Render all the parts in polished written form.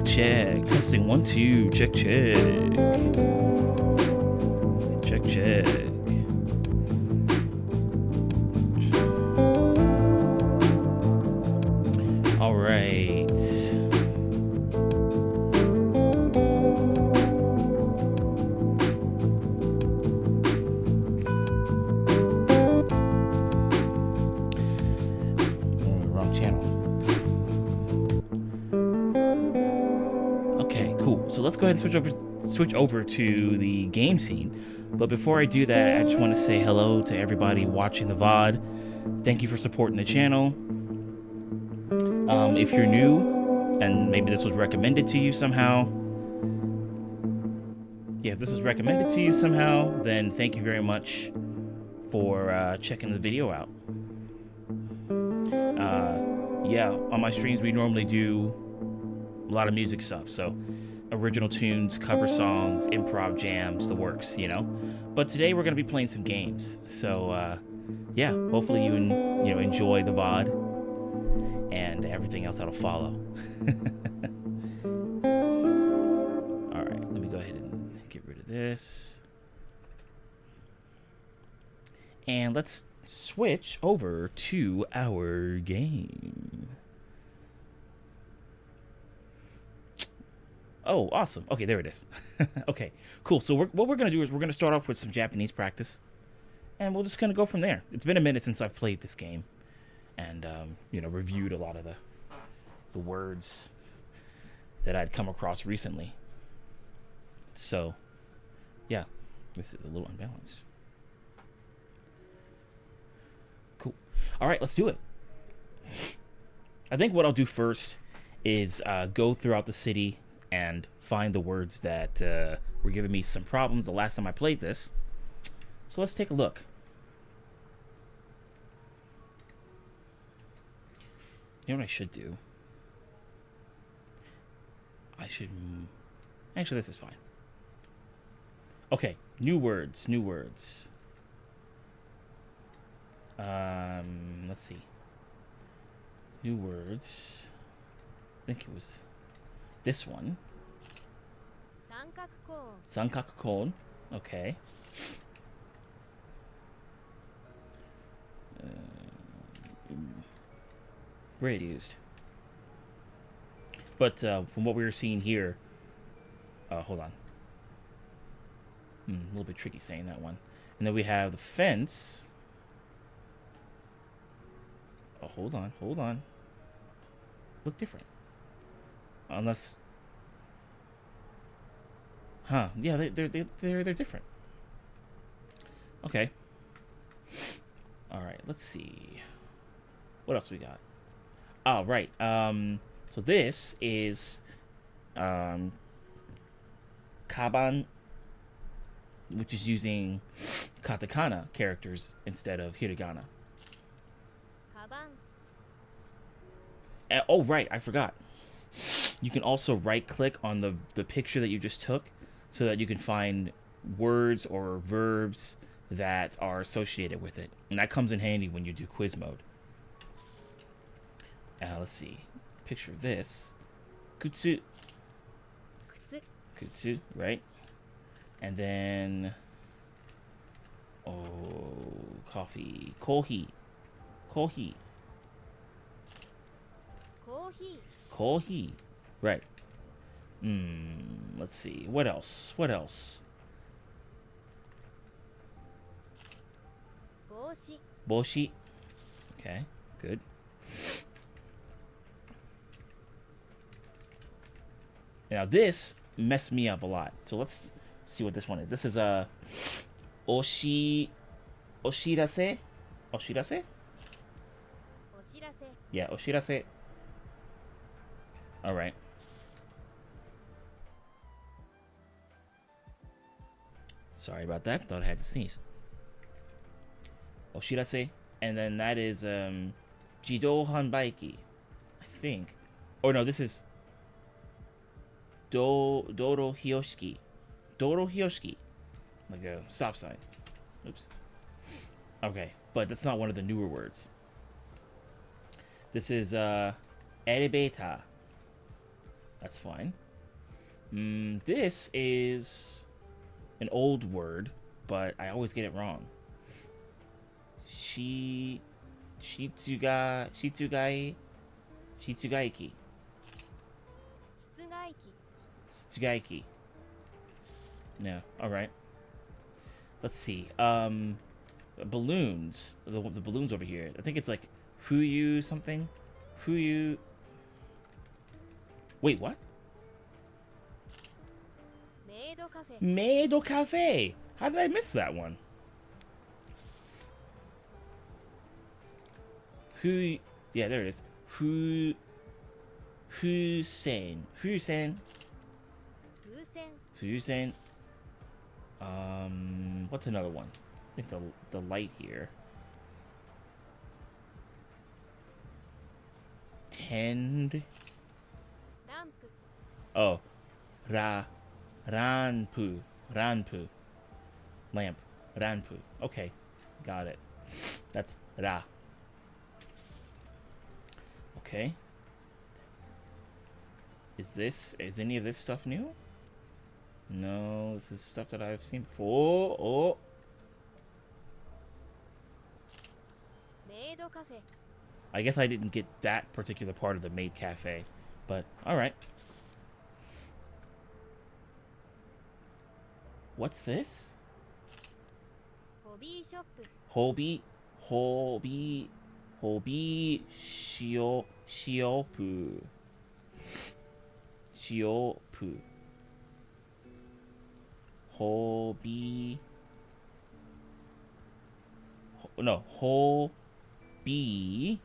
check. Testing 1 2. Check check. Check check. All right. Wrong channel. Okay, cool. So let's go ahead and switch over to the game scene. But before I do that, I just want to say hello to everybody watching the VOD. Thank you for supporting the channel. If you're new, and maybe this was recommended to you somehow, if this was recommended to you somehow, then thank you very much for checking the video out. Yeah, on my streams we normally do a lot of music stuff, so original tunes, cover songs, improv jams, the works, you know. But today we're going to be playing some games, so yeah, hopefully you enjoy the VOD and everything else that'll follow. Alright, let me go ahead and get rid of this. And let's switch over to our game. Oh, awesome. Okay, there it is. Okay, cool. So what we're going to do is we're going to start off with some Japanese practice. And we're just going to go from there. It's been a minute since I've played this game. And, reviewed a lot of the words that I'd come across recently. So, yeah, this is a little unbalanced. Cool. All right, let's do it. I think what I'll do first is go throughout the city and find the words that were giving me some problems the last time I played this. So let's take a look. You know what I should do? Actually, this is fine. Okay, new words. Let's see. New words. I think it was this one. Sankaku cone. Okay. Rarely used. But from what we were seeing here, hold on. A little bit tricky saying that one. And then we have the fence. Oh, hold on. Look different. Unless, huh? Yeah, they're different. Okay. All right. Let's see. What else we got? Oh, right. So this is kaban, which is using katakana characters instead of hiragana. Oh, right, I forgot. You can also right-click on the picture that you just took so that you can find words or verbs that are associated with it. And that comes in handy when you do quiz mode. Let's see. Picture of this. Kutsu. Kutsu, right? And then... oh, coffee. Kohi. Kohi. Kohi. Right. Let's see. What else? Boshi. Okay, good. Now this messed me up a lot. So let's see what this one is. This is a oshirase? Oshirase? Yeah, oshirase. All right. Sorry about that. Thought I had to sneeze. Oshirase. And then that is Jidou Hanbaiki, I think. Or no, this is Doro Hyoshiki. Doro Hyoshiki. Like a stop sign. Oops. Okay, but that's not one of the newer words. This is elevator. That's fine. This is an old word, but I always get it wrong. Shitsugai, Shitsugaiki, 室外機 Shitsugaiki. No, all right. Let's see. Balloons. The balloons over here. I think it's like Fuyu something. Fuyu. Wait, what? メイドカフェ Meido Cafe. How did I miss that one? Fu. Yeah, there it is. Fusen. 風船 Fusen. What's another one? I think the light here. Tend. ランプ Oh, ranpu, lamp, ranpu. Okay, got it. That's ra. Okay. Is any of this stuff new? No, this is stuff that I've seen before. Oh, メイドカフェ I guess I didn't get that particular part of the maid cafe, but all right. What's this? ホビーショップ Hobby, shiopu. Hobby. No, hobby.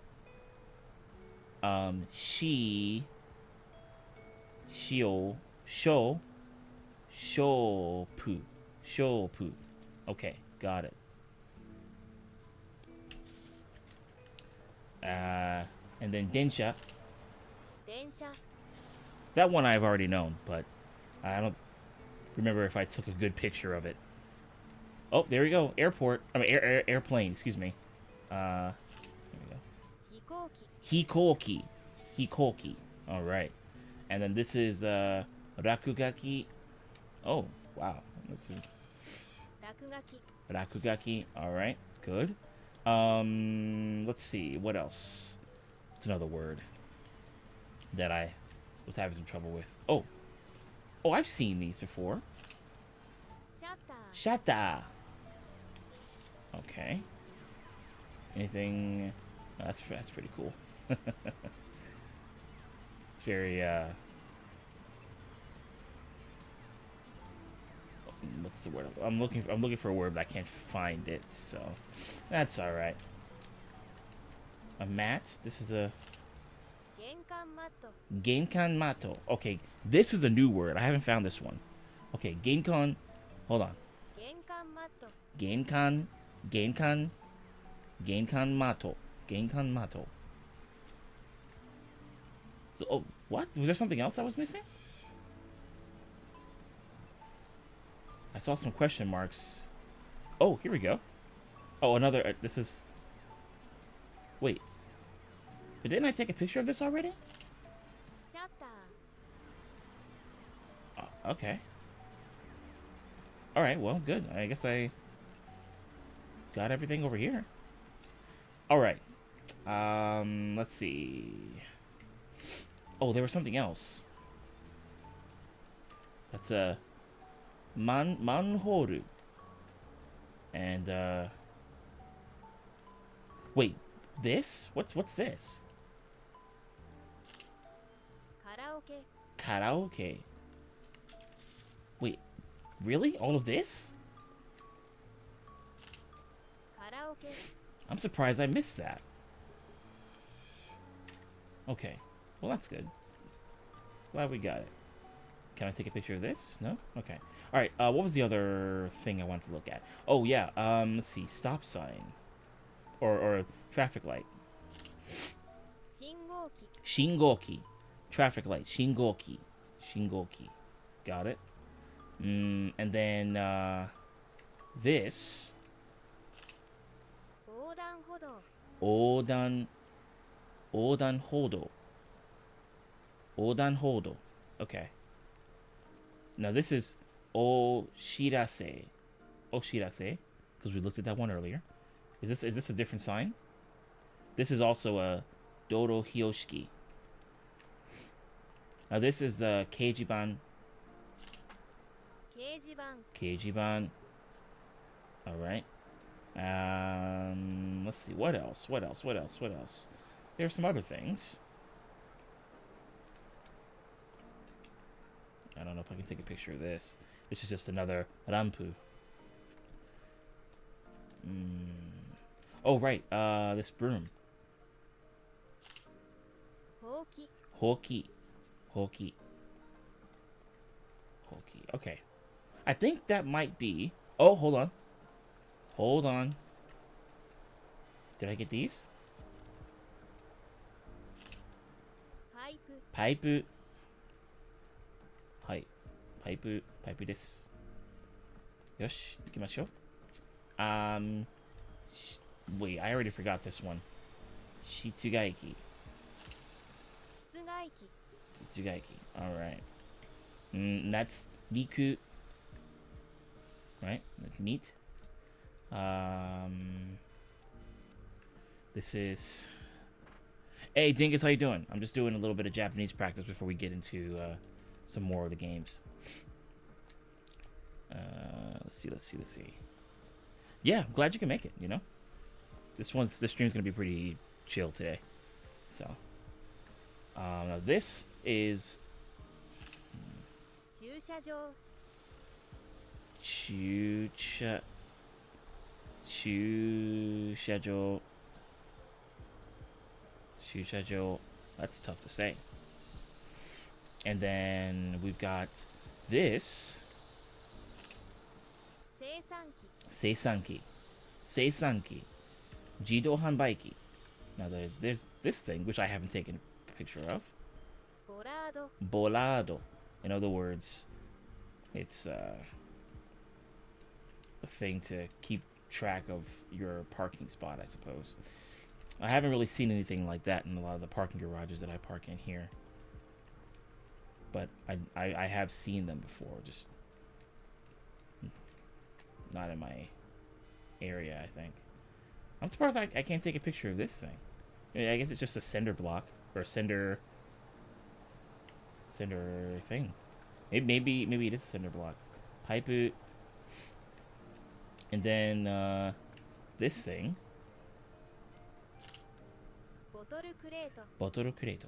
Shopu. Okay, got it. And then Densha. 電車 That one I've already known, but I don't remember if I took a good picture of it. Oh, there we go. Airport. I mean, airplane. Excuse me. There we go. 飛行機 Hikoki. All right. And then this is rakugaki. Oh, wow. Let's see. 落書き Rakugaki. All right. Good. Let's see. What else? What's another word that I was having some trouble with? Oh, I've seen these before. シャッター Shata. Okay. Anything? Oh, that's pretty cool. It's very what's the word? I'm looking for a word, but I can't find it. So that's all right. A mat. This is a 玄関マット genkan mato. Okay, this is a new word. I haven't found this one. Okay, genkan. Hold on. 玄関マット Genkan mato. Genkan mato. So, oh, what? Was there something else I was missing? I saw some question marks. Oh, here we go. Oh, another. This is. Wait. But didn't I take a picture of this already? シャッター Okay. All right. Well, good. I guess I got everything over here. All right. Let's see. Oh, there was something else. That's a manhole. And wait, this? What's this? カラオケ Karaoke. Wait, really? All of this? カラオケ I'm surprised I missed that. Okay. Well, that's good. Glad we got it. Can I take a picture of this? No? Okay. Alright, what was the other thing I wanted to look at? Oh, yeah. Let's see. Stop sign. Or traffic light. 信号機 Shingoki. Traffic light. Shingoki. Got it. And then, this. 横断歩道 Odan hodo. Okay. Now this is oshirase. Oshirase, because we looked at that one earlier. Is this a different sign? This is also a Doro Hyoshiki. Now this is the Keijiban. 掲示板 Keijiban. Alright. Let's see. What else? What else? What else? What else? There are some other things. I don't know if I can take a picture of this. This is just another rampu. Oh, right. This broom. ほうき Hoki. Hoki. Hoki. Okay. I think that might be... Oh, hold on. Hold on. Did I get these? パイプ Pipe. Hi. Pipe. Pipe です。よし、行きましょう。Wait, I already forgot this one. Shitsugaiki. 室外機 Shitsugaiki. Alright. That's Miku. Right? That's meat. This is... Hey, Dingus, how you doing? I'm just doing a little bit of Japanese practice before we get into some more of the games. Let's see. Yeah, I'm glad you can make it, you know? This stream's gonna be pretty chill today. So, now this is 駐車場 Chushajo. That's tough to say. And then we've got this 生産機 Seisanki. Jido Hanbaiki. Now there's this thing which I haven't taken a picture of. ボラード Bolado. In other words, it's a thing to keep track of your parking spot, I suppose. I haven't really seen anything like that in a lot of the parking garages that I park in here. But I have seen them before, just not in my area, I think. I'm surprised I can't take a picture of this thing. I guess it's just a cinder block, or a cinder thing. Maybe it is a cinder block. Pipe it. And then this thing. ボトルクレート Bottle crate.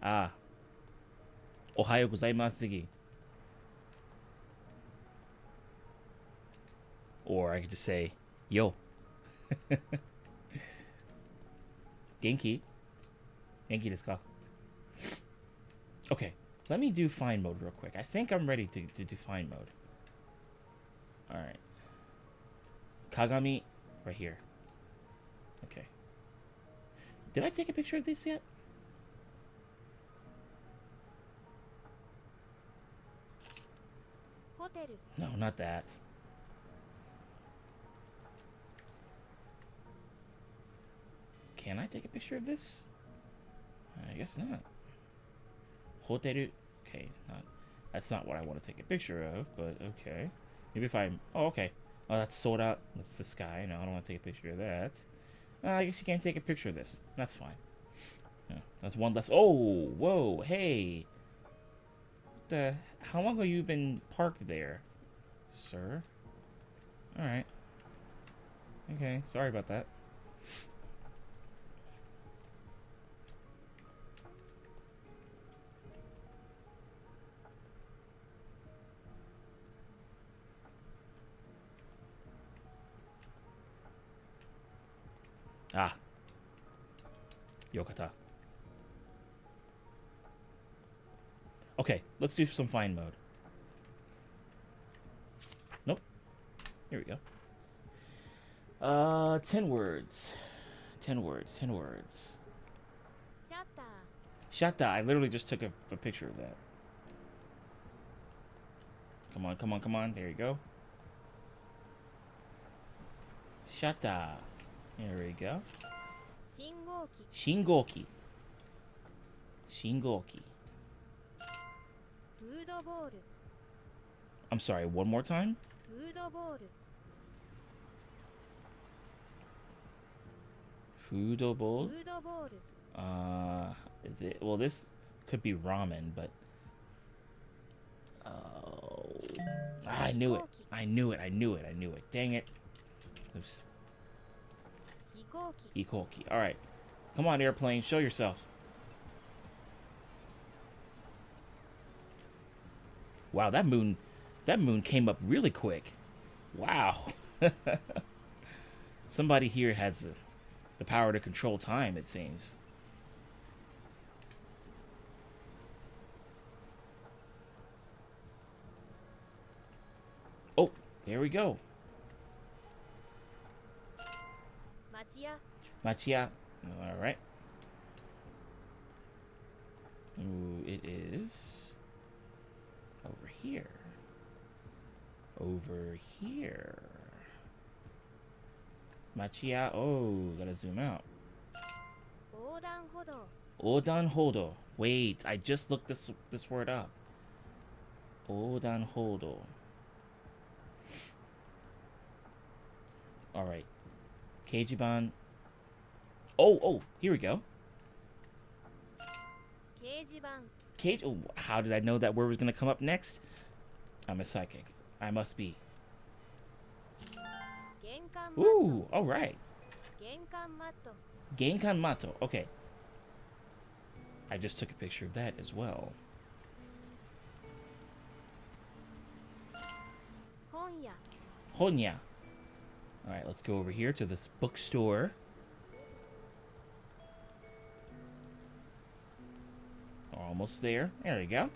Ah. Ohayo gozaimasu. Or I could just say, yo. Genki. Genki desu ka? Okay, let me do fine mode real quick. I think I'm ready to do fine mode. Alright. Kagami, right here. Okay. Did I take a picture of this yet? hotel. No, not that. Can I take a picture of this? I guess not. Hoteru. Okay, that's not what I want to take a picture of, but okay. Maybe if I'm... Oh, okay. Oh, that's sold out. That's the sky. No, I don't want to take a picture of that. I guess you can't take a picture of this. That's fine. Yeah, that's one less... Oh, whoa, hey. How long have you been parked there, sir? Alright. Okay, sorry about that. Ah. Yokata. Okay, let's do some fine mode. Nope. Here we go. 10 words. 10 words. 10 words. シャッター Shatta. I literally just took a picture of that. Come on, come on, come on. There you go. Shata. There we go. 信号機 Shingoki. Shingoki. フードボール I'm sorry, one more time? フードボール Fudo bowl? フードボール Well, this could be ramen, but... Oh... I knew it. I knew it. I knew it. I knew it. Dang it. Oops. 飛行機 Ikoki. Alright. Come on, airplane. Show yourself. Wow, that moon came up really quick. Wow. Somebody here has the power to control time, it seems. Oh, there we go. 町屋 Machia. Alright. Ooh, it is over here. Over here. Machia. Oh, gotta zoom out. 横断歩道 Odan Hodo. Wait, I just looked this word up. Odan Hodo. Alright. Keijiban. Oh, here we go. 掲示板 Cage. Oh, how did I know that word was gonna come up next? I'm a psychic. I must be. 玄関マット Ooh, alright. 玄関マット Genkan Mato. Okay. I just took a picture of that as well. 本屋 Honya. Alright, let's go over here to this bookstore. Almost there. There we go.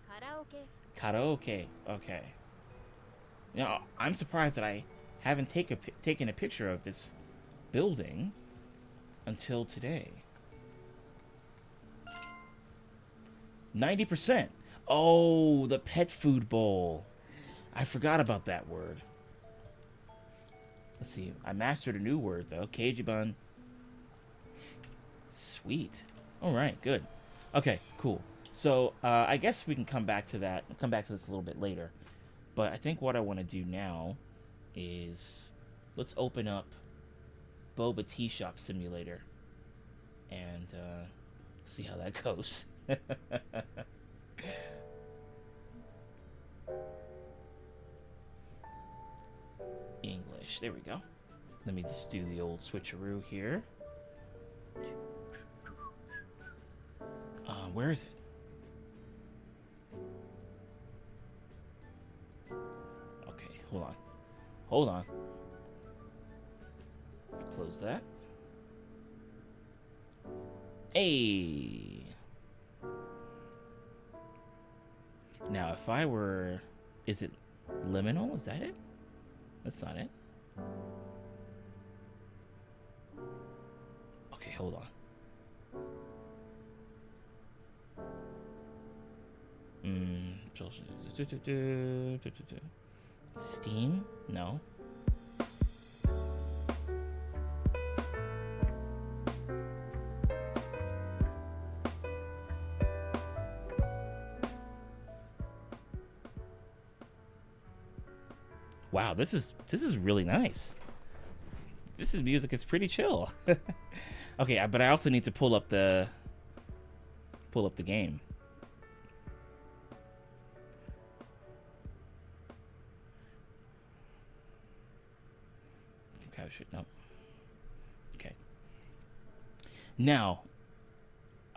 カラオケ Karaoke. Okay. Now, I'm surprised that I haven't taken a picture of this building until today. 90%. Oh, the pet food bowl. I forgot about that word. Let's see. I mastered a new word, though. Keijiban. Sweet. All right, good. Okay, cool. So, I guess we can come back to that. Come back to this a little bit later. But I think what I want to do now is let's open up Boba Tea Shop Simulator and see how that goes. English. There we go. Let me just do the old switcheroo here. Where is it? Okay, hold on. Hold on. Close that. Hey! Now, if I were... Is it liminal? Is that it? That's not it. Okay, hold on. Steam? No. Wow, this is really nice. This is music is pretty chill. Okay, but I also need to pull up the game. Capture no. Okay. Now,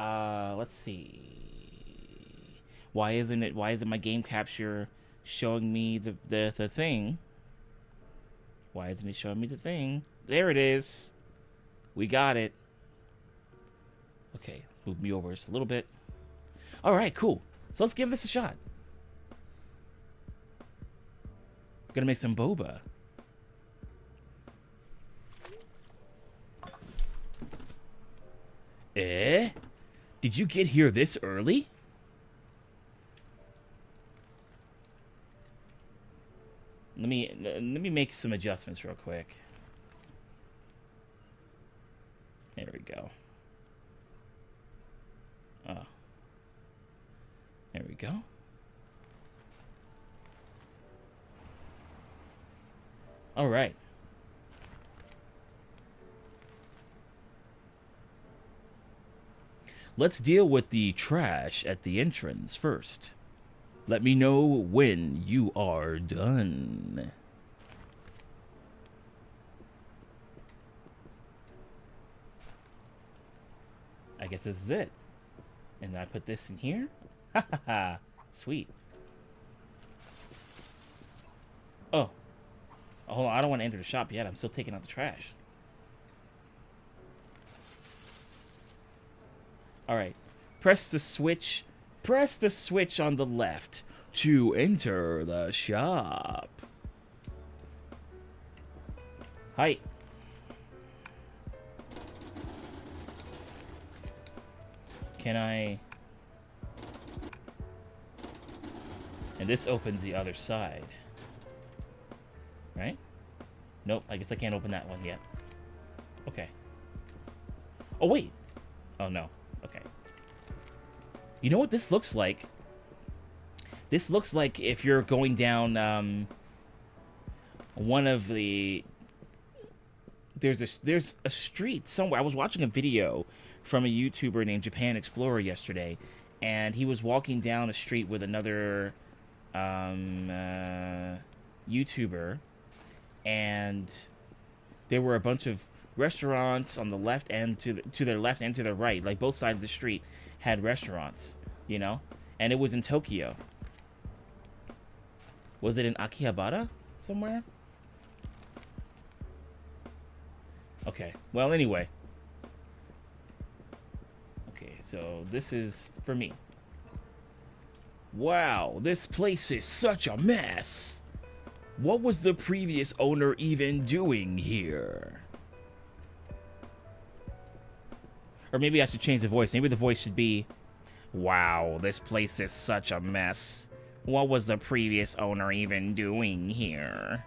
let's see. Why isn't my game capture showing me the thing? Why isn't it showing me the thing? There it is. We got it. Okay, move me over just a little bit. All right, cool. So let's give this a shot. Gonna make some boba. Eh? Did you get here this early? let me make some adjustments real quick. There we go. Oh. There we go. All right. Let's deal with the trash at the entrance first. Let me know when you are done. I guess this is it. And I put this in here? Ha ha ha. Sweet. Oh. Hold on, I don't want to enter the shop yet. I'm still taking out the trash. Alright. Press the switch. Press the switch on the left to enter the shop. Hi. Can I... And this opens the other side. Right? Nope, I guess I can't open that one yet. Okay. Oh, wait. Oh, no. Okay. You know what this looks like? This looks like if you're going down, one of the... There's a street somewhere. I was watching a video from a YouTuber named Japan Explorer yesterday, and he was walking down a street with another YouTuber, and there were a bunch of restaurants on the left and to their left and to their right, like both sides of the street had restaurants, you know, and it was in Tokyo. Was it in Akihabara somewhere? Okay, well, anyway. Okay, so this is for me. Wow, this place is such a mess. What was the previous owner even doing here? Or maybe I should change the voice. Maybe the voice should be, wow, this place is such a mess. What was the previous owner even doing here?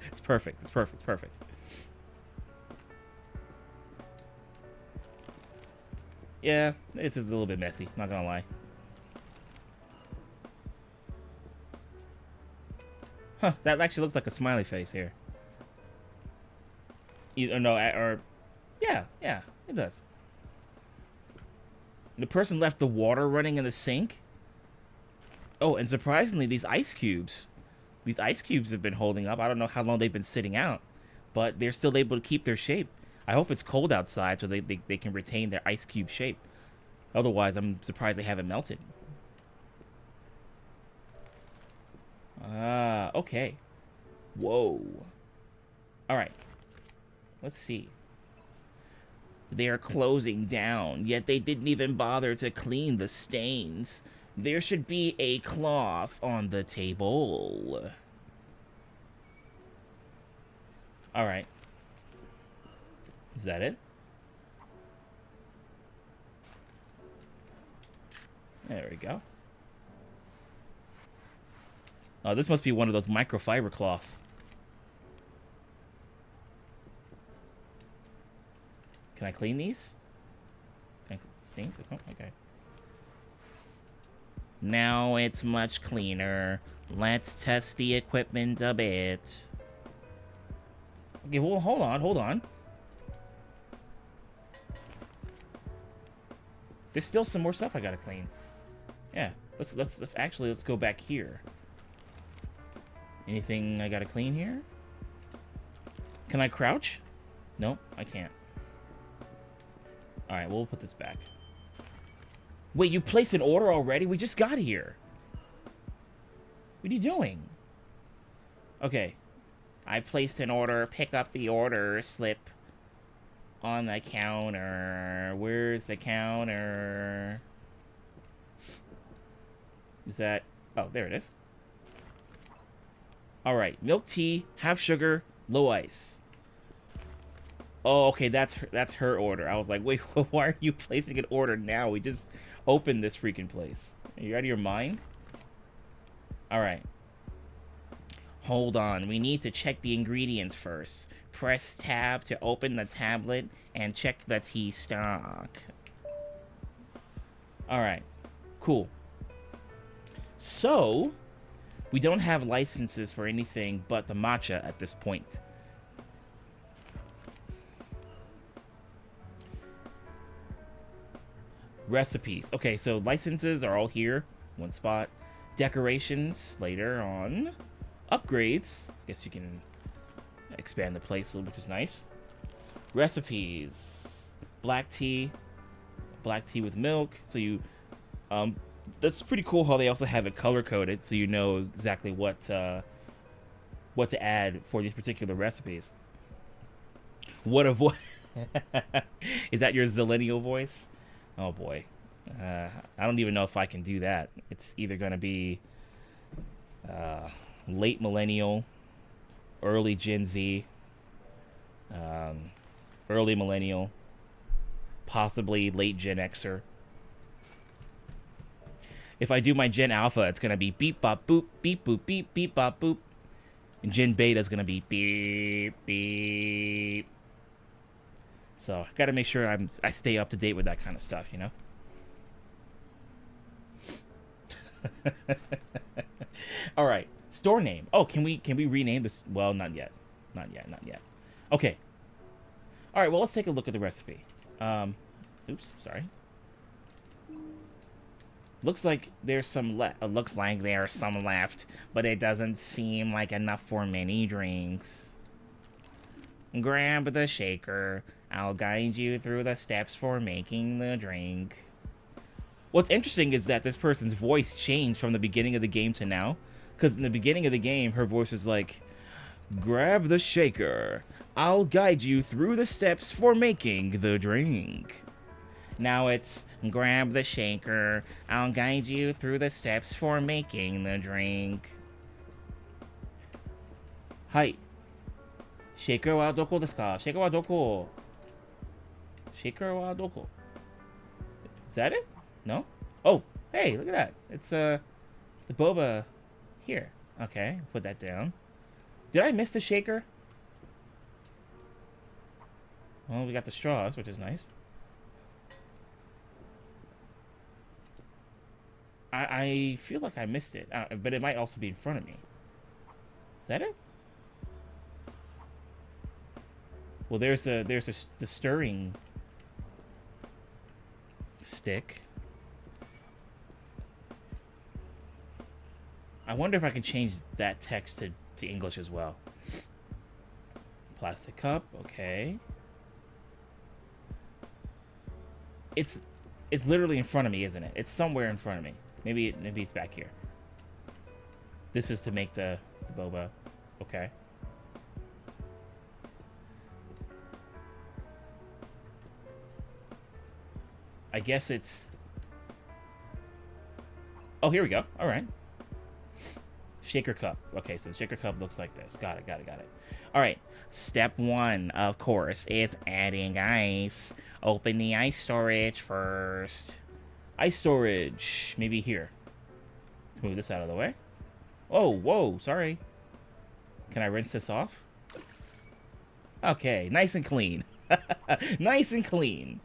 It's perfect. It's perfect. Perfect. Yeah, this is a little bit messy. Not gonna lie. Huh, that actually looks like a smiley face here. Either, no, or... Yeah, it does. The person left the water running in the sink. Oh, and surprisingly, these ice cubes have been holding up. I don't know how long they've been sitting out, but they're still able to keep their shape. I hope it's cold outside so they can retain their ice cube shape. Otherwise, I'm surprised they haven't melted. Ah, okay. Whoa. Alright. Let's see. They are closing down, yet they didn't even bother to clean the stains. There should be a cloth on the table. Alright. Is that it? There we go. Oh, this must be one of those microfiber cloths. Can I clean these? Can I stains? Oh, okay. Now it's much cleaner. Let's test the equipment a bit. Okay, well, hold on. There's still some more stuff I gotta clean. Yeah, let's go back here. Anything I gotta clean here? Can I crouch? Nope, I can't. Alright, we'll put this back. Wait, you placed an order already? We just got here. What are you doing? Okay. I placed an order. Pick up the order slip on the counter. Where's the counter? Is that... Oh, there it is. Alright, milk tea, half sugar, low ice. Oh, okay, that's her order. I was like, wait, why are you placing an order now? We just opened this freaking place. Are you out of your mind? Alright. Hold on, we need to check the ingredients first. Press tab to open the tablet and check the tea stock. Alright, cool. So, we don't have licenses for anything but the matcha at this point. Recipes. Okay, so licenses are all here. One spot. Decorations later on. Upgrades. I guess you can expand the place a little, which is nice. Recipes. Black tea. Black tea with milk. So you... that's pretty cool how they also have it color-coded, so you know exactly what to add for these particular recipes. What a voice. Is that your Zillennial voice? Oh boy. I don't even know if I can do that. It's either going to be late millennial, early Gen Z, early millennial, possibly late Gen Xer. If I do my Gen Alpha, it's going to be beep bop boop, beep boop beep, beep bop boop. And Gen Beta is going to be beep beep. So I got to make sure I stay up to date with that kind of stuff, you know. All right, store name. Oh, can we rename this? Well, not yet. Not yet. Okay. All right, well, let's take a look at the recipe. Oops, sorry. Looks like there's some looks like there's some left, but it doesn't seem like enough for many drinks. Grab the shaker. I'll guide you through the steps for making the drink. What's interesting is that this person's voice changed from the beginning of the game to now. Because in the beginning of the game, her voice was like, grab the shaker. I'll guide you through the steps for making the drink. Now it's, grab the shaker. I'll guide you through the steps for making the drink. Hi. Shaker wa doko desu ka? Shaker wa doko? Shaker wa doko? Is that it? No? Oh, hey, look at that. It's the boba here. Okay, put that down. Did I miss the shaker? Well, we got the straws, which is nice. I feel like I missed it, but it might also be in front of me. Is that it? Well, there's the stirring stick. I wonder if I can change that text to English as well. Plastic cup, okay. It's literally in front of me, isn't it? It's somewhere in front of me. Maybe it's back here. This is to make the boba. Okay. I guess it's... Oh, here we go. All right. Shaker cup. Okay, so the shaker cup looks like this. Got it. All right. Step 1, of course, is adding ice. Open the ice storage first. Ice storage. Maybe here. Let's move this out of the way. Oh, whoa, sorry. Can I rinse this off? Okay, nice and clean. Nice and clean.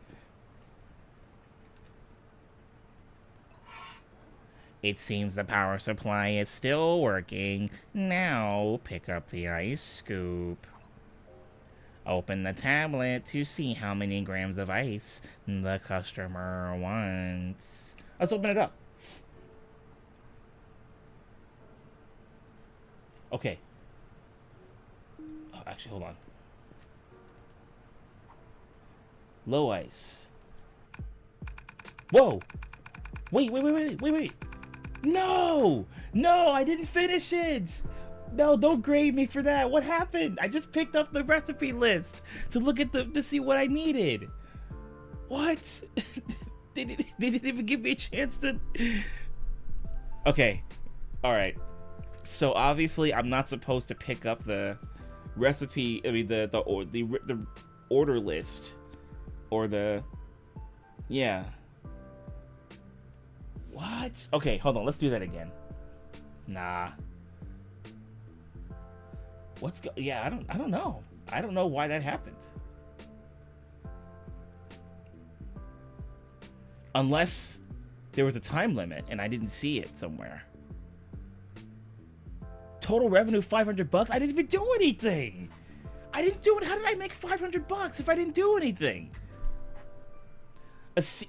It seems the power supply is still working. Now, pick up the ice scoop. Open the tablet to see how many grams of ice the customer wants. Let's open it up. Okay. Oh, actually, hold on. Low ice. Whoa! Wait. No! No, I didn't finish it! No, don't grade me for that. What happened? I just picked up the recipe list to look at to see what I needed. What? They didn't even give me a chance to... Okay. Alright. So obviously I'm not supposed to pick up the recipe, I mean the order list. Or the... Yeah. What? Okay, hold on. Let's do that again. Nah. Yeah, I don't know. I don't know why that happened. Unless there was a time limit and I didn't see it somewhere. Total revenue $500. I didn't even do anything. I didn't do it. How did I make $500 if I didn't do anything?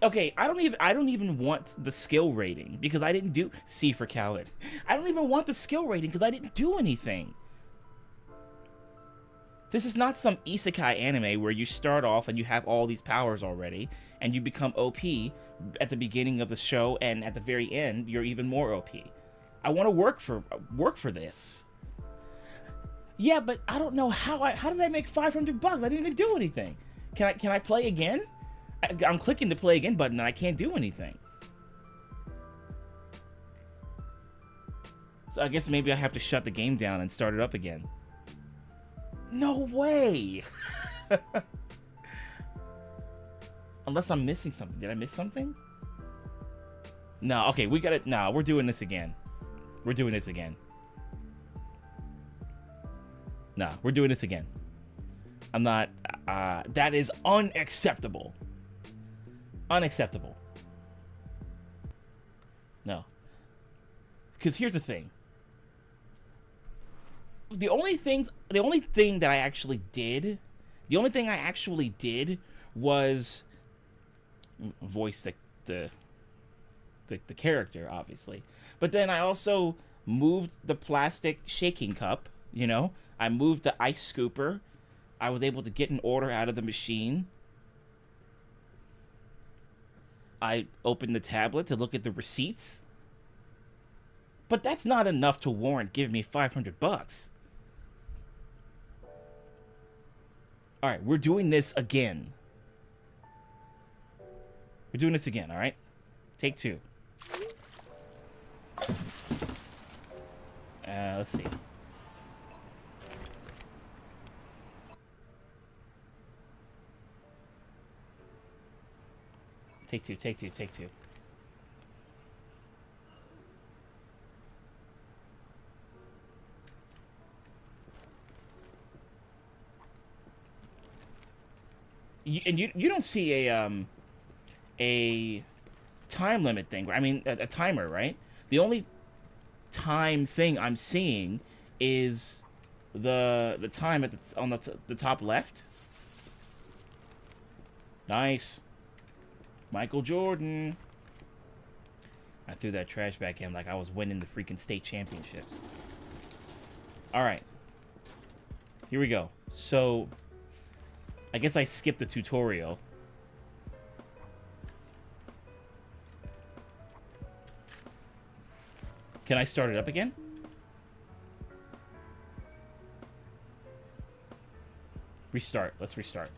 Okay, I don't even want the skill rating because I didn't do C for Khaled. I don't even want the skill rating because I didn't do anything. This is not some isekai anime where you start off and you have all these powers already and you become OP at the beginning of the show, and at the very end you're even more OP. I want to work for this. Yeah, but I don't know how did I make $500? I didn't even do anything. Can I play again? I'm clicking the play again button and I can't do anything. So I guess maybe I have to shut the game down and start it up again. No way! Unless I'm missing something. Did I miss something? No, okay, we got it. No, we're doing this again. We're doing this again. No, we're doing this again. I'm not... that is unacceptable. Unacceptable. No. Because here's the thing. The only thing that I actually did... The only thing I actually did was... voice the character, obviously. But then I also moved the plastic shaking cup, you know? I moved the ice scooper. I was able to get an order out of the machine. I opened the tablet to look at the receipts. But that's not enough to warrant giving me $500. Alright, we're doing this again. We're doing this again, alright? Take two. Let's see. Take two, take two, take two. You don't see a time limit thing. I mean, a timer, right? The only time thing I'm seeing is the time at on the top left. Nice. Michael Jordan. I threw that trash back in like I was winning the freaking state championships. Alright. Here we go. So, I guess I skipped the tutorial. Can I start it up again? Restart. Let's restart.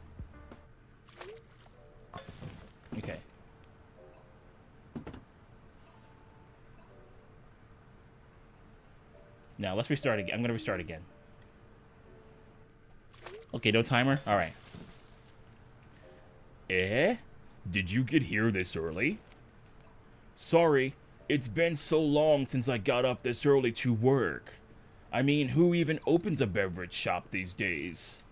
Okay. Now, let's restart again. I'm going to restart again. Okay, no timer? Alright. Did you get here this early? Sorry, it's been so long since I got up this early to work. I mean, who even opens a beverage shop these days?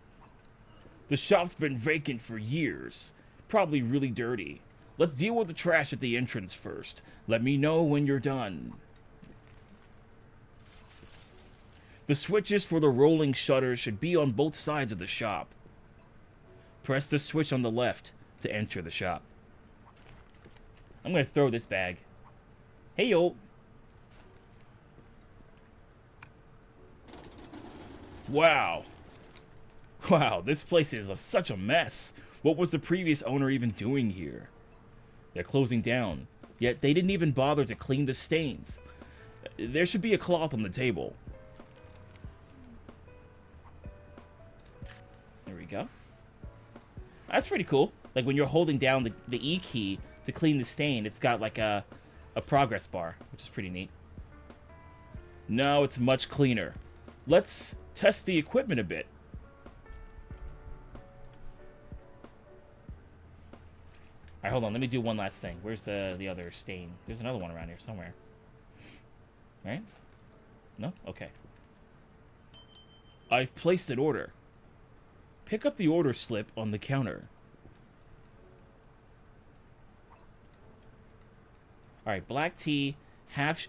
The shop's been vacant for years. Probably really dirty. Let's deal with the trash at the entrance first. Let me know when you're done. The switches for the rolling shutters should be on both sides of the shop. Press the switch on the left to enter the shop. I'm gonna throw this bag. Hey, yo. Wow. Wow, this place is such a mess. What was the previous owner even doing here? They're closing down, yet they didn't even bother to clean the stains. There should be a cloth on the table. There we go. That's pretty cool. Like when you're holding down the E key to clean the stain, it's got like a progress bar, which is pretty neat. Now it's much cleaner. Let's test the equipment a bit. Alright, hold on. Let me do one last thing. Where's the other stain? There's another one around here somewhere. Right? No? Okay. I've placed an order. Pick up the order slip on the counter. All right, black tea, half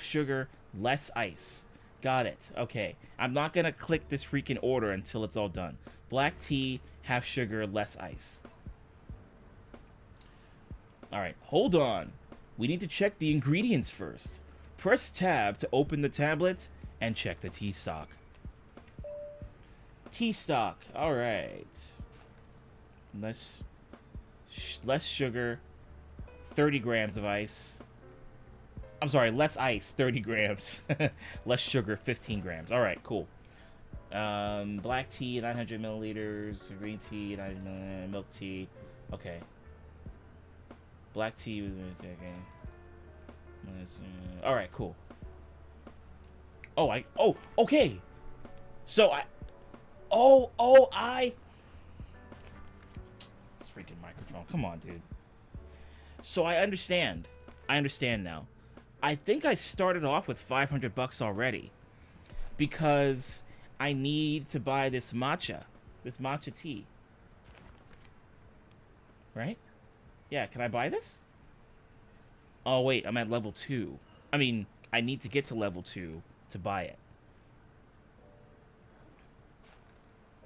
sugar, less ice. Got it. Okay. I'm not going to click this freaking order until it's all done. Black tea, half sugar, less ice. All right, hold on. We need to check the ingredients first. Press tab to open the tablet and check the tea stock. Tea stock. All right. Less sugar, 30 grams of ice. I'm sorry, less ice, 30 grams. Less sugar, 15 grams. All right, cool. Black tea, 900 milliliters. Green tea, 900 milliliters. Milk tea. Okay. Black tea with okay. All right, cool. Oh, okay. So this freaking microphone. Come on, dude. So I understand. I understand now. I think I started off with 500 bucks already because I need to buy this matcha tea. Right? Yeah, can I buy this? Oh, wait, I'm at level 2. I mean, I need to get to level 2 to buy it.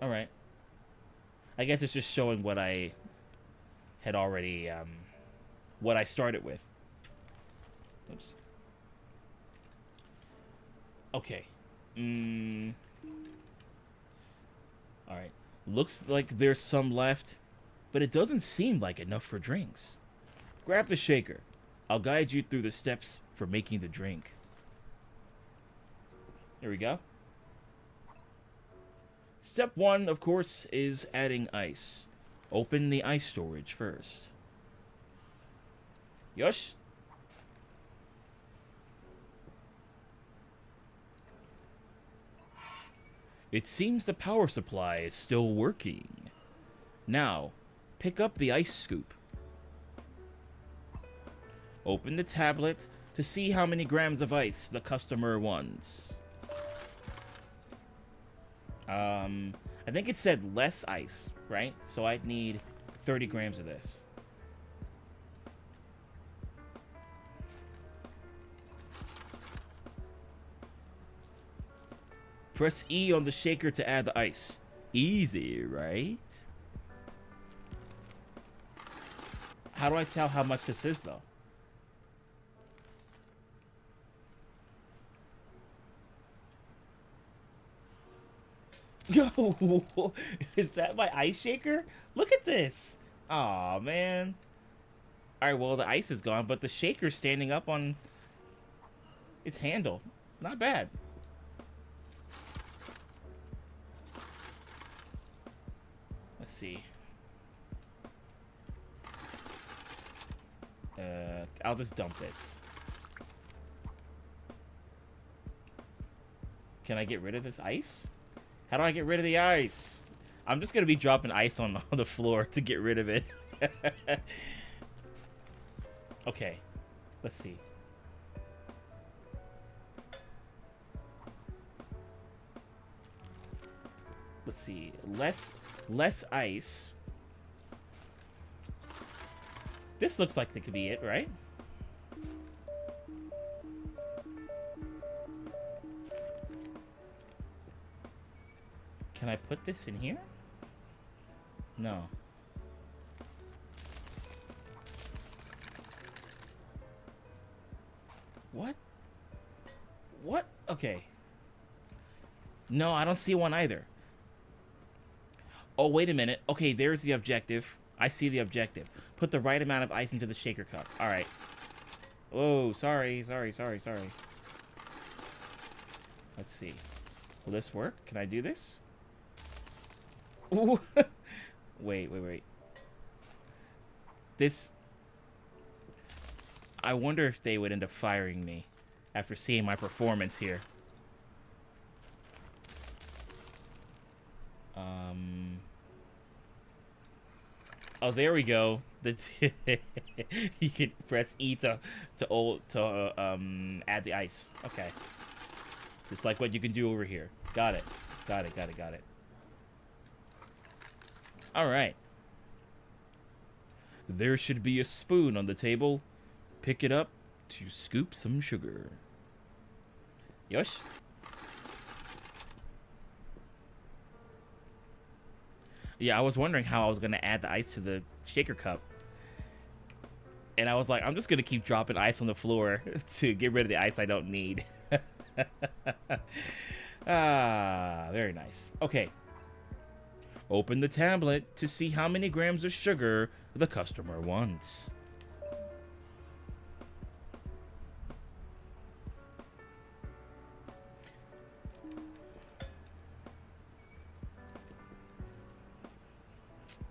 Alright. I guess it's just showing what I had already, what I started with. Oops. Okay. Alright. Looks like there's some left, but it doesn't seem like enough for drinks. Grab the shaker. I'll guide you through the steps for making the drink. Here we go. Step 1, of course, is adding ice. Open the ice storage first. Yosh. It seems the power supply is still working. Now, pick up the ice scoop. Open the tablet to see how many grams of ice the customer wants. I think it said less ice, right? So I'd need 30 grams of this. Press E on the shaker to add the ice. Easy, right? How do I tell how much this is, though? Yo, is that my ice shaker? Look at this. Aw, man. Alright, well, the ice is gone, but the shaker's standing up on its handle. Not bad. Let's see. I'll just dump this. Can I get rid of this ice? How do I get rid of the ice? I'm just gonna be dropping ice on the floor to get rid of it. Okay, let's see. Let's see. Less ice. This looks like that could be it, right? Can I put this in here? No. What? What? Okay. No, I don't see one either. Oh, wait a minute. Okay, there's the objective. I see the objective. Put the right amount of ice into the shaker cup. All right. Oh, sorry. Let's see. Will this work? Can I do this? Ooh. Wait. This... I wonder if they would end up firing me after seeing my performance here. Oh, there we go. You can press E to add the ice. Okay. Just like what you can do over here. Got it. Got it, got it, got it. Alright. There should be a spoon on the table. Pick it up to scoop some sugar. Yosh? Yeah, I was wondering how I was going to add the ice to the shaker cup. And I was like, I'm just going to keep dropping ice on the floor to get rid of the ice I don't need. Ah, very nice. Okay. Open the tablet to see how many grams of sugar the customer wants.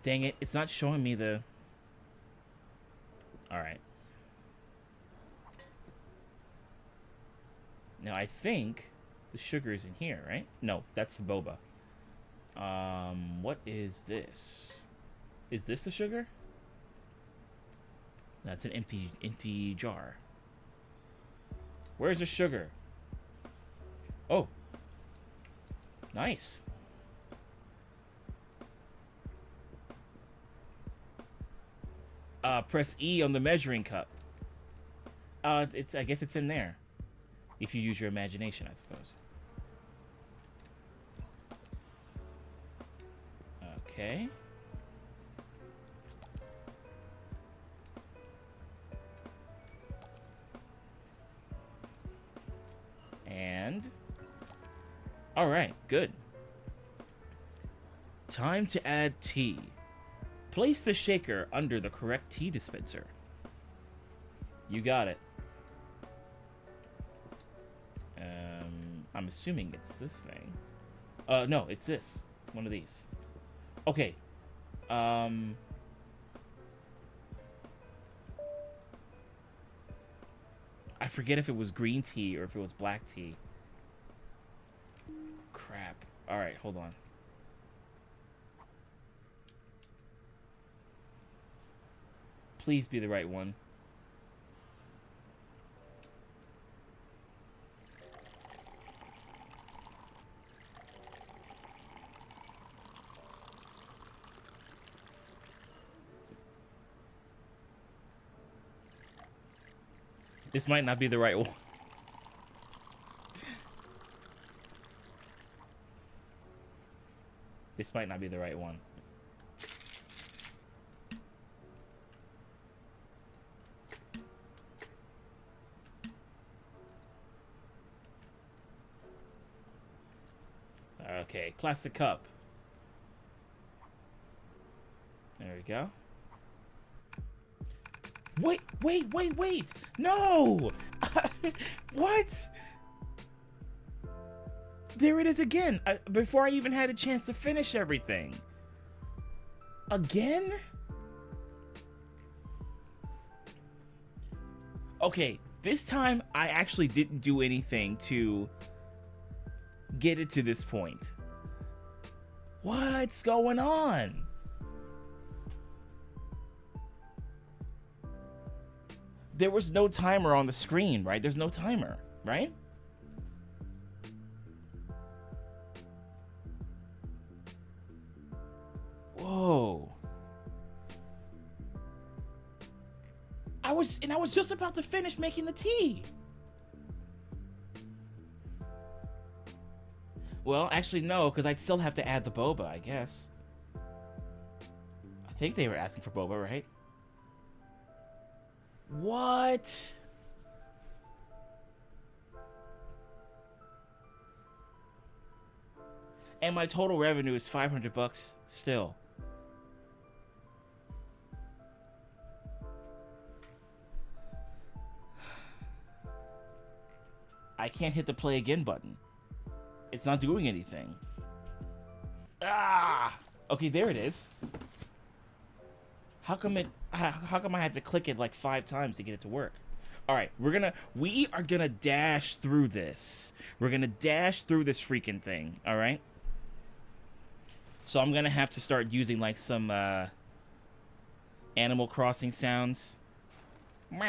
Dang it, it's not showing me the... Alright. Now, I think the sugar is in here, right? No, that's the boba. What is this? Is this the sugar? That's an empty jar. Where's the sugar? Oh. Nice. Press E on the measuring cup. I guess it's in there. If you use your imagination, I suppose. Okay. And... Alright, good. Time to add tea. Place the shaker under the correct tea dispenser. You got it. I'm assuming it's this thing. No, it's this. One of these. Okay. I forget if it was green tea or if it was black tea. Crap. Alright, hold on. Please be the right one. This might not be the right one. This might not be the right one. Okay, plastic cup. There we go. Wait! No! What? There it is again. Before I even had a chance to finish everything. Again? Okay, this time I actually didn't do anything to get it to this point. What's going on? There was no timer on the screen, right? There's no timer, right? Whoa. I was just about to finish making the tea. Well, actually no, because I'd still have to add the boba, I guess. I think they were asking for boba, right? What? And my total revenue is $500 still. I can't hit the play again button. It's not doing anything. Ah! Okay, there it is. How come I had to click it like 5 times to get it to work? All right, we are gonna dash through this. We're gonna dash through this freaking thing. All right. So I'm gonna have to start using like some Animal Crossing sounds. You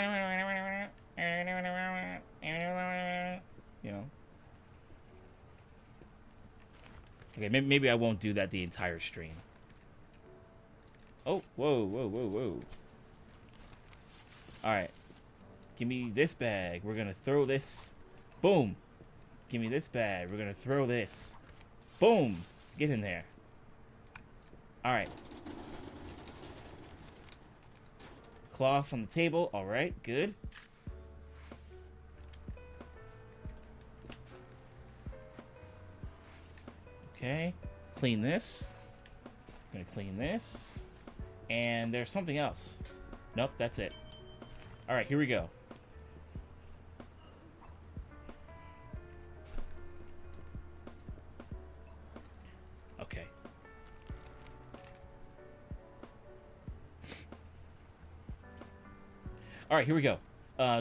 know. Okay, maybe I won't do that the entire stream. Oh, whoa, whoa, whoa, whoa. Alright. Give me this bag. We're gonna throw this. Boom. Give me this bag. We're gonna throw this. Boom. Get in there. Alright. Cloth on the table. Alright, good. Okay. Clean this. Gonna clean this. And there's something else. Nope, that's it. Alright, here we go. Okay. Alright, here we go.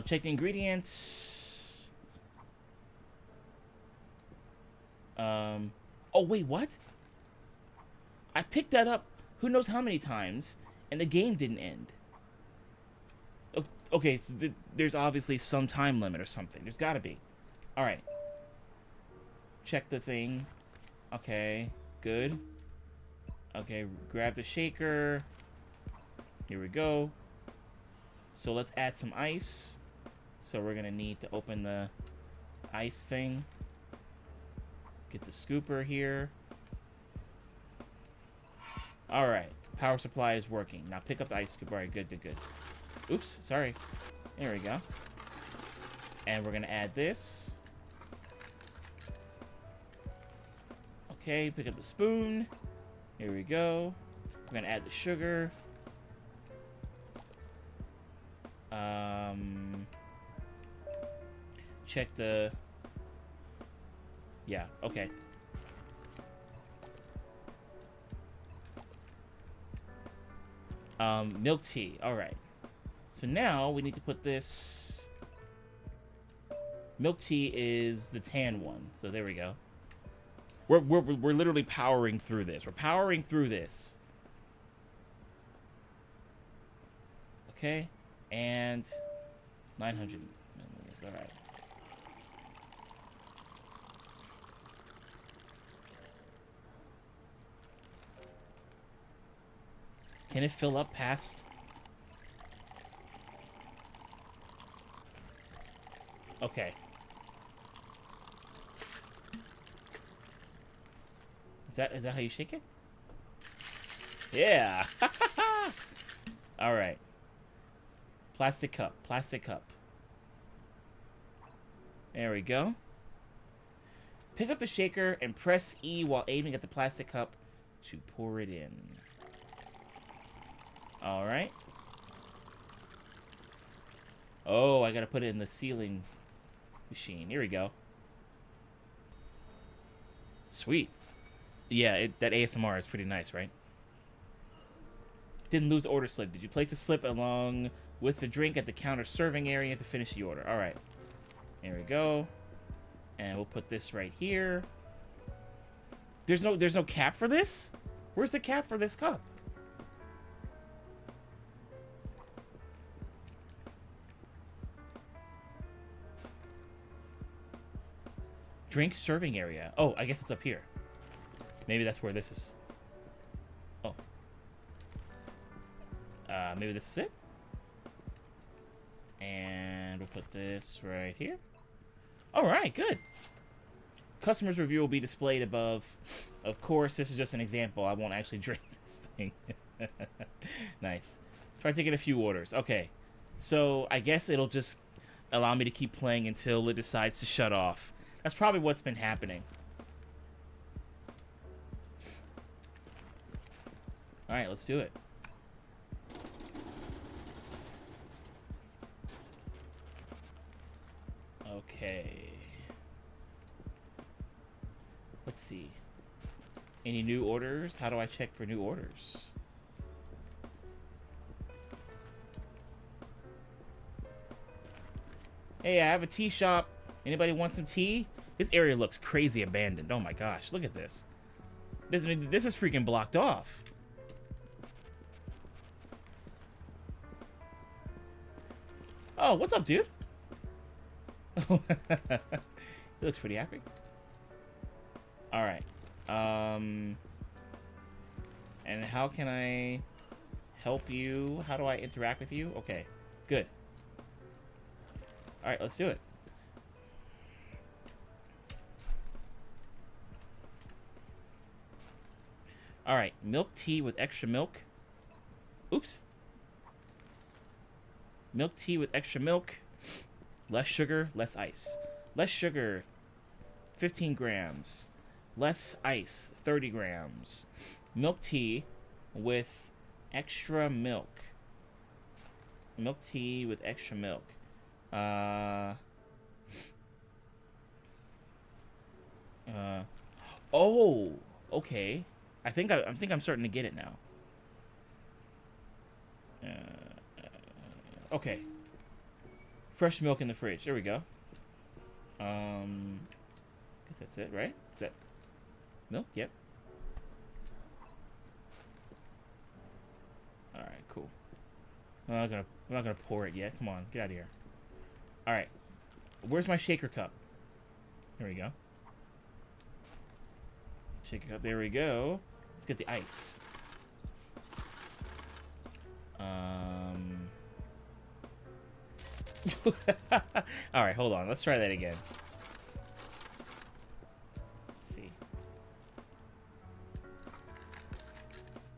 Check the ingredients. Oh, wait, what? I picked that up who knows how many times, and the game didn't end. Okay, so there's obviously some time limit or something. There's gotta be. Alright. Check the thing. Okay, good. Okay, grab the shaker. Here we go. So let's add some ice. So we're gonna need to open the ice thing. Get the scooper here. Alright, power supply is working. Now pick up the ice scoop. Alright, good, good, good. Oops, sorry. There we go. And we're gonna add this. Okay, pick up the spoon. Here we go. We're gonna add the sugar. Check the... Yeah, okay. Milk tea. Alright. So now we need to put this... Milk tea is the tan one. So there we go. We're literally powering through this. We're powering through this. Okay. And 900 milliliters. Alright. Can it fill up past? Okay. Is that how you shake it? Yeah. All right. Plastic cup. Plastic cup. There we go. Pick up the shaker and press E while aiming at the plastic cup to pour it in. All right. Oh, I gotta put it in the sealing machine. Here we go. Sweet. Yeah, that ASMR is pretty nice, right? Didn't lose the order slip. Did you place the slip along with the drink at the counter serving area to finish the order? All right. There we go. And we'll put this right here. There's no cap for this? Where's the cap for this cup? Drink serving area. Oh, I guess it's up here. Maybe that's where this is. Oh. Maybe this is it? And we'll put this right here. Alright, good. Customer's review will be displayed above. Of course, this is just an example. I won't actually drink this thing. Nice. Try taking a few orders. Okay. So, I guess it'll just allow me to keep playing until it decides to shut off. That's probably what's been happening. Alright, let's do it. Okay. Let's see. Any new orders? How do I check for new orders? Hey, I have a tea shop. Anybody want some tea? This area looks crazy abandoned. Oh my gosh, look at this. This is freaking blocked off. Oh, what's up, dude? He looks pretty happy. Alright. And how can I help you? How do I interact with you? Okay, good. All right, let's do it. All right, milk tea with extra milk. Oops. Milk tea with extra milk. Less sugar, less ice. Less sugar, 15 grams. Less ice, 30 grams. Milk tea with extra milk. Milk tea with extra milk. Oh, okay. I think I'm starting to get it now. Okay. Fresh milk in the fridge. There we go. Guess that's it, right? Is that milk? Yep. All right, cool. I'm not gonna pour it yet. Come on, get out of here. All right. Where's my shaker cup? There we go. Shaker cup. There we go. Let's get the ice. All right, hold on. Let's try that again. Let's see.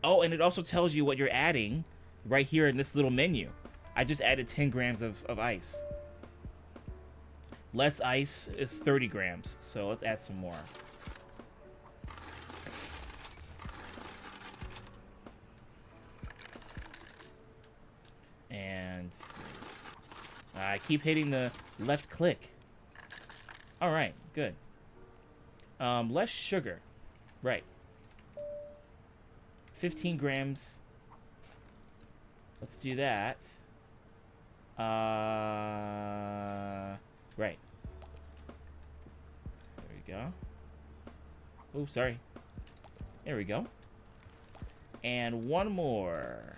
Oh, and it also tells you what you're adding right here in this little menu. I just added 10 grams of ice. Less ice is 30 grams, so let's add some more. And I keep hitting the left click. All right, good. Less sugar. Right. 15 grams. Let's do that. Right. There we go. Oh, sorry. There we go. And one more.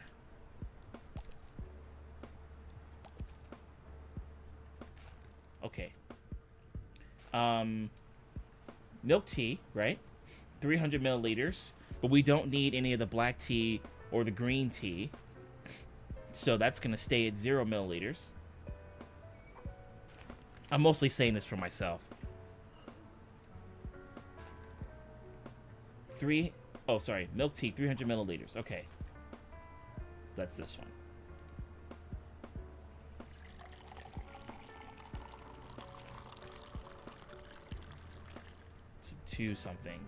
Okay. Milk tea, right? 300 milliliters. But we don't need any of the black tea or the green tea. So that's going to stay at 0 milliliters. I'm mostly saying this for myself. Milk tea, 300 milliliters. Okay. That's this one. To something.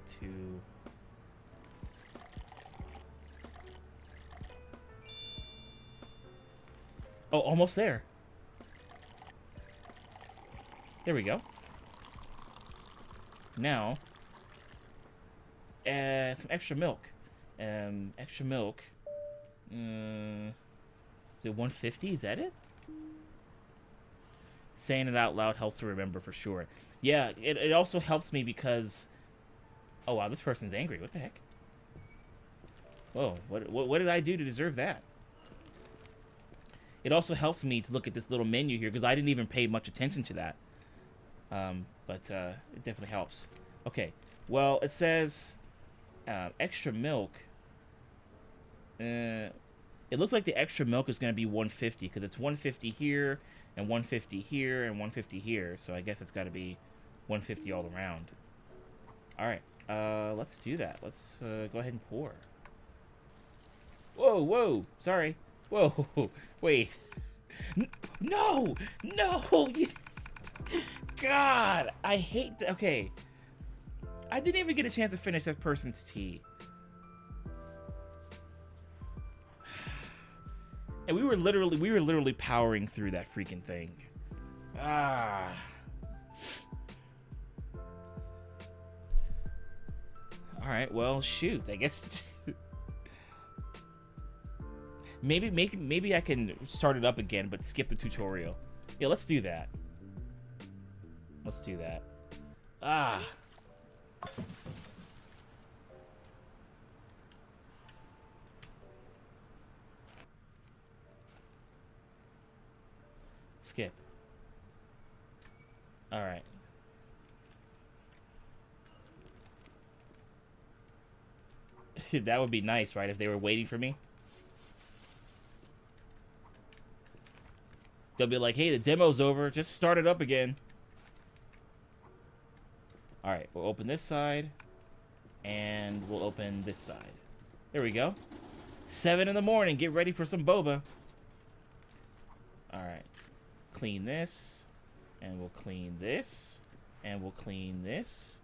Oh, almost there. There we go. Now, some extra milk. Extra milk. Is it 150? Is that it? Saying it out loud helps to remember for sure. Yeah, it also helps me because... Oh, wow, this person's angry. What the heck? Whoa, what did I do to deserve that? It also helps me to look at this little menu here because I didn't even pay much attention to that. But it definitely helps. Okay, well, it says extra milk. It looks like the extra milk is going to be 150 because it's 150 here and 150 here and 150 here. So I guess it's got to be 150 all around. All right, let's do that. Let's go ahead and pour. Whoa, sorry. Whoa, wait. No! God, I hate that. Okay. I didn't even get a chance to finish that person's tea. And we were literally powering through that freaking thing. Ah. All right, well, shoot. I guess maybe I can start it up again, but skip the tutorial. Yeah, let's do that. Let's do that. Ah. Skip. All right. That would be nice, right? If they were waiting for me. They'll be like, hey, the demo's over. Just start it up again. Alright, we'll open this side. And we'll open this side. There we go. 7 in the morning. Get ready for some boba. Alright. Clean this. And we'll clean this. And we'll clean this.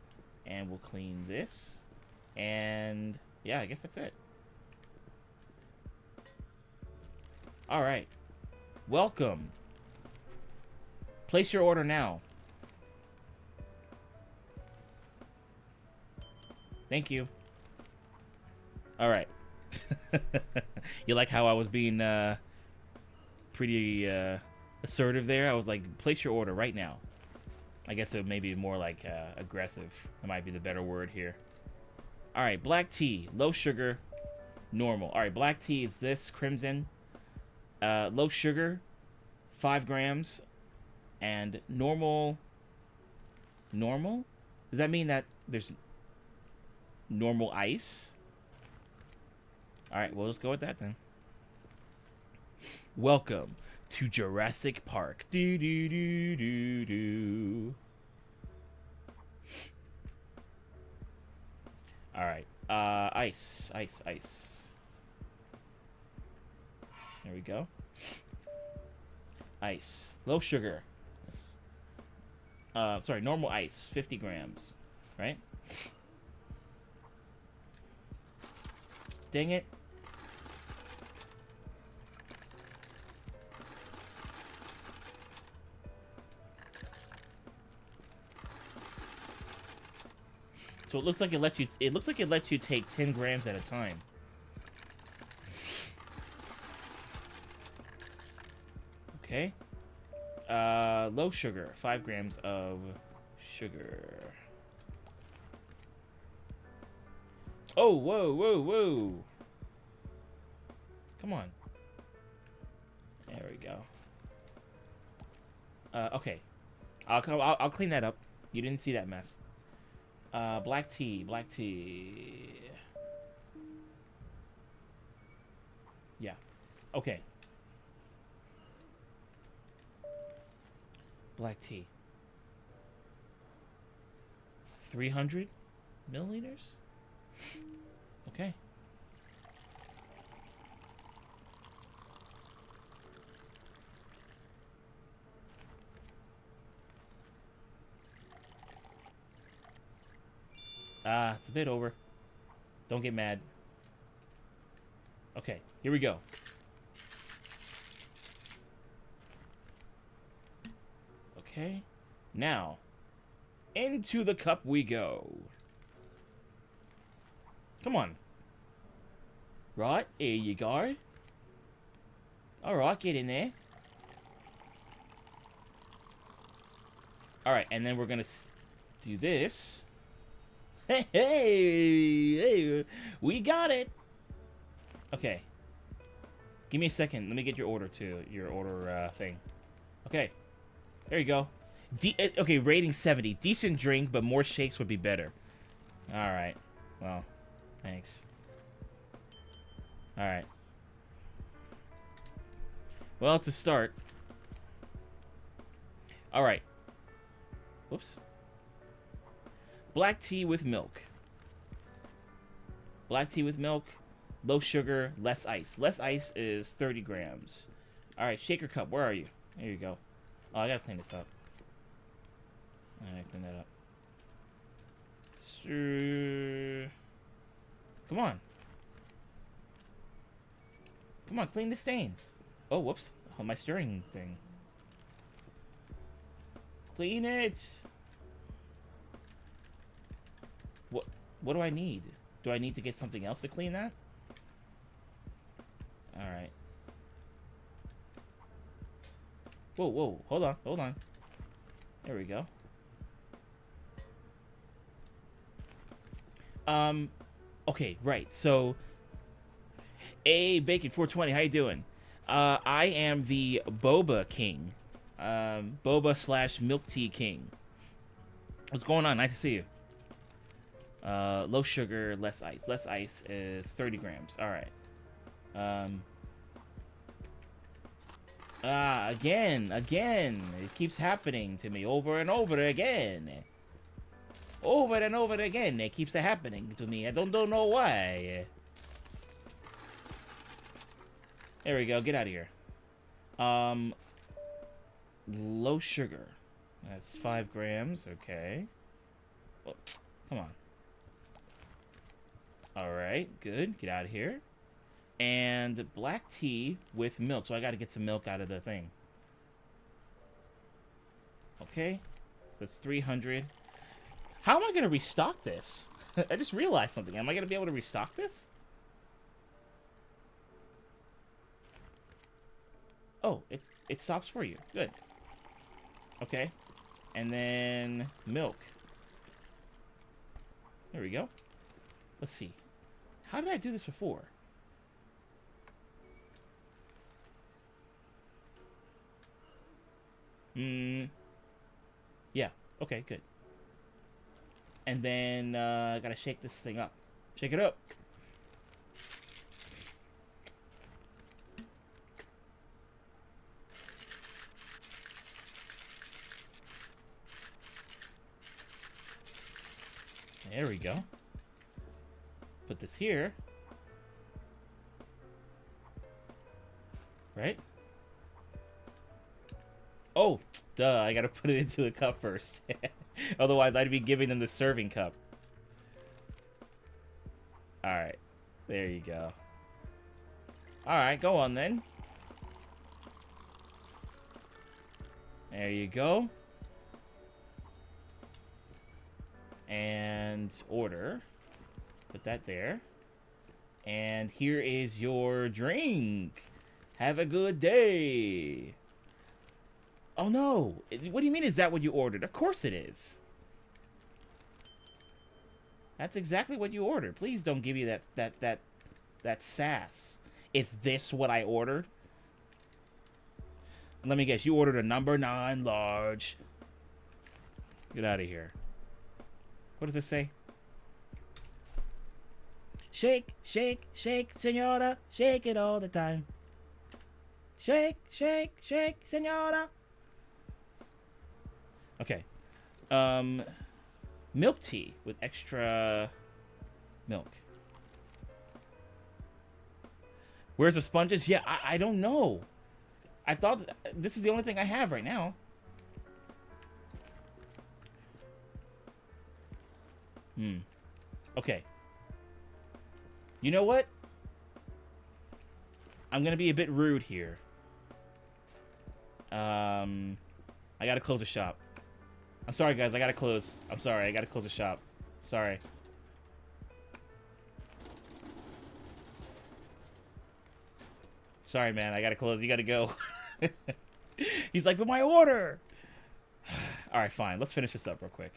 And we'll clean this. And yeah, I guess that's it. Alright. Welcome. Place your order now. Thank you. Alright. You like how I was being pretty assertive there? I was like, place your order right now. I guess it may be more like aggressive. That might be the better word here. Alright, black tea. Low sugar. Normal. Alright, black tea is this. Crimson. Low sugar. 5 grams. And normal. Normal? Does that mean that there's normal ice? Alright, well, let's go with that then. Welcome to Jurassic Park. Do do do do do. Alright, ice. There we go. Ice. Low sugar. Sorry, normal ice. 50 grams. Right? Dang it. So it looks like it lets you take 10 grams at a time. Okay. Low sugar, 5 grams of sugar. Oh, whoa. Come on. There we go. Okay. I'll clean that up. You didn't see that mess. Black tea. Yeah. Okay. Black tea. 300 milliliters? Okay. It's a bit over. Don't get mad. Okay, here we go. Okay. Now, into the cup we go. Come on. Right, here you go. Alright, get in there. Alright, and then we're gonna do this. Hey, we got it. Okay. Give me a second. Let me get your order thing. Okay. There you go. Okay, rating 70. Decent drink, but more shakes would be better. Alright. Well, thanks. Alright. Well, it's a start. Alright. Whoops. Black tea with milk. Black tea with milk. Low sugar, less ice. Less ice is 30 grams. Alright, shaker cup. Where are you? There you go. Oh, I gotta clean this up. Alright, clean that up. Come on. Come on, clean the stain. Oh, whoops. Oh, my stirring thing. Clean it! What do I need? Do I need to get something else to clean that? Alright. Whoa. Hold on. There we go. Okay, right. So, Bacon 420, how you doing? I am the Boba King. Boba / milk tea king. What's going on? Nice to see you. Low sugar, less ice. Less ice is 30 grams. All right. Again. It keeps happening to me over and over again. Over and over again, it keeps happening to me. I don't know why. There we go. Get out of here. Low sugar. That's 5 grams. Okay. Oh, come on. Alright, good. Get out of here. And black tea with milk. So I gotta get some milk out of the thing. Okay. So it's 300. How am I gonna restock this? I just realized something. Am I gonna be able to restock this? Oh, it stops for you. Good. Okay. And then milk. There we go. Let's see. How did I do this before? Yeah. Okay, good. And then I gotta shake this thing up. Shake it up. There we go. Put this here. Right? Oh, duh, I gotta put it into the cup first. Otherwise, I'd be giving them the serving cup. Alright. There you go. Alright, go on then. There you go. And order. Put that there. And here is your drink. Have a good day. Oh no! What do you mean? Is that what you ordered? Of course it is. That's exactly what you ordered. Please don't give you that sass. Is this what I ordered? Let me guess. You ordered a number 9 large. Get out of here. What does this say? Shake, shake, shake, senora. Shake it all the time. Shake, shake, shake, senora. Okay. Milk tea with extra milk. Where's the sponges? Yeah, I don't know. I thought this is the only thing I have right now. Okay. You know what? I'm gonna be a bit rude here. I gotta close the shop. I'm sorry, guys. I gotta close. I'm sorry. I gotta close the shop. Sorry. Sorry, man. I gotta close. You gotta go. He's like, but my order! Alright, fine. Let's finish this up real quick.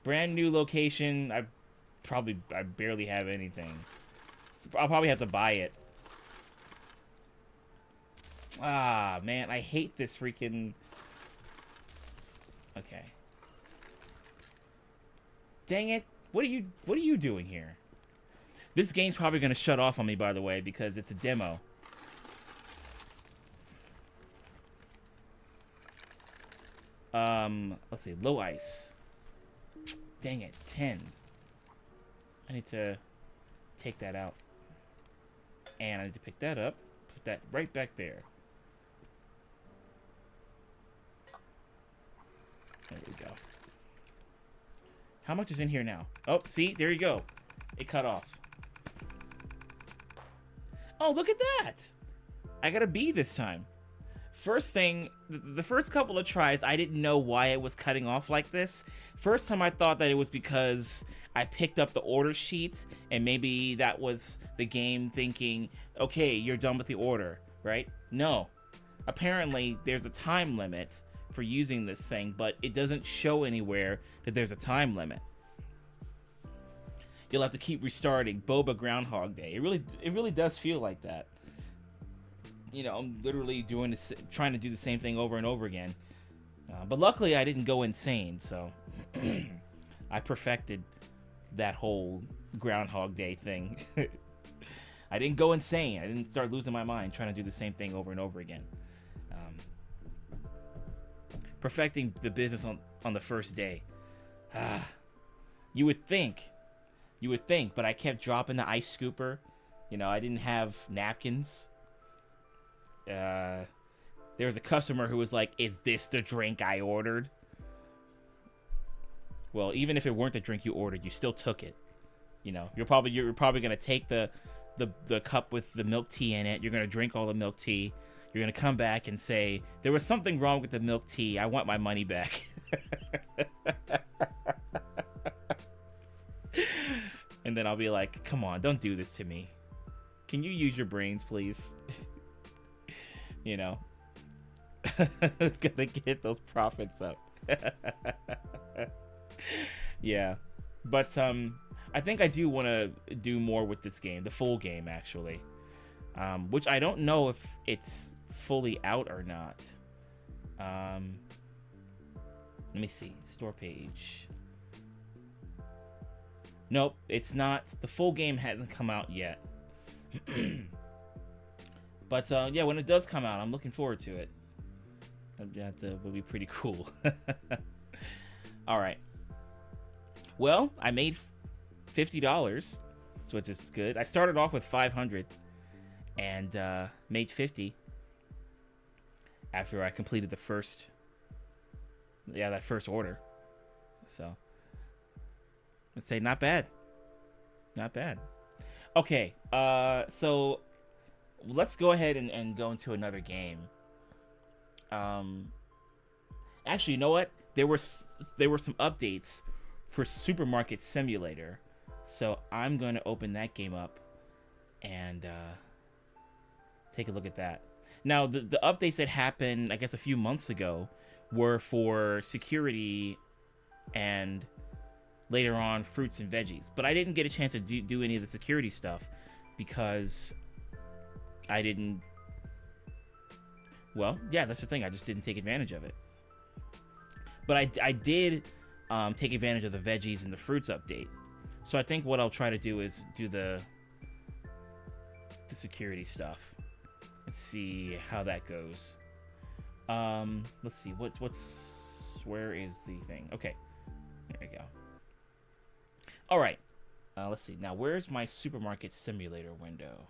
Brand new location. I barely have anything. I'll probably have to buy it. Ah, man, I hate this freaking... Okay. Dang it. What are you doing here? This game's probably going to shut off on me, by the way, because it's a demo. Let's see. Low ice. Dang it. 10. I need to take that out. And I need to pick that up. Put that right back there. There we go. How much is in here now? Oh, see? There you go. It cut off. Oh, look at that! I got a B this time. First thing, the first couple of tries, I didn't know why it was cutting off like this. First time I thought that it was because I picked up the order sheet and maybe that was the game thinking, okay, you're done with the order, right? No. Apparently, there's a time limit for using this thing, but it doesn't show anywhere that there's a time limit. You'll have to keep restarting. Boba Groundhog Day. It really does feel like that. You know, I'm literally doing this, trying to do the same thing over and over again. But luckily, I didn't go insane, so I perfected that whole Groundhog Day thing. I didn't go insane. I didn't start losing my mind trying to do the same thing over and over again. Perfecting the business on the first day. You would think, but I kept dropping the ice scooper. You know, I didn't have napkins. There was a customer who was like, "Is this the drink I ordered?" Well, even if it weren't the drink you ordered, you still took it. You know, you're probably gonna take the cup with the milk tea in it. You're gonna drink all the milk tea. You're gonna come back and say, "There was something wrong with the milk tea. I want my money back." And then I'll be like, "Come on, don't do this to me. Can you use your brains, please?" You know, gotta get those profits up. Yeah, but I think I do want to do more with this game, the full game actually, which I don't know if it's fully out or not. Let me see, store page. Nope, it's not. The full game hasn't come out yet. But yeah, when it does come out, I'm looking forward to it. That will be pretty cool. All right. Well, I made $50, which is good. I started off with 500 and made 50 after I completed the first, that first order. So let's say not bad. Not bad. Okay, so let's go ahead and go into another game. Actually, you know what? There were some updates for Supermarket Simulator, so I'm going to open that game up and take a look at that. Now, the updates that happened, I guess, a few months ago were for security and later on fruits and veggies, but I didn't get a chance to do any of the security stuff because I didn't. Well, yeah, that's the thing. I just didn't take advantage of it. But I did take advantage of the veggies and the fruits update. So I think what I'll try to do is do the security stuff. Let's see how that goes. Let's see where is the thing? Okay, there we go. All right. Let's see. Now, where's my Supermarket Simulator window?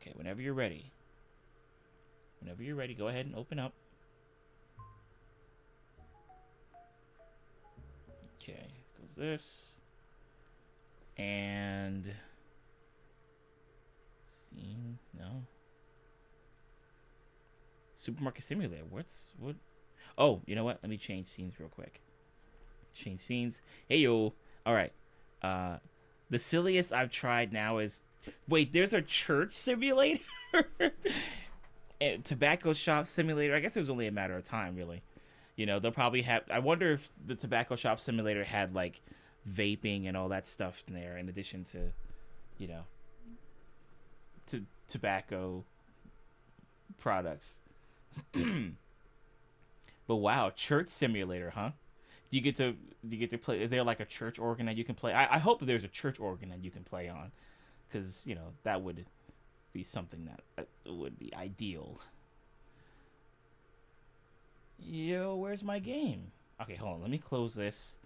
Okay, whenever you're ready. Whenever you're ready, go ahead and open up. Okay, goes this. And scene, no. Supermarket Simulator. What? Oh, you know what? Let me change scenes real quick. Change scenes. Hey yo. All right. The silliest I've tried now is, wait, there's a church simulator? And tobacco shop simulator. I guess it was only a matter of time, really. You know, they'll probably have. I wonder if the tobacco shop simulator had like vaping and all that stuff in there, in addition to, you know, to tobacco products. But wow, church simulator, huh? Do you get to play? Is there like a church organ that you can play? I hope that there's a church organ that you can play on, because you know that would be something that would be ideal. Yo, where's my game? Okay, hold on. Let me close this,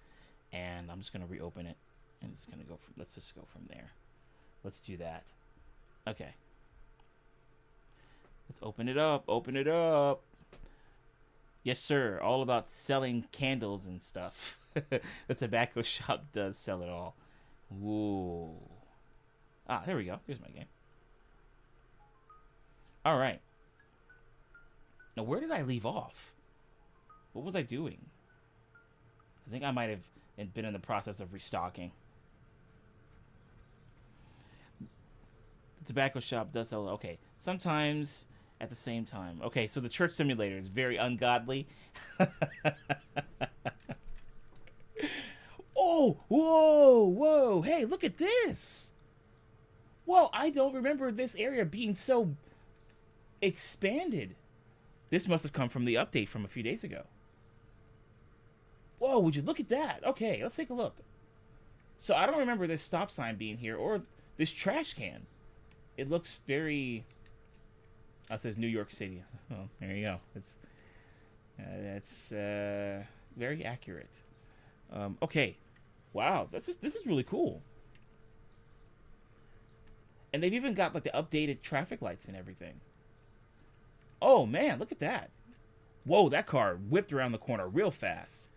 and I'm just gonna reopen it, and it's gonna go. Let's just go from there. Let's do that. Okay. Let's open it up. Open it up. Yes, sir. All about selling candles and stuff. The tobacco shop does sell it all. Whoa. Ah, there we go. Here's my game. All right. Now, where did I leave off? What was I doing? I think I might have been in the process of restocking. The tobacco shop does sell it. Okay. Sometimes at the same time. Okay, so the church simulator is very ungodly. Oh, whoa. Hey, look at this. Whoa, I don't remember this area being so expanded. This must have come from the update from a few days ago. Whoa, would you look at that? Okay, let's take a look. So I don't remember this stop sign being here or this trash can. It looks very... Oh, it says New York City. Oh, there you go. It's very accurate. Okay. Wow, this is really cool. And they've even got like the updated traffic lights and everything. Oh man, look at that. Whoa, that car whipped around the corner real fast.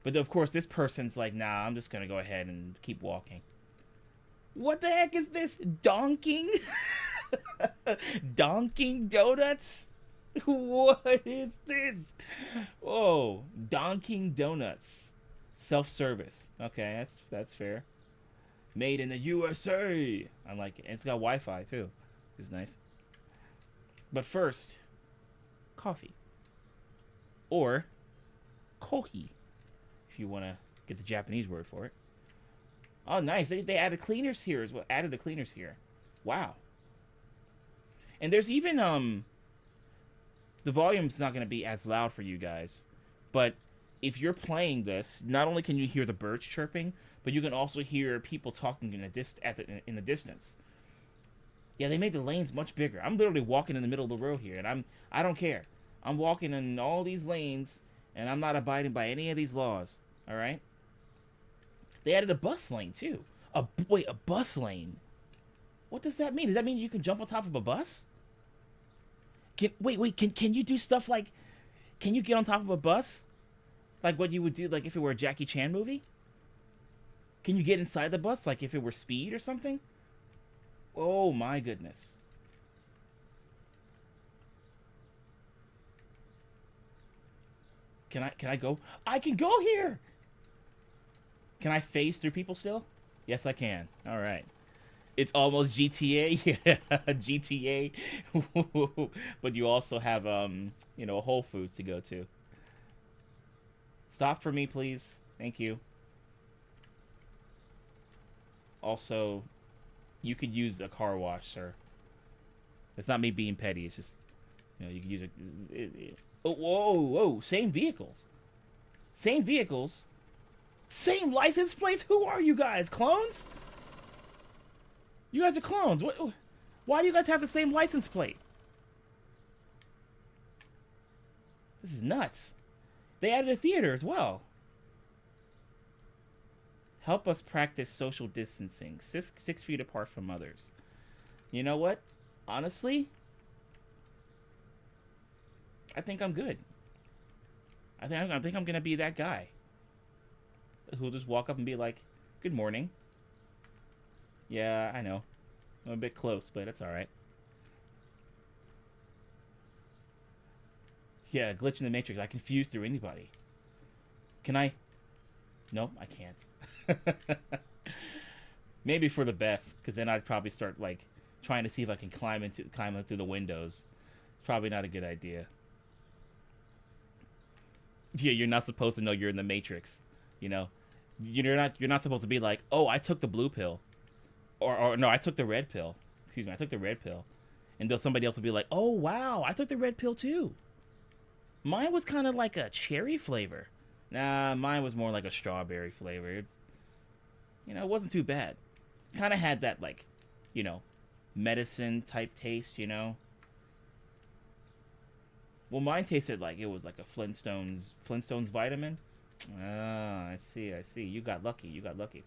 But of course, this person's like, nah, I'm just gonna go ahead and keep walking. What the heck is this? Donking? Donking Donuts? What is this? Whoa, Donking Donuts. Self-service. Okay, that's fair. Made in the USA. I like it. And it's got Wi-Fi too, which is nice. But first, coffee. Or kohi, if you want to get the Japanese word for it. Oh, nice. They added cleaners here as well. Added the cleaners here. Wow. And there's even the volume's not going to be as loud for you guys, but if you're playing this, not only can you hear the birds chirping, but you can also hear people talking in the distance. Yeah, they made the lanes much bigger. I'm literally walking in the middle of the road here, and I don't care. I'm walking in all these lanes, and I'm not abiding by any of these laws. All right. They added a bus lane too. Wait, a bus lane. What does that mean? Does that mean you can jump on top of a bus? Can you do stuff like, can you get on top of a bus? Like what you would do, like if it were a Jackie Chan movie? Can you get inside the bus, like if it were Speed or something? Oh my goodness. Can I go? I can go here! Can I phase through people still? Yes, I can. All right. It's almost GTA. Yeah, GTA. But you also have, you know, Whole Foods to go to. Stop for me, please. Thank you. Also, you could use a car wash, sir. It's not me being petty. It's just, you know, you can use a... Oh, whoa. Same vehicles. Same vehicles. Same license plates? Who are you guys? Clones? You guys are clones. Why do you guys have the same license plate? This is nuts. They added a theater as well. Help us practice social distancing. 6 feet apart from others. You know what? Honestly, I think I'm good. I think I'm gonna be that guy who'll just walk up and be like, "Good morning." Yeah, I know. I'm a bit close, but it's alright. Yeah, glitch in the Matrix. I can fuse through anybody. Can I? Nope, I can't. Maybe for the best, because then I'd probably start, like, trying to see if I can climb up through the windows. It's probably not a good idea. Yeah, you're not supposed to know you're in the Matrix. You know? You're not supposed to be like, "Oh, I took the blue pill." Or no, I took the red pill. Excuse me, I took the red pill. And then somebody else will be like, "Oh, wow, I took the red pill too. Mine was kind of like a cherry flavor." Nah, mine was more like a strawberry flavor. It's, you know, it wasn't too bad. Kind of had that, like, you know, medicine type taste, you know. Well, mine tasted like it was like a Flintstones vitamin. Ah, I see. You got lucky.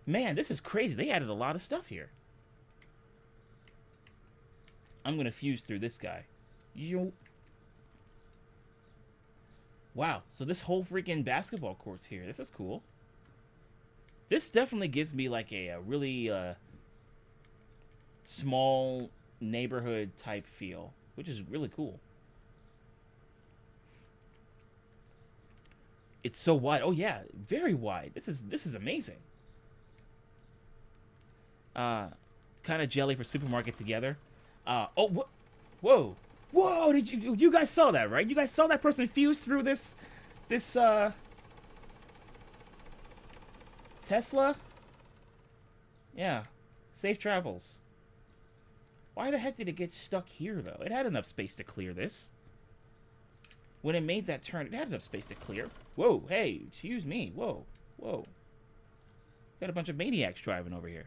Man, this is crazy. They added a lot of stuff here. I'm gonna fuse through this guy. Yo. Wow, so this whole freaking basketball court's here. This is cool. This definitely gives me like a really small neighborhood type feel, which is really cool. It's so wide. Oh yeah, very wide. This is amazing. Kind of jelly for supermarket together. Whoa. Did you guys saw that, right? You guys saw that person fuse through this Tesla? Yeah. Safe travels. Why the heck did it get stuck here, though? It had enough space to clear this. When it made that turn, it had enough space to clear. Whoa, hey, excuse me. Whoa, whoa. Got a bunch of maniacs driving over here.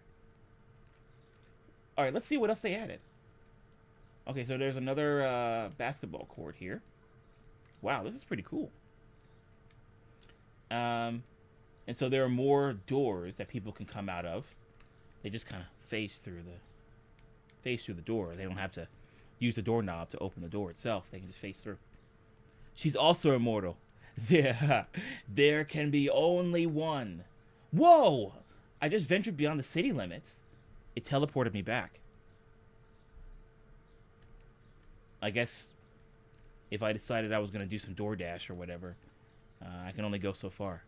Alright, let's see what else they added. Okay, so there's another basketball court here. Wow, this is pretty cool. And so there are more doors that people can come out of. They just kind of face through the door. They don't have to use the doorknob to open the door itself. They can just face through. She's also immortal. There can be only one. Whoa! I just ventured beyond the city limits. It teleported me back. I guess if I decided I was going to do some DoorDash or whatever, I can only go so far.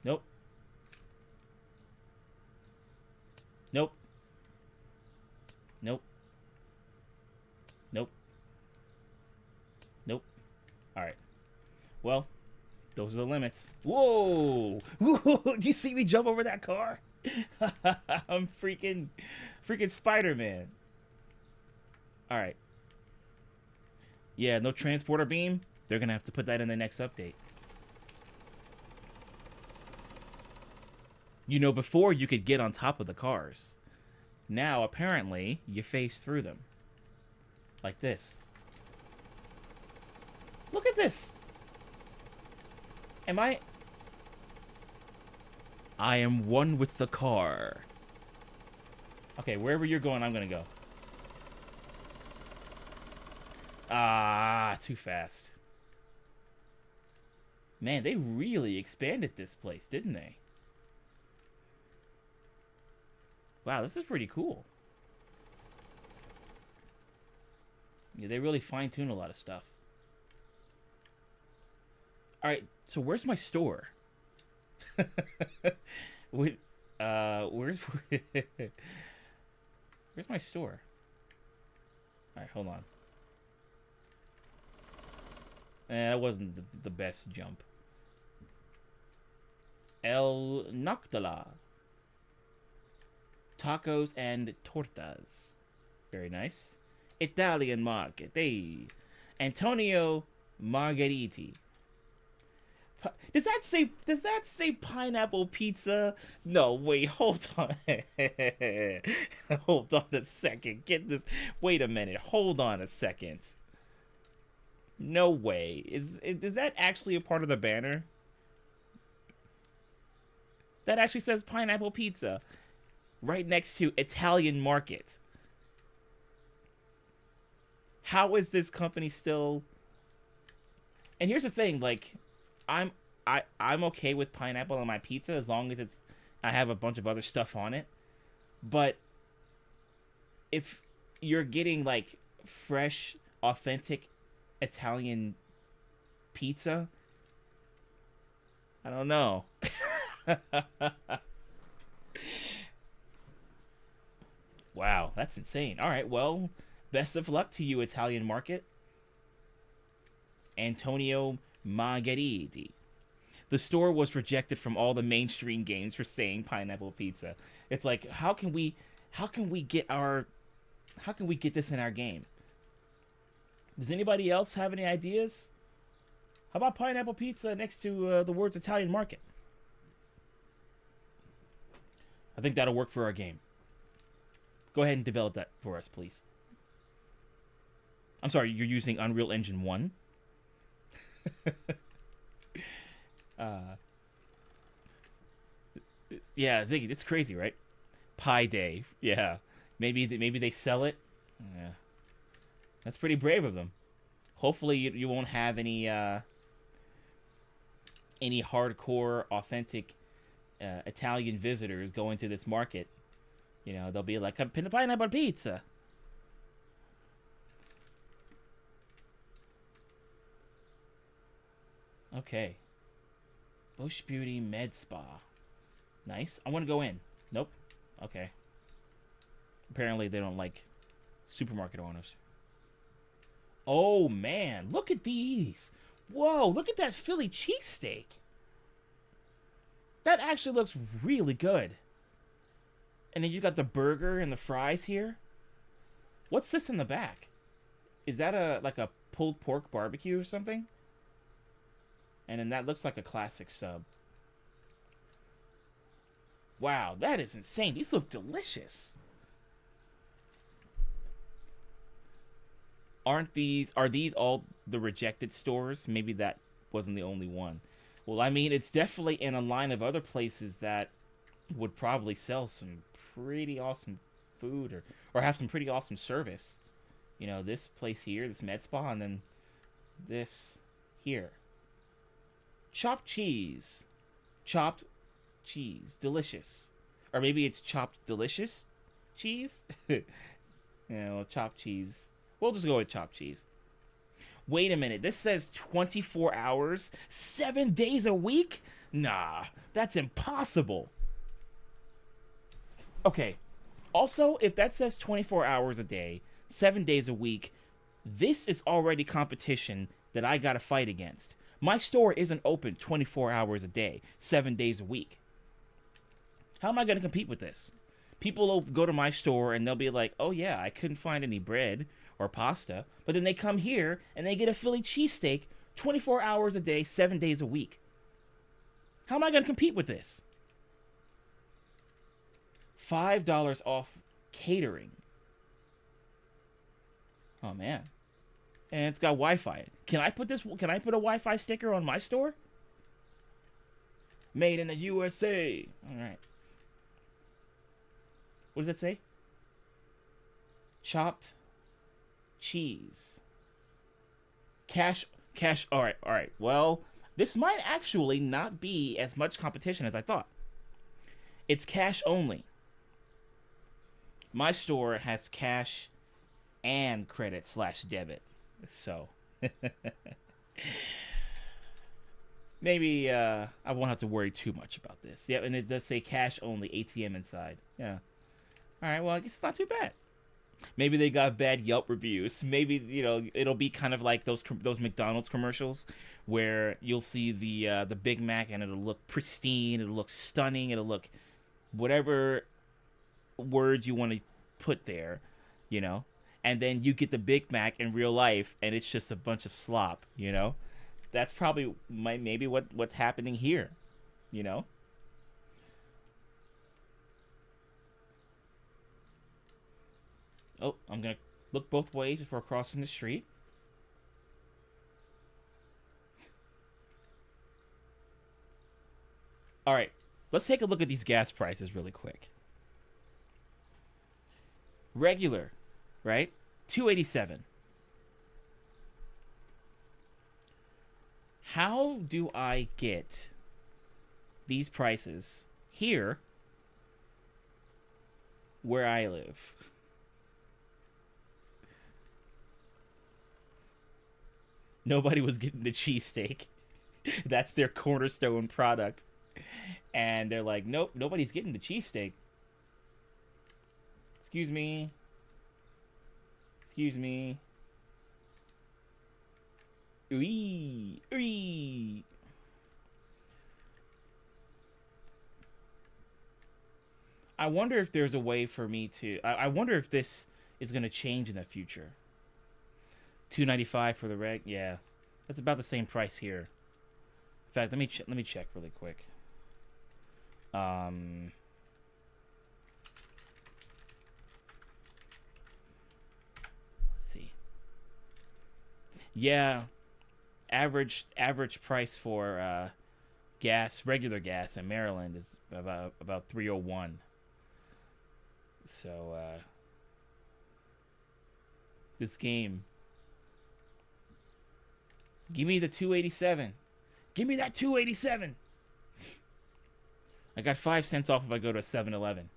Nope. Nope. Nope. Nope. Nope. Alright. Well, those are the limits. Whoa! Whoa! Did you see me jump over that car? I'm freaking Spider-Man. Alright. Yeah, no transporter beam. They're gonna have to put that in the next update. You know, before you could get on top of the cars. Now, apparently, you face through them. Like this. Look at this! I am one with the car. Okay, wherever you're going, I'm gonna go. Ah, too fast. Man, they really expanded this place, didn't they? Wow, this is pretty cool. Yeah, they really fine-tune a lot of stuff. Alright, so where's my store? Where's my store? Alright, hold on. That wasn't the best jump. El Noctala. Tacos and tortas. Very nice. Italian market. Hey. Antonio Margheriti. Does that say pineapple pizza? No, wait, hold on. Hold on a second. Get this. Wait a minute. Hold on a second. No way. Is that actually a part of the banner? That actually says pineapple pizza. Right next to Italian market. How is this company still... And here's the thing, like, I'm okay with pineapple on my pizza as long as I have a bunch of other stuff on it. But if you're getting like fresh, authentic Italian pizza, I don't know. Wow, that's insane. All right, well, best of luck to you, Italian market. Antonio Margheriti. The store was rejected from all the mainstream games for saying pineapple pizza. It's like, how can we get this in our game? Does anybody else have any ideas? How about pineapple pizza next to the words Italian market? I think that'll work for our game. Go ahead and develop that for us, please. I'm sorry, you're using Unreal Engine 1? Yeah, Ziggy, it's crazy, right? Pi Day, yeah. Maybe they sell it. Yeah, that's pretty brave of them. Hopefully, you won't have any hardcore, authentic Italian visitors going to this market. You know, they'll be like, pineapple pizza. Okay. Bush Beauty Med Spa. Nice. I want to go in. Nope. Okay. Apparently they don't like supermarket owners. Oh, man. Look at these. Whoa, look at that Philly cheesesteak. That actually looks really good. And then you got the burger and the fries here. What's this in the back? Is that like a pulled pork barbecue or something? And then that looks like a classic sub. Wow, that is insane. These look delicious. Are these all the rejected stores? Maybe that wasn't the only one. Well, I mean, it's definitely in a line of other places that would probably sell some pretty awesome food or have some pretty awesome service. You know, this place here, this med spa, and then this here. Chopped cheese. Chopped cheese. Delicious. Or maybe it's chopped delicious cheese? Yeah, well, chopped cheese. We'll just go with chopped cheese. Wait a minute. This says 24 hours, 7 days a week? Nah, that's impossible. Okay. Also, if that says 24 hours a day, 7 days a week, this is already competition that I gotta fight against. My store isn't open 24 hours a day, 7 days a week. How am I gonna compete with this? People will go to my store and they'll be like, oh yeah, I couldn't find any bread or pasta. But then they come here and they get a Philly cheesesteak 24 hours a day, 7 days a week. How am I gonna compete with this? $5 off catering. Oh man. And it's got Wi-Fi. Can I put a Wi-Fi sticker on my store? Made in the USA. All right. What does it say? Chopped cheese. Cash. All right. Well, this might actually not be as much competition as I thought. It's cash only. My store has cash and credit/debit. So maybe I won't have to worry too much about this. Yeah, and it does say cash only, ATM inside. Yeah. All right, well, I guess it's not too bad. Maybe they got bad Yelp reviews. Maybe, you know, it'll be kind of like those McDonald's commercials where you'll see the Big Mac and it'll look pristine, it'll look stunning, it'll look whatever words you want to put there, you know. And then you get the Big Mac in real life and it's just a bunch of slop, you know. That's probably maybe what's happening here, you know. Oh, I'm gonna look both ways before crossing the street. All right, let's take a look at these gas prices really quick. Regular, right? $2.87. How do I get these prices here where I live? Nobody was getting the cheesesteak. That's their cornerstone product. And they're like, nope, nobody's getting the cheesesteak. Excuse me. Excuse me. Ooh, ooh. I wonder if there's a way for me to... I wonder if this is going to change in the future. $2.95 for the reg. Yeah, that's about the same price here. In fact, let me check really quick. Let's see. Yeah, average price for regular gas in Maryland is about $3.01. So this game. Give me the 287. Give me that 287. I got 5 cents off if I go to a 7-Eleven.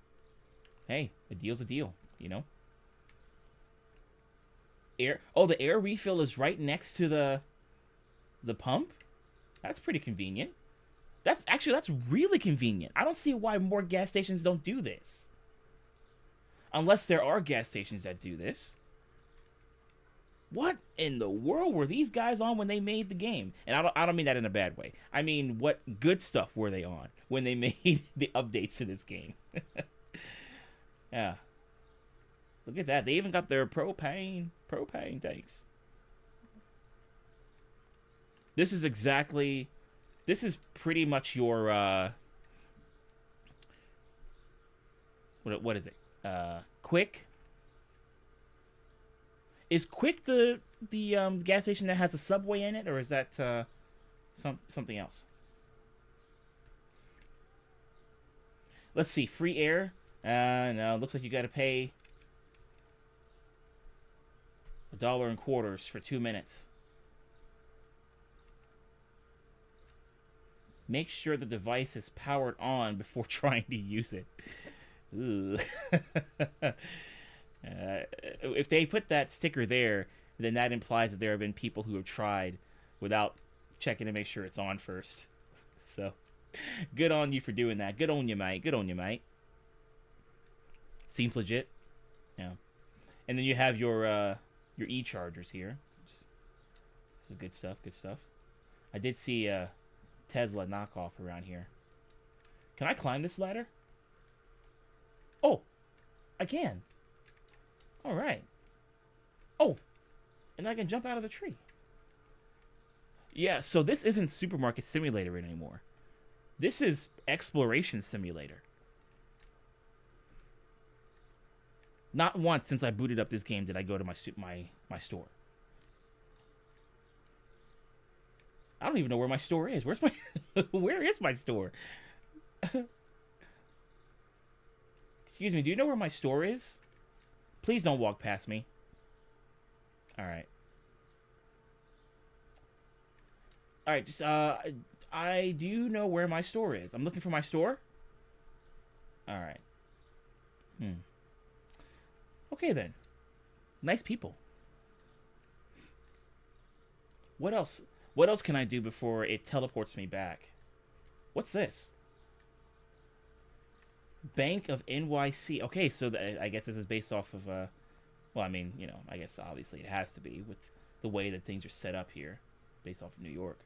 Hey, a deal's a deal, you know? The air refill is right next to the pump? That's pretty convenient. That's really convenient. I don't see why more gas stations don't do this. Unless there are gas stations that do this. What in the world were these guys on when they made the game? And I don't mean that in a bad way. I mean, what good stuff were they on when they made the updates to this game? Yeah. Look at that. They even got their propane tanks. This is exactly. This is pretty much your. What is it? Quick. Is Quick the gas station that has a subway in it, or is that something else? Let's see. Free air. No. Looks like you got to pay $1.25 for 2 minutes. Make sure the device is powered on before trying to use it. If they put that sticker there, then that implies that there have been people who have tried without checking to make sure it's on first. So, good on you for doing that. Good on you, mate. Good on you, mate. Seems legit. Yeah. And then you have your e-chargers here. So good stuff. Good stuff. I did see a Tesla knockoff around here. Can I climb this ladder? Oh, I can. All right. Oh, and I can jump out of the tree. Yeah, so this isn't Supermarket Simulator anymore. This is Exploration Simulator. Not once since I booted up this game did I go to my store. I don't even know where my store is. Where's my where is my store? Excuse me, do you know where my store is? Please don't walk past me. Alright. Alright, just, I do know where my store is. I'm looking for my store. Alright. Okay, then. Nice people. What else? What else can I do before it teleports me back? What's this? Bank of NYC. Okay, so I guess this is based off of, well, I mean, you know, I guess obviously it has to be with the way that things are set up here, based off of New York.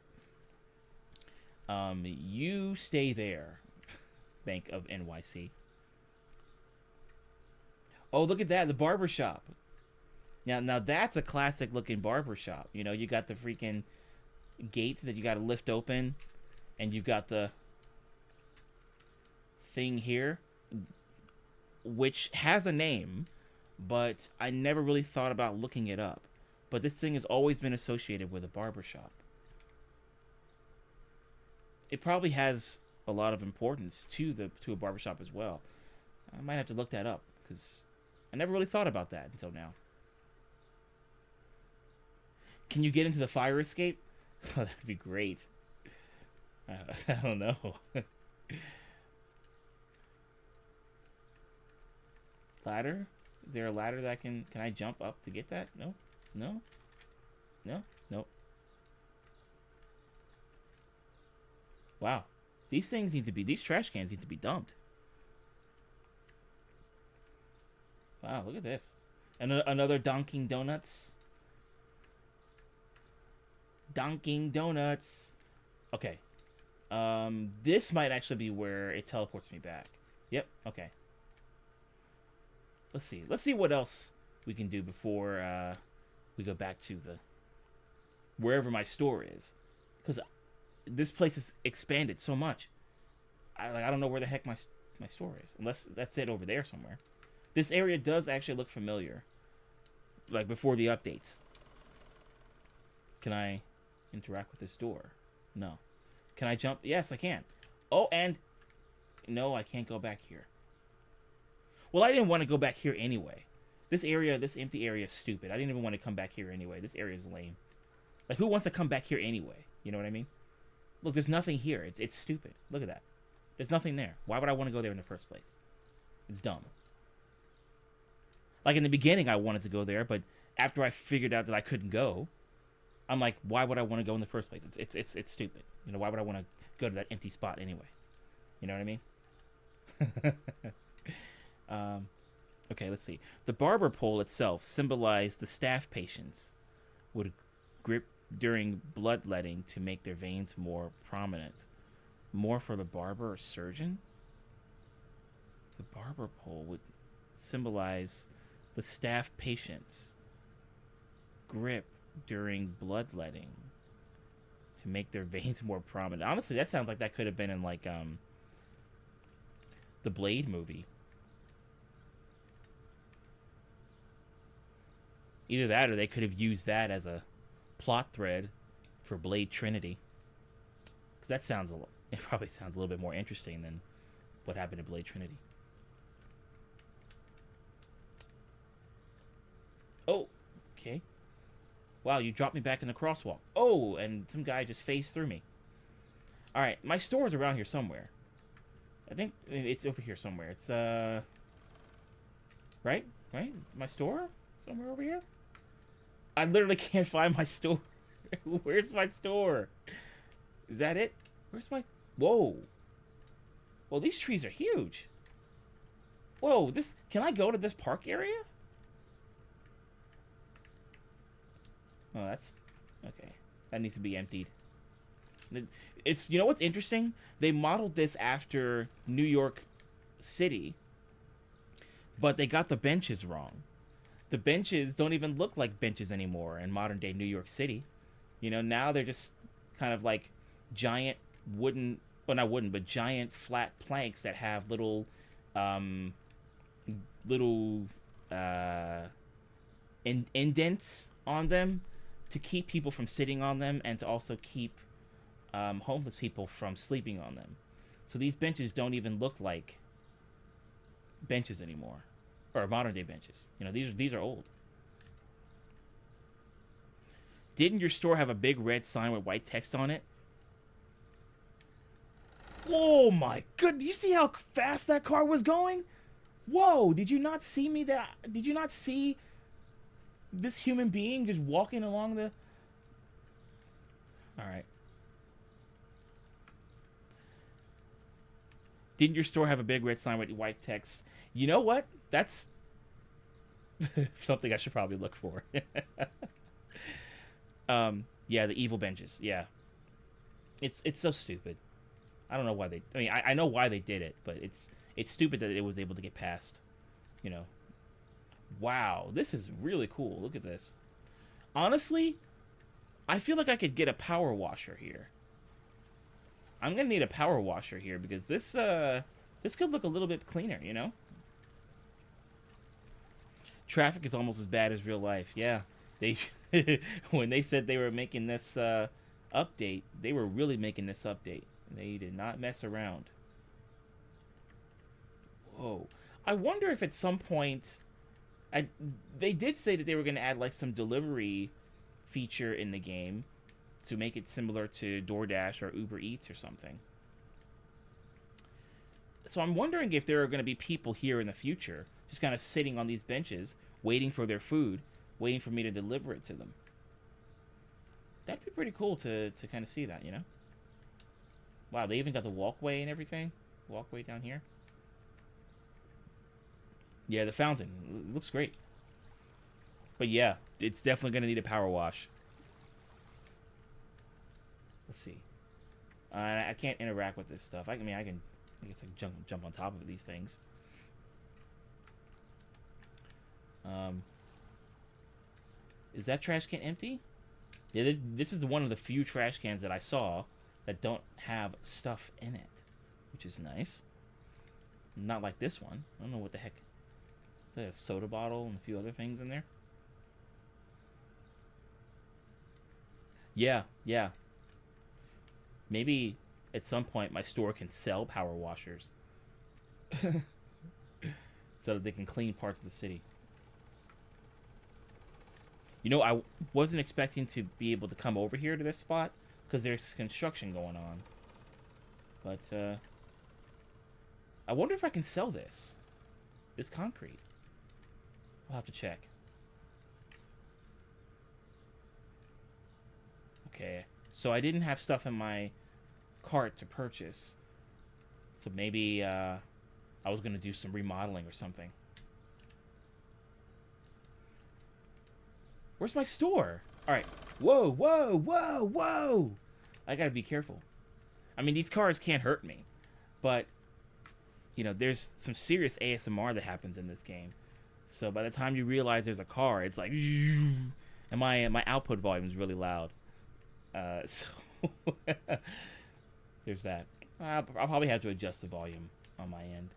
You stay there, Bank of NYC. Oh, look at that, the barber shop. Now that's a classic looking barber shop. You know, you got the freaking gate that you got to lift open, and you've got the thing here, which has a name, but I never really thought about looking it up. But this thing has always been associated with a barbershop. It probably has a lot of importance to a barbershop as well. I might have to look that up, because I never really thought about that until now. Can you get into the fire escape? Oh, that'd be great. I don't know. Ladder? Is there a ladder that can I jump up to get that? No? No? No? Nope. Wow. These trash cans need to be dumped. Wow, look at this. And another Dunkin' Donuts. Dunkin' Donuts. Okay. This might actually be where it teleports me back. Yep, okay. Let's see. Let's see what else we can do before we go back to the wherever my store is. Because this place is expanded so much. I don't know where the heck my store is. Unless that's it over there somewhere. This area does actually look familiar. Like before the updates. Can I interact with this door? No. Can I jump? Yes, I can. Oh, and no, I can't go back here. Well, I didn't want to go back here anyway. This empty area is stupid. I didn't even want to come back here anyway. This area is lame. Like, who wants to come back here anyway? You know what I mean? Look, there's nothing here. It's stupid. Look at that. There's nothing there. Why would I want to go there in the first place? It's dumb. Like, in the beginning, I wanted to go there, but after I figured out that I couldn't go, I'm like, why would I want to go in the first place? It's stupid. You know, why would I want to go to that empty spot anyway? You know what I mean? Okay, let's see. The barber pole itself symbolized the staph patients would grip during bloodletting to make their veins more prominent. More for the barber or surgeon? The barber pole would symbolize the staff patient's grip during bloodletting to make their veins more prominent. Honestly, that sounds like that could have been in like the Blade movie. Either that or they could have used that as a plot thread for Blade Trinity. Because that sounds it probably sounds a little bit more interesting than what happened in Blade Trinity. Oh, okay. Wow, you dropped me back in the crosswalk. Oh, and some guy just phased through me. Alright, my store's around here somewhere. I think it's over here somewhere. It's, Right? Right? Is my store somewhere over here? I literally can't find my store. Where's my store? Is that it? Where's my... Whoa. Well, these trees are huge. Whoa, this... Can I go to this park area? Oh, that's... Okay. That needs to be emptied. It's... You know what's interesting? They modeled this after New York City, but they got the benches wrong. The benches don't even look like benches anymore in modern day New York City. You know, now they're just kind of like giant wooden, well, not wooden, but giant flat planks that have little indents on them to keep people from sitting on them and to also keep homeless people from sleeping on them. So these benches don't even look like benches anymore. Or modern day benches. You know, these are old. Didn't your store have a big red sign with white text on it? Oh my god, do you see how fast that car was going? Whoa, did you not see me that? Did you not see this human being just walking along the... Alright. Didn't your store have a big red sign with white text? You know what? That's something I should probably look for. Yeah, the evil benches. Yeah. It's so stupid. I don't know why they... I mean, I know why they did it, but it's stupid that it was able to get past, you know. Wow, this is really cool. Look at this. Honestly, I feel like I could get a power washer here. I'm gonna need a power washer here because this could look a little bit cleaner, you know? Traffic is almost as bad as real life. Yeah, they when they said they were making this update, they were really making this update. They did not mess around. Whoa. I wonder if at some point... they did say that they were going to add like some delivery feature in the game to make it similar to DoorDash or Uber Eats or something. So I'm wondering if there are going to be people here in the future just kind of sitting on these benches, waiting for their food, waiting for me to deliver it to them. That'd be pretty cool to kind of see that, you know? Wow, they even got the walkway and everything. Walkway down here. Yeah, the fountain. It looks great. But yeah, it's definitely going to need a power wash. Let's see. I can't interact with this stuff. I guess I can jump on top of these things. Is that trash can empty? Yeah, this is one of the few trash cans that I saw that don't have stuff in it, which is nice. Not like this one. I don't know what the heck. Is that a soda bottle and a few other things in there? Yeah, yeah. Maybe at some point my store can sell power washers. So that they can clean parts of the city. You know, I wasn't expecting to be able to come over here to this spot because there's construction going on. But, I wonder if I can sell this. This concrete. I'll have to check. Okay, so I didn't have stuff in my cart to purchase. So maybe, I was going to do some remodeling or something. Where's my store? Alright. Whoa, whoa, whoa, whoa! I gotta be careful. I mean, these cars can't hurt me. But you know, there's some serious ASMR that happens in this game. So by the time you realize there's a car, it's like, and my output volume is really loud. So there's that. I'll probably have to adjust the volume on my end.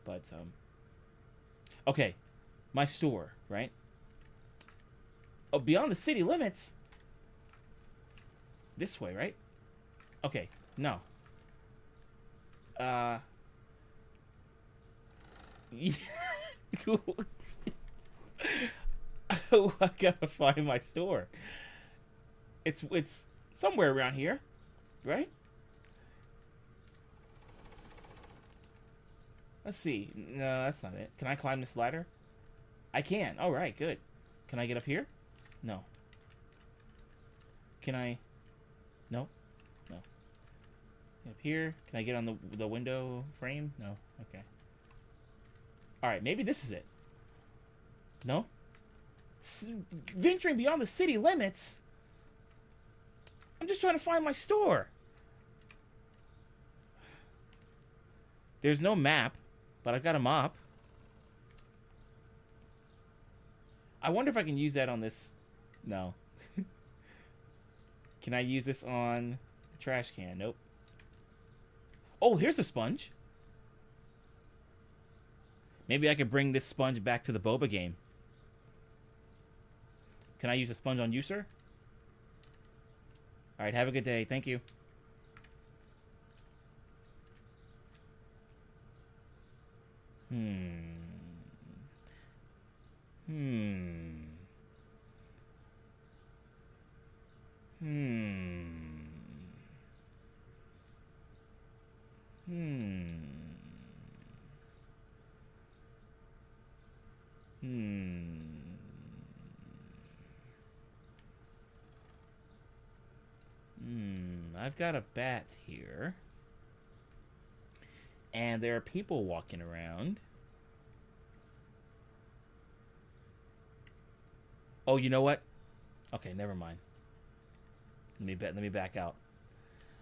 But okay, my store, right? Oh, beyond the city limits. This way, right? Okay, no. Cool. Oh, I gotta find my store. It's somewhere around here, right? Let's see. No, that's not it. Can I climb this ladder? I can. All right, good. Can I get up here? No. Can I? No. No. Up here? Can I get on the window frame? No. Okay. All right, maybe this is it. No? Venturing beyond the city limits? I'm just trying to find my store. There's no map, but I've got a mop. I wonder if I can use that on this. No. Can I use this on the trash can? Nope. Oh, here's a sponge. Maybe I could bring this sponge back to the boba game. Can I use a sponge on you, sir? Alright, have a good day. Thank you. Hmm. I've got a bat here. And there are people walking around. Oh, you know what? Okay, never mind. Let me back out.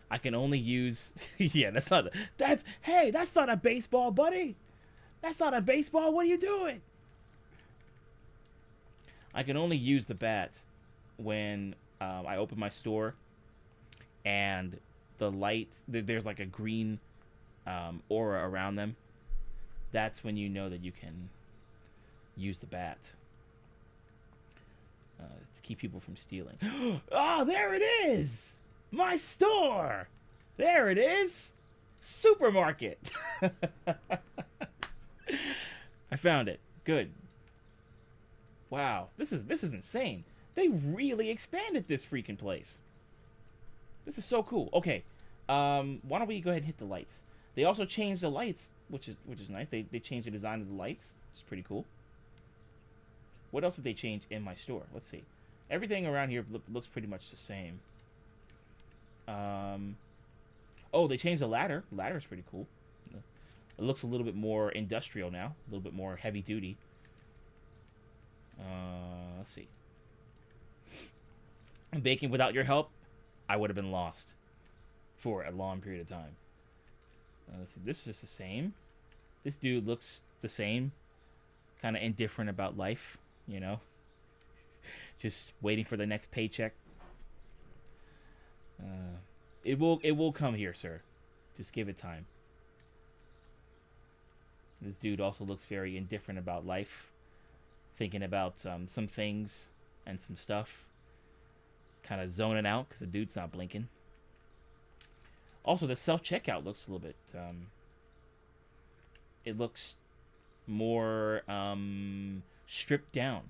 I can only use yeah, hey, that's not a baseball, buddy. That's not a baseball. What are you doing? I can only use the bat when I open my store and the light, there's like a green aura around them. That's when you know that you can use the bat to keep people from stealing. Oh, there it is! My store! There it is! Supermarket! I found it. Good. Wow, this is insane. They really expanded this freaking place. This is so cool. Okay, why don't we go ahead and hit the lights? They also changed the lights, which is nice. They changed the design of the lights. It's pretty cool. What else did they change in my store? Let's see. Everything around here looks pretty much the same. Oh, they changed the ladder. The ladder is pretty cool. It looks a little bit more industrial now. A little bit more heavy duty. Let's see. Baking without your help, I would have been lost for a long period of time. Let's see. This is just the same. This dude looks the same. Kind of indifferent about life, you know. Just waiting for the next paycheck. It will come here, sir. Just give it time. This dude also looks very indifferent about life. Thinking about some things and some stuff. Kind of zoning out because the dude's not blinking. Also, the self-checkout looks a little bit... it looks more stripped down.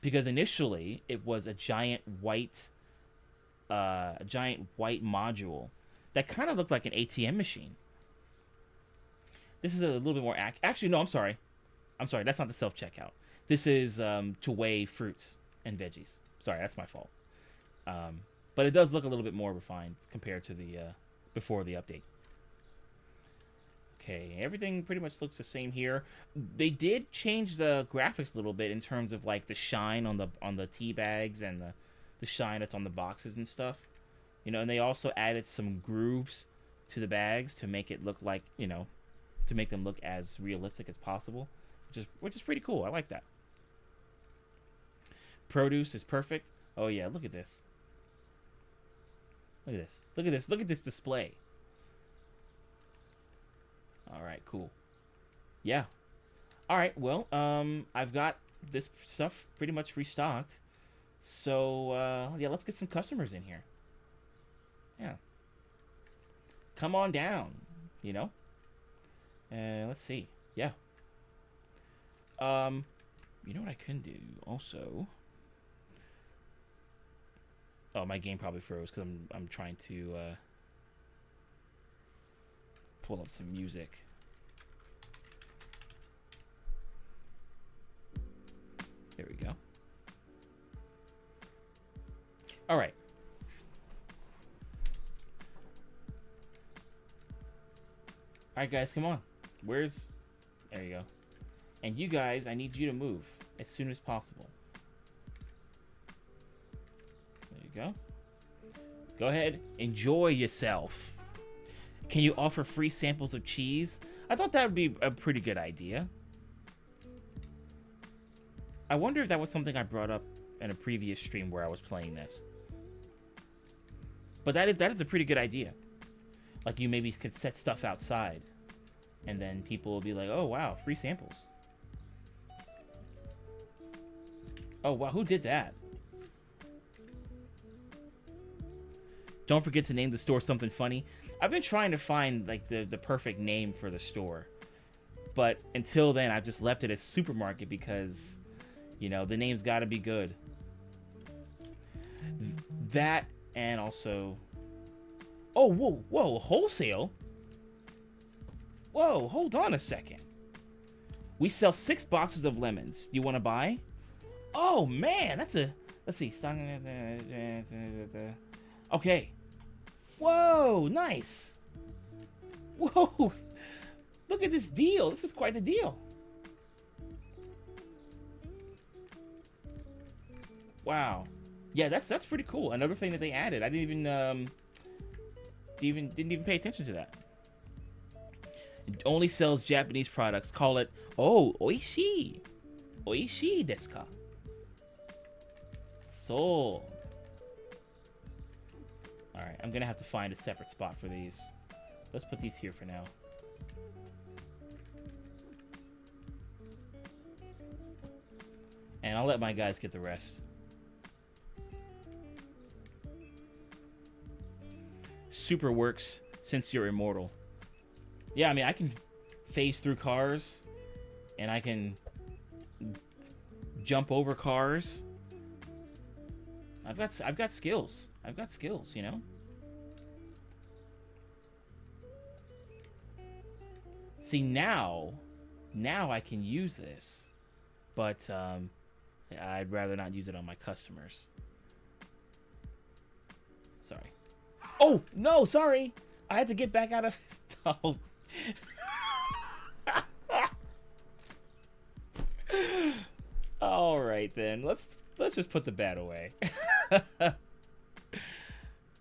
Because initially, it was a giant white module that kind of looked like an ATM machine. This is a little bit more... Actually, no, I'm sorry. That's not the self-checkout. This is to weigh fruits and veggies. Sorry, that's my fault. But it does look a little bit more refined compared to the before the update. Okay, everything pretty much looks the same here. They did change the graphics a little bit in terms of like the shine on the tea bags and the shine that's on the boxes and stuff. You know, and they also added some grooves to the bags to make it look like, you know, to make them look as realistic as possible, which is pretty cool. I like that. Produce is perfect. Oh yeah, look at this. Look at this. Look at this. Look at this display. All right, cool. Yeah. All right, well, I've got this stuff pretty much restocked. So, yeah, let's get some customers in here. Yeah. Come on down, you know? Let's see. Yeah. You know what I can do also? Oh, my game probably froze because I'm trying to pull up some music. There we go. All right. All right, guys, come on. Where's... There you go. And you guys, I need you to move as soon as possible. There you go. Go ahead. Enjoy yourself. Can you offer free samples of cheese? I thought that would be a pretty good idea. I wonder if that was something I brought up in a previous stream where I was playing this. But that is a pretty good idea. Like, you maybe could set stuff outside, and then people will be like, oh wow, free samples. Oh wow, who did that? Don't forget to name the store something funny. I've been trying to find like the perfect name for the store, but until then I've just left it as supermarket because, you know, the name's got to be good. That, and also... Oh, whoa, wholesale? Whoa, hold on a second. We sell 6 boxes of lemons. You want to buy? Oh, man, that's a... Let's see. Okay. Whoa, nice. Whoa. Look at this deal. This is quite the deal. Wow. Yeah, that's pretty cool. Another thing that they added. I didn't even pay attention to that. It only sells Japanese products. Call it, oh, oishii. Oishii desu ka? So. Alright, I'm gonna have to find a separate spot for these. Let's put these here for now. And I'll let my guys get the rest. Super works since you're immortal. Yeah, I mean, I can phase through cars, and I can jump over cars. I've got skills. I've got skills, you know. See, now I can use this, but I'd rather not use it on my customers. Sorry. Oh, no, sorry. I had to get back out of... Oh. All right, then. Let's just put the bat away.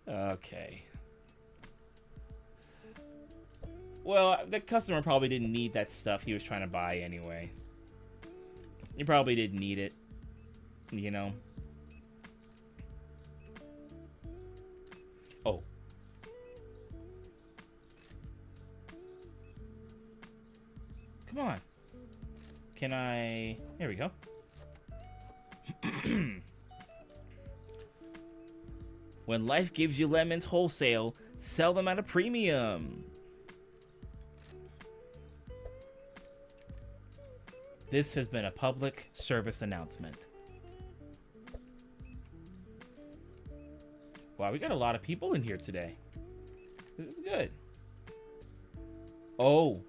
Okay. Well, the customer probably didn't need that stuff he was trying to buy anyway. He probably didn't need it, you know. Oh. Come on. Can I... There we go. When life gives you lemons wholesale, sell them at a premium. This has been a public service announcement. Wow, we got a lot of people in here today. This is good. Oh.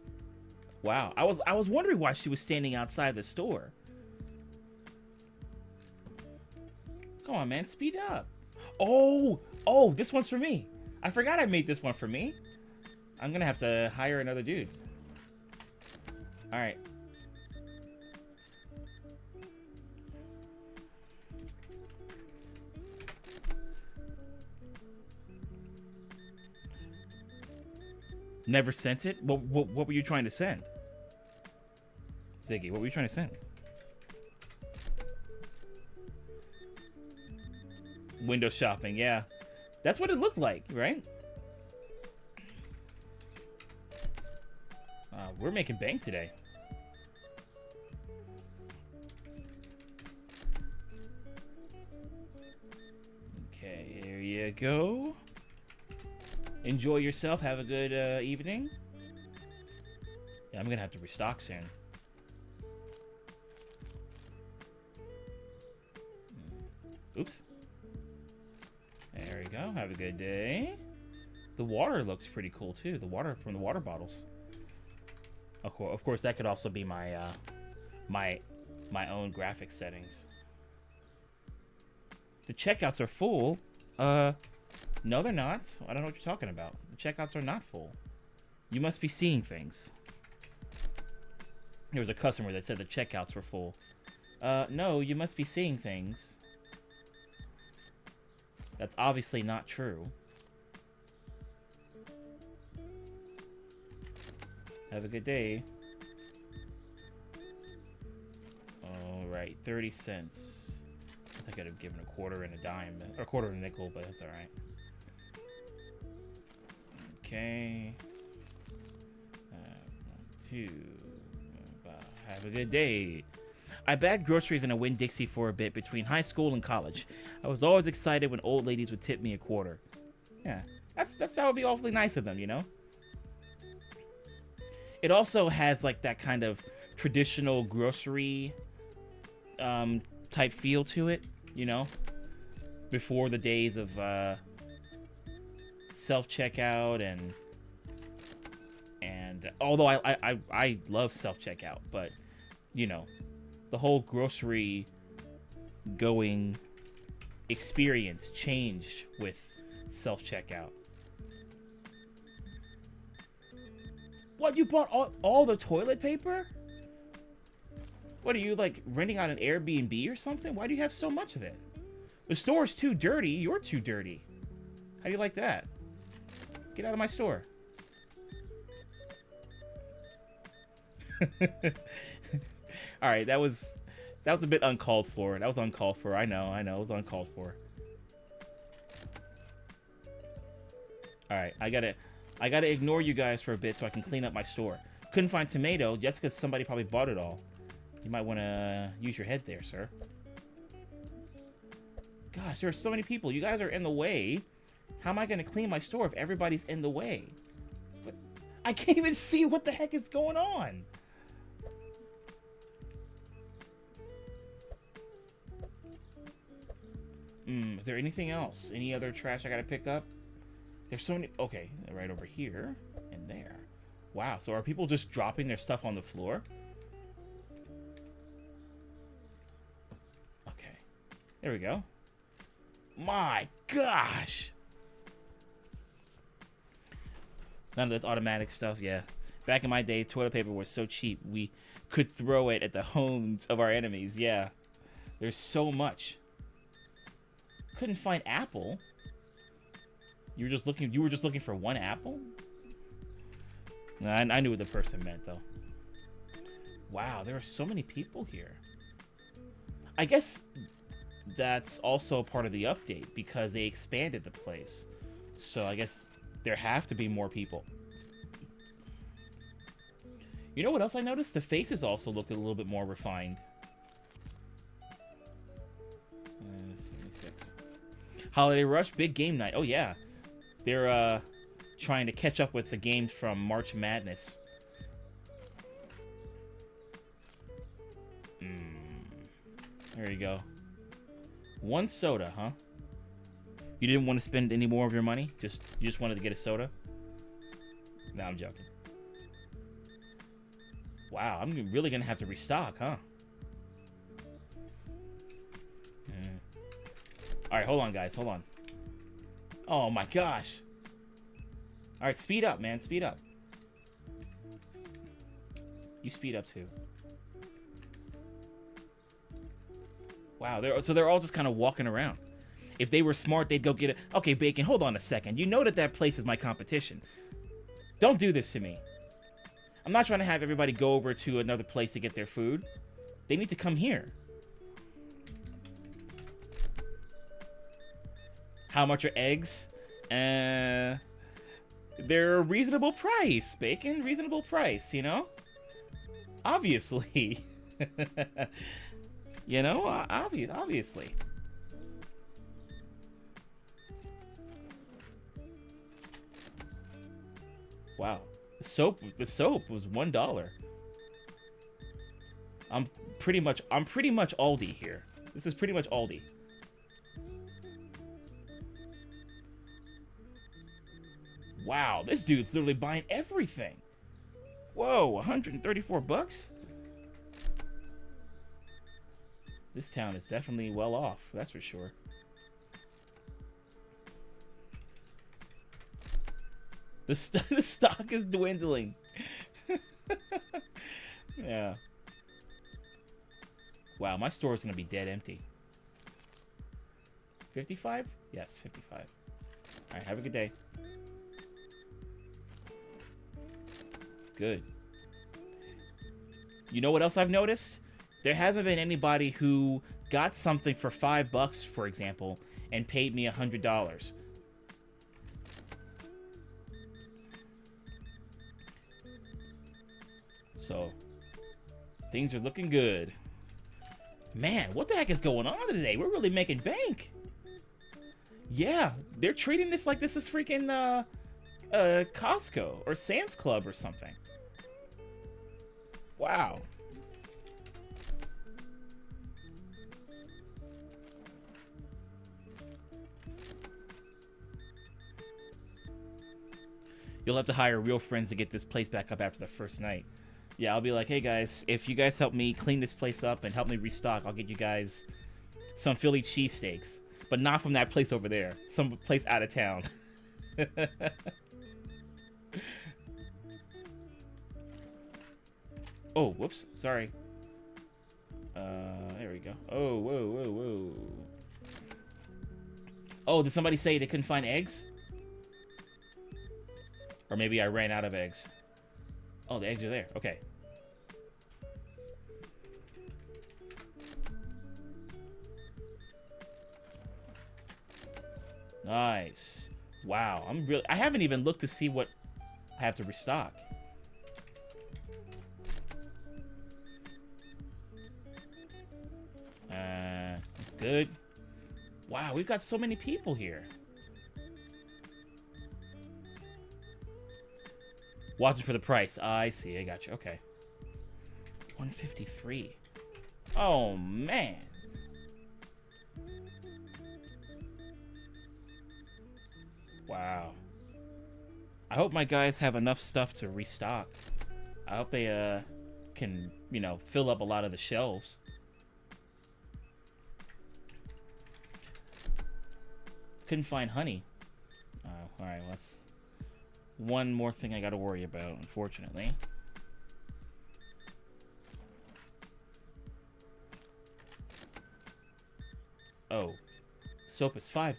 Wow. I was wondering why she was standing outside the store. Come on, man. Speed up. Oh, this one's for me. I forgot I made this one for me. I'm going to have to hire another dude. All right. Never sent it? What were you trying to send? Ziggy, what were you trying to send? Window shopping, yeah. That's what it looked like, right? We're making bank today. Okay, here you go. Enjoy yourself. Have a good evening. Yeah, I'm gonna have to restock soon. Oops. There we go. Have a good day. The water looks pretty cool too. The water from the water bottles. Of course, that could also be my my own graphic settings. The checkouts are full. No, they're not. I don't know what you're talking about. The checkouts are not full. You must be seeing things. There was a customer that said the checkouts were full. No, you must be seeing things. That's obviously not true. Have a good day. Alright, 30 cents. I think I'd have given a quarter and a dime. Or a quarter and a nickel, but that's alright. Okay. 2. Have a good day. I bagged groceries in a Winn-Dixie for a bit between high school and college. I was always excited when old ladies would tip me a quarter. Yeah, that would be awfully nice of them, you know? It also has like that kind of traditional grocery type feel to it, you know? Before the days of self-checkout and although I love self-checkout, but you know, the whole grocery going experience changed with self-checkout. What, you bought all the toilet paper? What, are you like renting out an Airbnb or something? Why do you have so much of it? The store's too dirty. You're too dirty. How do you like that? Get out of my store. Alright, that was a bit uncalled for. That was uncalled for. I know, it was uncalled for. Alright, I gotta ignore you guys for a bit so I can clean up my store. Couldn't find tomato, just because somebody probably bought it all. You might want to use your head there, sir. Gosh, there are so many people. You guys are in the way. How am I going to clean my store if everybody's in the way? But I can't even see what the heck is going on. Is there anything else? Any other trash I gotta pick up? There's so many... Okay, right over here and there. Wow, so are people just dropping their stuff on the floor? Okay, there we go. My gosh! None of this automatic stuff, yeah. Back in my day, toilet paper was so cheap, we could throw it at the homes of our enemies, yeah. There's so much. Couldn't find apple. You were just looking for one apple? Nah, I knew what the person meant though. Wow, there are so many people here. I guess that's also part of the update because they expanded the place. So I guess there have to be more people. You know what else I noticed? The faces also look a little bit more refined. 76. Holiday Rush, big game night. Oh yeah. They're trying to catch up with the games from March Madness. There you go. One soda, huh? You didn't want to spend any more of your money? You just wanted to get a soda? No, I'm joking. Wow, I'm really gonna have to restock, huh? Alright, hold on, guys. Hold on. Oh, my gosh. Alright, speed up, man. Speed up. You speed up, too. Wow, they're all just kind of walking around. If they were smart, they'd go get it. Okay, Bacon, hold on a second. You know that place is my competition. Don't do this to me. I'm not trying to have everybody go over to another place to get their food. They need to come here. How much are eggs? They're a reasonable price, Bacon. Reasonable price, you know? Obviously. You know? Obviously. Wow. The soap was $1. I'm pretty much Aldi here. This is pretty much Aldi. Wow, this dude's literally buying everything. Whoa, 134 bucks? This town is definitely well off, that's for sure. The stock is dwindling. Yeah. Wow, my store is going to be dead empty. 55? Yes, 55. All right, have a good day. Good. You know what else I've noticed? There hasn't been anybody who got something for $5, for example, and paid me $100. So, things are looking good. Man, what the heck is going on today? We're really making bank. Yeah, they're treating this like this is freaking Costco or Sam's Club or something. Wow. You'll have to hire real friends to get this place back up after the first night. Yeah, I'll be like, hey guys, if you guys help me clean this place up and help me restock, I'll get you guys some Philly cheesesteaks. But not from that place over there. Some place out of town. Oh, whoops. Sorry. There we go. Oh, whoa, whoa, whoa. Oh, did somebody say they couldn't find eggs? Or maybe I ran out of eggs. Oh, the eggs are there. Okay. Nice. Wow. I haven't even looked to see what I have to restock. Good. Wow, we've got so many people here. Watching for the price. I see. I got you. Okay. 153. Oh, man. Wow. I hope my guys have enough stuff to restock. I hope they can, you know, fill up a lot of the shelves. Couldn't find honey. Alright, well, that's one more thing I gotta worry about, unfortunately. Oh. Soap is $5.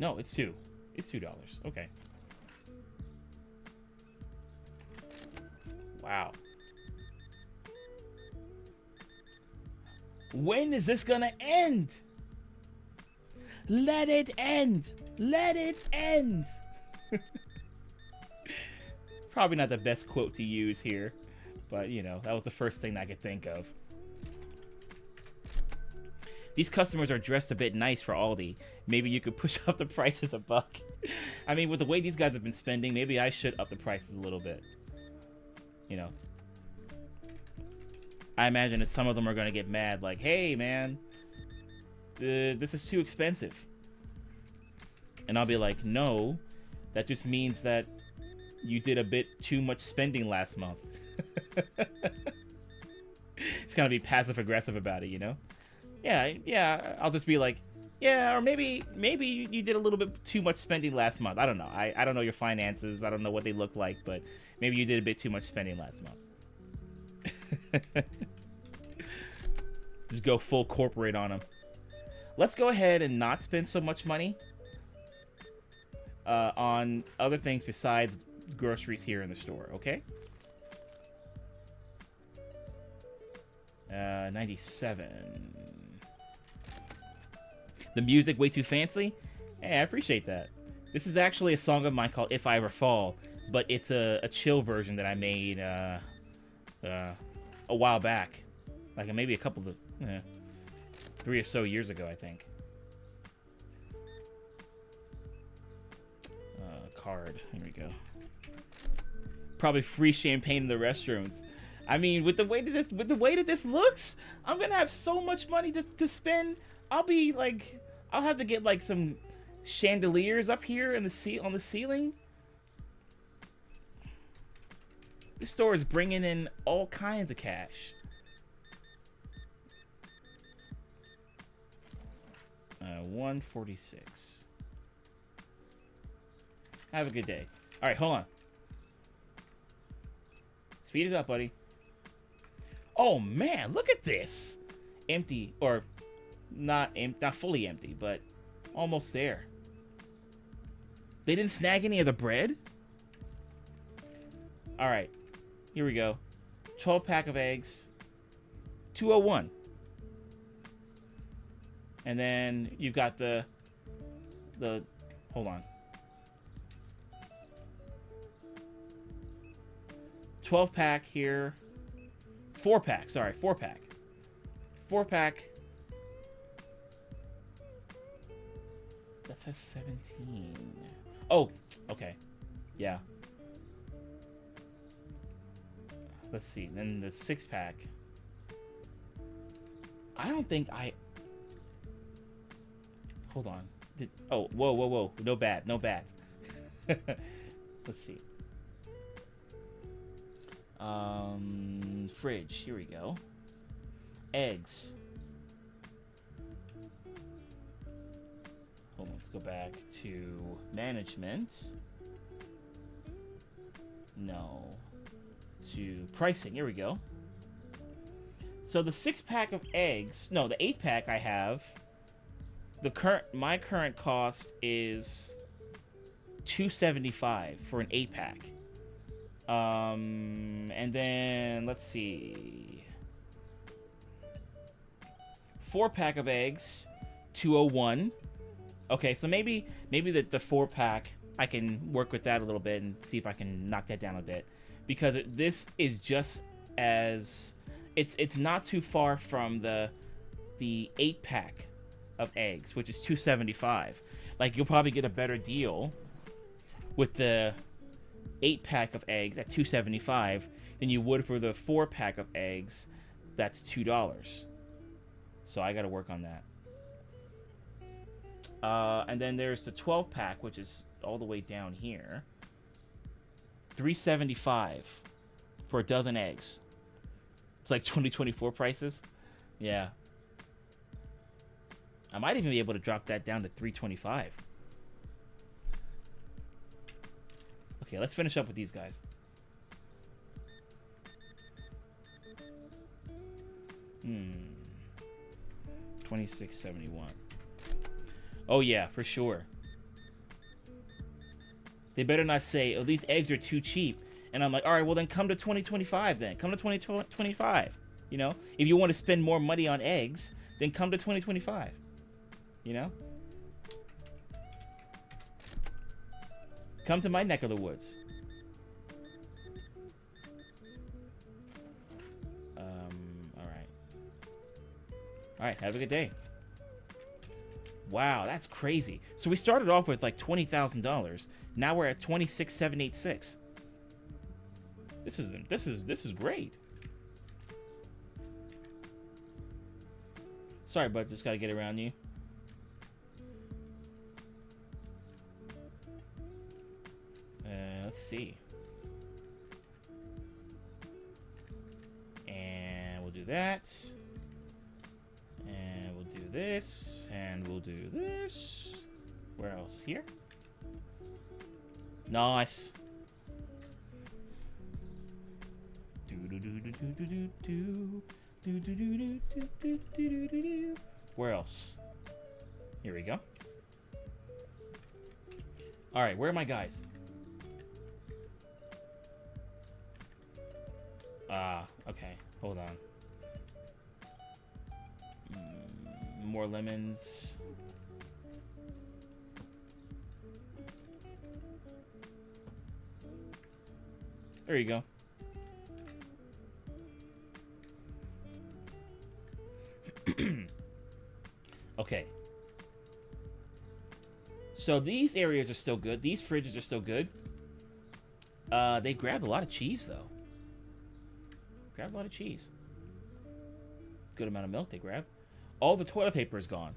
No, it's $2. It's $2. Okay. Wow. When is this gonna end? Let it end. Let it end. Probably not the best quote to use here, but you know, that was the first thing I could think of. These customers are dressed a bit nice for Aldi. Maybe you could push up the prices a buck. I mean, with the way these guys have been spending, maybe I should up the prices a little bit. You know. I imagine that some of them are going to get mad, like, hey, man, this is too expensive. And I'll be like, no, that just means that you did a bit too much spending last month. It's going to be passive-aggressive about it, you know? Yeah, I'll just be like, yeah, or maybe you did a little bit too much spending last month. I don't know. I don't know your finances. I don't know what they look like, but maybe you did a bit too much spending last month. Just go full corporate on them. let's go ahead and not spend so much money on other things besides groceries here in the store, okay? 97. The music way too fancy? Hey, I appreciate that. This is actually a song of mine called If I Ever Fall, but it's a chill version that I made a while back. Like maybe a couple of 3 or so years ago, I think. Card. Here we go. Probably free champagne in the restrooms. I mean, with the way that this looks, I'm gonna have so much money to spend. I'll have to get like some chandeliers up here in on the ceiling. This store is bringing in all kinds of cash. 146. Have a good day. All right, hold on. Speed it up, buddy. Oh man, look at this. Empty, or not fully empty, but almost there. They didn't snag any of the bread? All right, here we go. 12 pack of eggs. 201. And then you've got the hold on. 12 pack here. 4 pack, sorry, 4 pack. 4 pack. That says 17. Oh, okay. Yeah. Let's see. Then the 6 pack. I don't think I... Hold on. Oh, whoa. No bad. Let's see. Fridge. Here we go. Eggs. Hold on. Let's go back to management. No. To pricing. Here we go. So the 6 pack of eggs. No, the 8 pack I have. My current cost is $275 for an 8 pack. And then let's see. 4 pack of eggs, 201. Okay, so maybe the 4 pack I can work with that a little bit and see if I can knock that down a bit, because this is just as it's not too far from the 8 pack of eggs, which is $275. Like, you'll probably get a better deal with the 8 pack of eggs at $275 than you would for the 4 pack of eggs that's $2. So I got to work on that. And then there's the 12 pack, which is all the way down here. $375 for a dozen eggs. It's like 2024 prices. Yeah. I might even be able to drop that down to $325. Okay, let's finish up with these guys. $26.71. Oh yeah, for sure. They better not say, oh, these eggs are too cheap. And I'm like, all right, well then come to 2025 then. Come to 2025. You know, if you want to spend more money on eggs, then come to 2025. You know? Come to my neck of the woods. Alright, have a good day. Wow, that's crazy. So we started off with like $20,000. Now we're at $26,786. This is great. Sorry, bud, just gotta get around you. Let's see. And we'll do that. And we'll do this. And we'll do this. Where else? Here? Nice. Where else? Here we go. All right, where are my guys? Okay. Hold on. More lemons. There you go. Okay. So these areas are still good. These fridges are still good. They grabbed a lot of cheese, though. Grabbed a lot of cheese. Good amount of milk they grabbed. All the toilet paper is gone.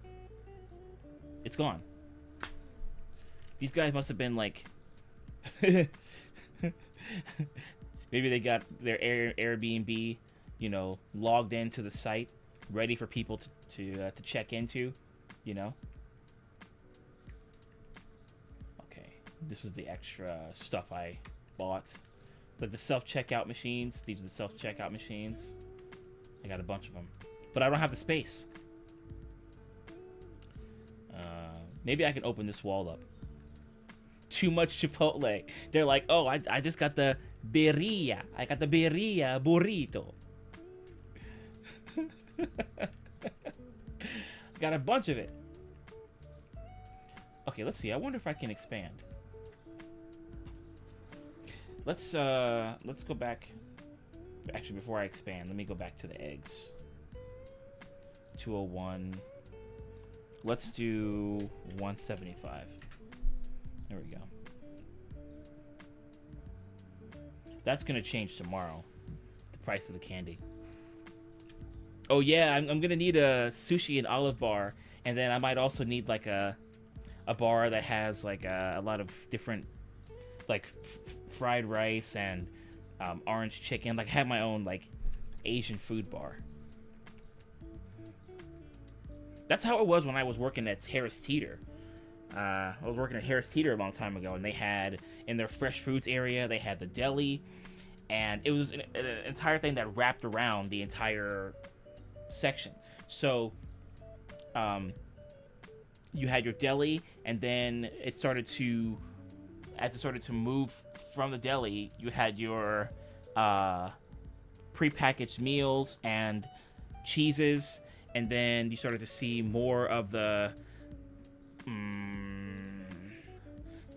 It's gone. These guys must have been like... Maybe they got their Airbnb, you know, logged into the site, ready for people to check into, you know. Okay, this is the extra stuff I bought. Like the self-checkout machines. These are the self-checkout machines. I got a bunch of them, but I don't have the space. Maybe I can open this wall up. Too much Chipotle. They're like, oh, I just got the birria. I got the birria burrito. Got a bunch of it. Okay, let's see. I wonder if I can expand. Let's go back. Actually, before I expand, let me go back to the eggs. 201. Let's do 175. There we go. That's gonna change tomorrow. The price of the candy. Oh yeah, I'm gonna need a sushi and olive bar, and then I might also need like a bar that has like a lot of different like fried rice and orange chicken. Like I have my own like Asian food bar. That's how it was when I was working at Harris Teeter. I was working at Harris Teeter a long time ago, and they had, in their fresh foods area, they had the deli, and it was an entire thing that wrapped around the entire section. So, you had your deli, and then it started to, as it started to move from the deli, you had your prepackaged meals and cheeses, and then you started to see more of the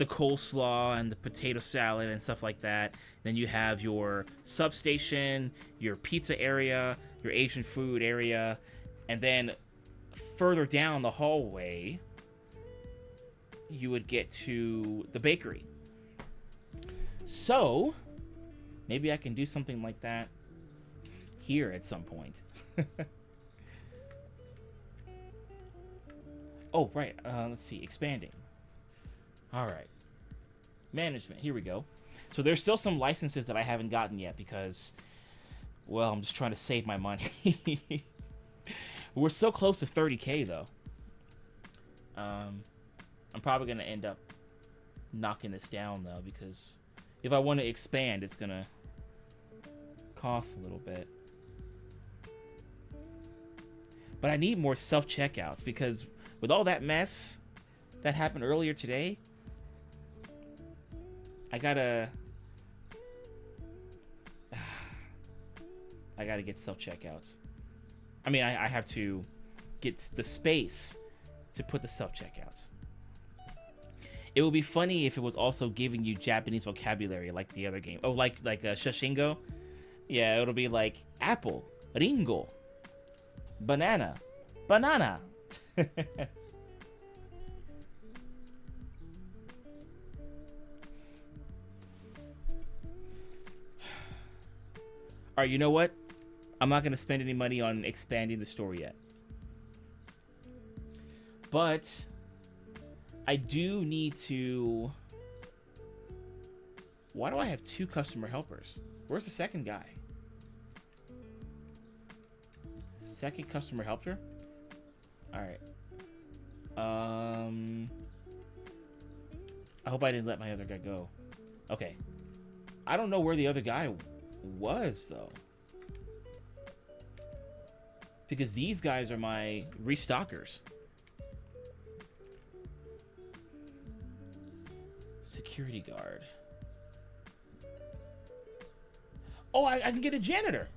coleslaw and the potato salad and stuff like that. Then you have your substation, your pizza area, your Asian food area, and then further down the hallway, you would get to the bakery. So, maybe I can do something like that here at some point. Oh, right. Let's see. Expanding. All right. Management. Here we go. So there's still some licenses that I haven't gotten yet because, well, I'm just trying to save my money. We're so close to 30K, though. I'm probably going to end up knocking this down, though, because if I want to expand, it's going to cost a little bit. But I need more self-checkouts because with all that mess that happened earlier today, I gotta get self-checkouts. I mean, I have to get the space to put the self-checkouts. It would be funny if it was also giving you Japanese vocabulary like the other game. Oh, like Shashingo? Yeah, it'll be like apple, ringo, banana, banana. Alright, you know what? I'm not going to spend any money on expanding the store yet. But I do need to... Why do I have 2 customer helpers? Where's the second guy? Second customer helper? Alright. I hope I didn't let my other guy go. Okay. I don't know where the other guy was, though. Because these guys are my restockers. Security guard. Oh, I can get a janitor.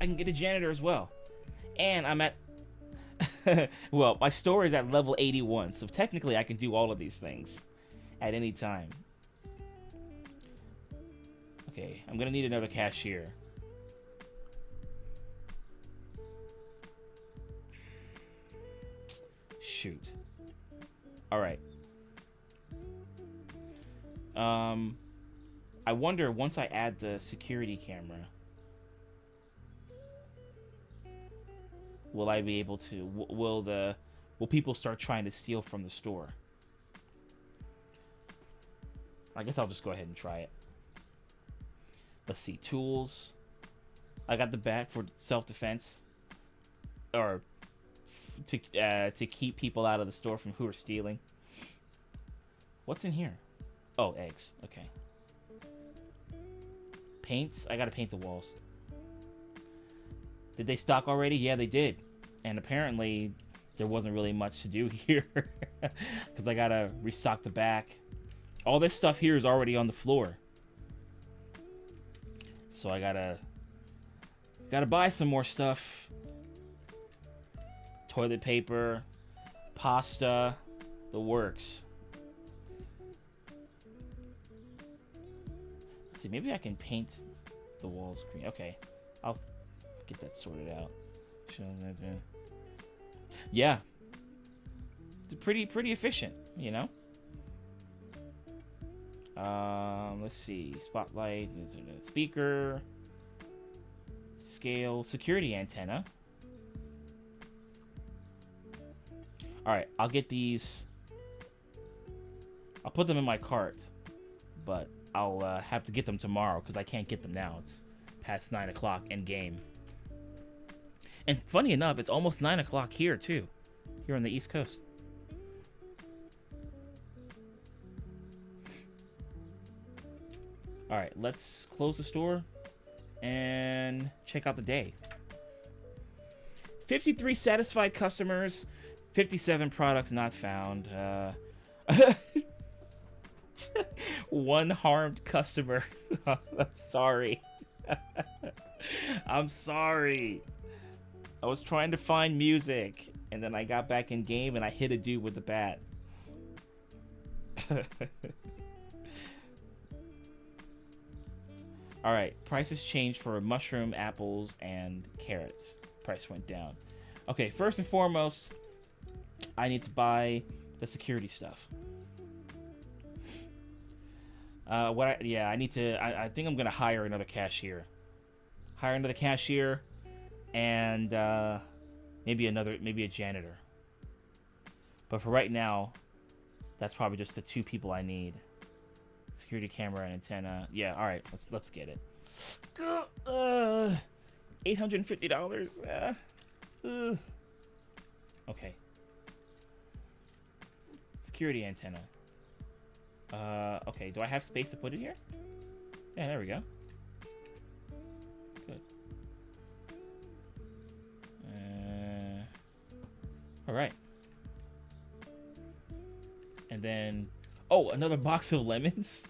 I can get a janitor as well. And I'm at... well, my store is at level 81, so technically I can do all of these things at any time. Okay, I'm gonna need another cashier. Shoot. Alright. I wonder, once I add the security camera, will I be able to... Will people start trying to steal from the store? I guess I'll just go ahead and try it. Let's see. Tools. I got the bat for self-defense. Or... to keep people out of the store from who are stealing. What's in here? Oh, eggs. Okay. Paints. I gotta paint the walls. Did they stock already? Yeah, they did. And apparently, there wasn't really much to do here. Because I gotta restock the back. All this stuff here is already on the floor. So I gotta buy some more stuff. Toilet paper, pasta, the works. Let's see, maybe I can paint the walls green. Okay, I'll get that sorted out. Yeah, it's pretty efficient, you know. Let's see, spotlight, is it a speaker, scale, security antenna. Alright, I'll get these. I'll put them in my cart. But I'll have to get them tomorrow because I can't get them now. It's past 9 o'clock end game. And funny enough, it's almost 9 o'clock here too. Here on the East Coast. Alright, let's close the store and check out the day. 53 satisfied customers. 57 products not found. One harmed customer. I'm sorry. I'm sorry. I was trying to find music, and then I got back in game, and I hit a dude with the bat. Alright, prices changed for mushroom, apples, and carrots. Price went down. Okay, first and foremost, I need to buy the security stuff. I need to. I think I'm gonna hire another cashier. Hire another cashier, and maybe a janitor. But for right now, that's probably just the two people I need. Security camera and antenna. Yeah. All right. Let's get it. $850. Okay. Security antenna. Okay, do I have space to put it here? Yeah, there we go. Good. Alright. And then... Oh, another box of lemons?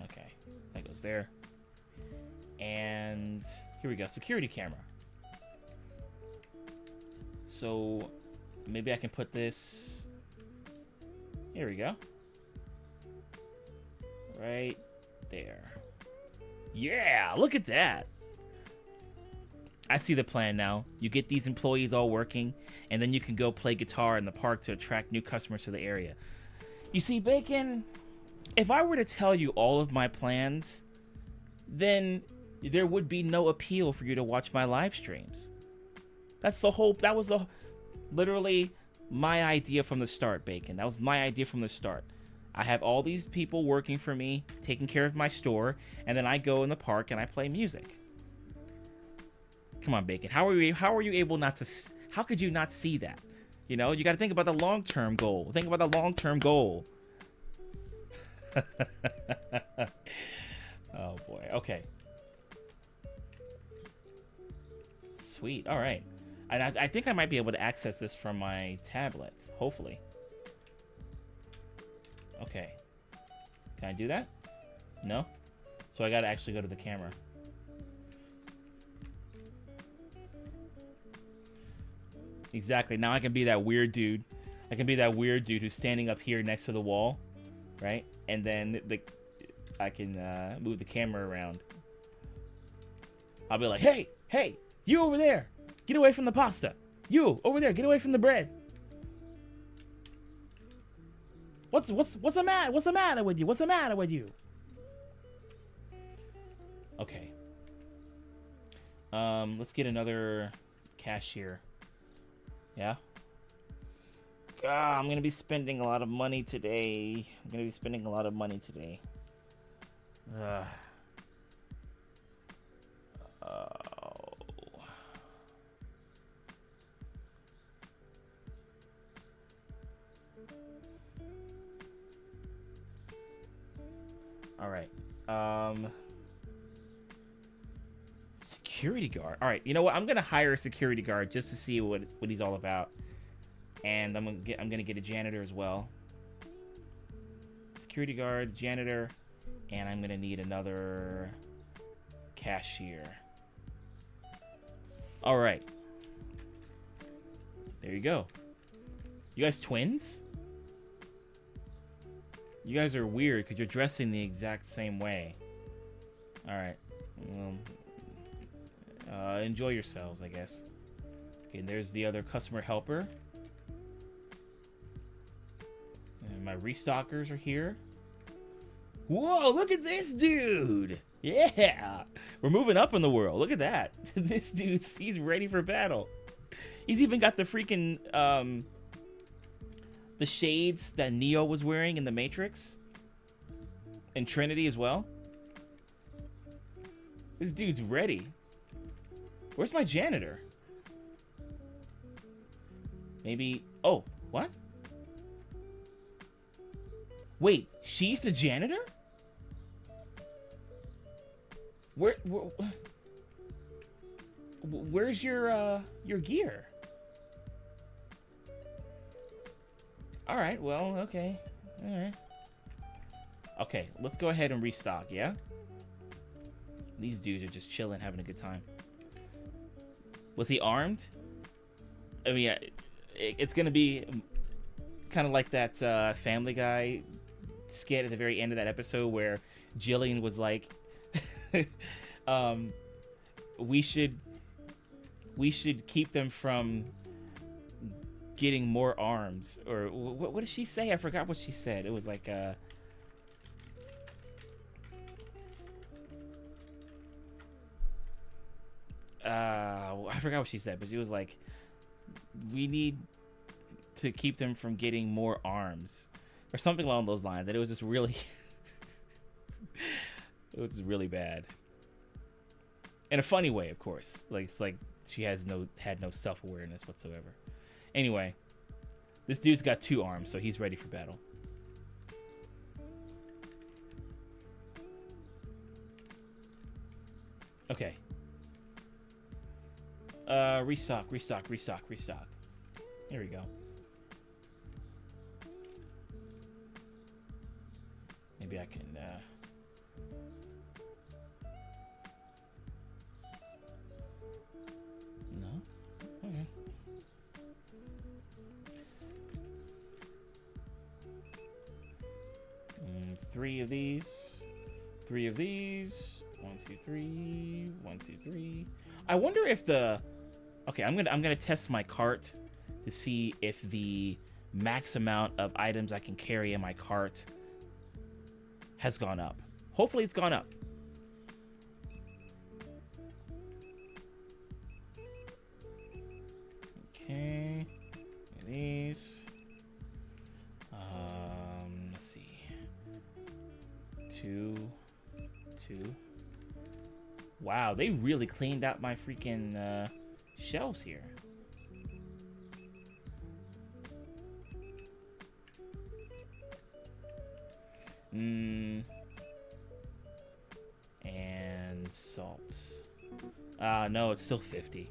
Okay, that goes there. And here we go, security camera. So... maybe I can put this... Here we go. Right there. Yeah, look at that. I see the plan now. You get these employees all working, and then you can go play guitar in the park to attract new customers to the area. You see, Bacon, if I were to tell you all of my plans, then there would be no appeal for you to watch my live streams. That was literally my idea from the start, Bacon. That was my idea from the start. I have all these people working for me, taking care of my store, and then I go in the park and I play music. Come on, Bacon. How are you able not to... How could you not see that? You know, you got to think about the long-term goal. Think about the long-term goal. Oh, boy. Okay. Sweet. All right. And I think I might be able to access this from my tablet, hopefully. Okay. Can I do that? No? So I gotta actually go to the camera. Exactly. Now I can be that weird dude. I can be that weird dude who's standing up here next to the wall, right? And then I can move the camera around. I'll be like, hey, hey, you over there, get away from the pasta. You over there, get away from the bread. What's the matter? What's the matter with you? What's the matter with you? Okay. Let's get another cashier. Yeah. God, I'm gonna be spending a lot of money today. Ugh. Oh. All right. Security guard. All right. You know what? I'm gonna hire a security guard just to see what he's all about, and I'm gonna get a janitor as well. Security guard, janitor, and I'm gonna need another cashier. All right. There you go. You guys twins? You guys are weird because you're dressing the exact same way. All right. Well, enjoy yourselves, I guess. Okay, and there's the other customer helper. And my restockers are here. Whoa, look at this dude! Yeah! We're moving up in the world. Look at that. This dude, he's ready for battle. He's even got the freaking, the shades that Neo was wearing in the Matrix. And Trinity as well. This dude's ready. Where's my janitor? Maybe... Oh, what? Wait, she's the janitor? Where's your gear? All right, well, okay. All right. Okay, let's go ahead and restock, yeah? These dudes are just chilling, having a good time. Was he armed? I mean, it's gonna be kind of like that Family Guy skit at the very end of that episode where Jillian was like, we should keep them from getting more arms, or what did she say? I forgot what she said. It was like I forgot what she said, but she was like, we need to keep them from getting more arms, or something along those lines. And it was just really it was really bad, in a funny way, of course. Like, it's like she had no self-awareness whatsoever. Anyway, this dude's got 2 arms, so he's ready for battle. Okay. Restock. Here we go. Maybe I can, No? Okay. Three of these. 3 of these. 1, 2, 3. 1, 2, 3. I wonder if the... Okay, I'm gonna test my cart to see if the max amount of items I can carry in my cart has gone up. Hopefully it's gone up. Okay. These. Let's see. 2. Wow, they really cleaned out my freaking shelves here. And salt. No, it's still 50.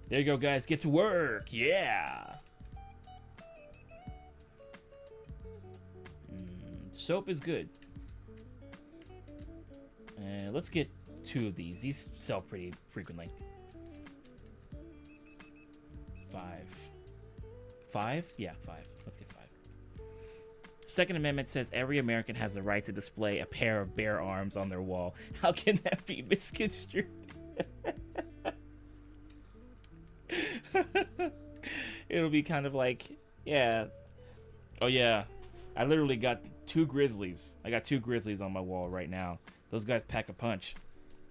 There you go, guys. Get to work. Yeah. Soap is good. Let's get 2 of these. These sell pretty frequently. 5. 5? Yeah, 5. Let's get 5. Second Amendment says every American has the right to display a pair of bare arms on their wall. How can that be misconstrued? It'll be kind of like, yeah. Oh, yeah. I literally got 2 grizzlies. I got 2 grizzlies on my wall right now. Those guys pack a punch.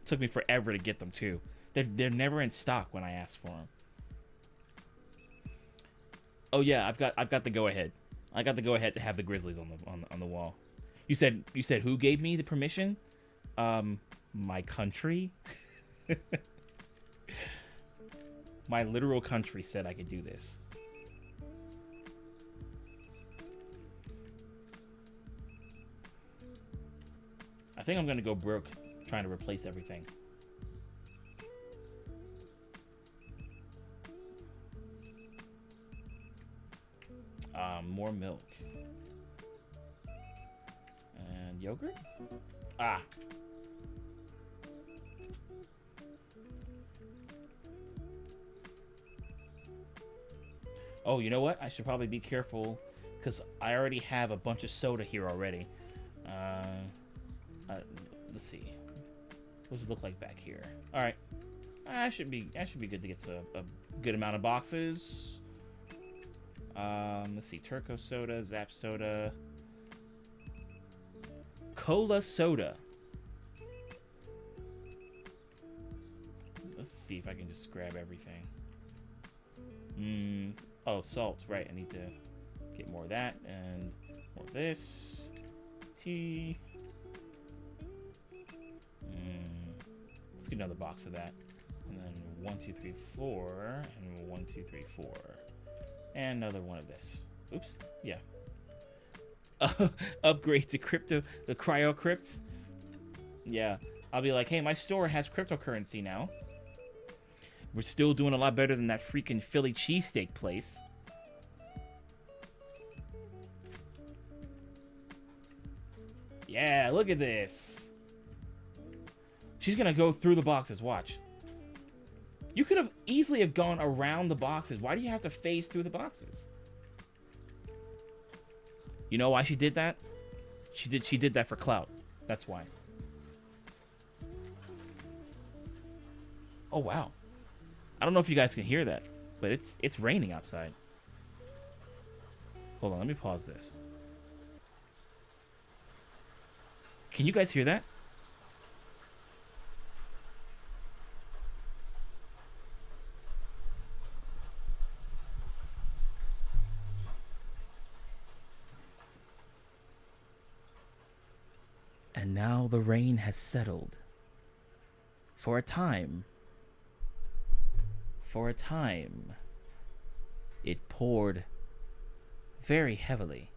Took me forever to get them, too. They're never in stock when I ask for them. Oh, yeah. I've got the go-ahead. I got the go-ahead to have the grizzlies on the wall. You said who gave me the permission? My country. My literal country said I could do this. I think I'm gonna go broke trying to replace everything. More milk. And yogurt? Ah. Oh, you know what? I should probably be careful because I already have a bunch of soda here already. Let's see. What does it look like back here? All right. I should be good to get a good amount of boxes. Let's see. Turco soda, Zap soda, Cola soda. Let's see if I can just grab everything. Oh, salt. Right. I need to get more of that and more of this. Tea. Let's get another box of that. And then 1, 2, 3, 4. And 1, 2, 3, 4. And another one of this. Oops. Yeah. Upgrade to crypto. The cryo crypts. Yeah. I'll be like, hey, my store has cryptocurrency now. We're still doing a lot better than that freaking Philly cheesesteak place. Yeah, look at this. She's gonna go through the boxes. Watch. You could have easily have gone around the boxes. Why do you have to phase through the boxes? You know why she did that? She did that for clout. That's why. Oh wow. I don't know if you guys can hear that, but it's raining outside. Hold on, let me pause this. Can you guys hear that? And now the rain has settled. For a time, it poured very heavily.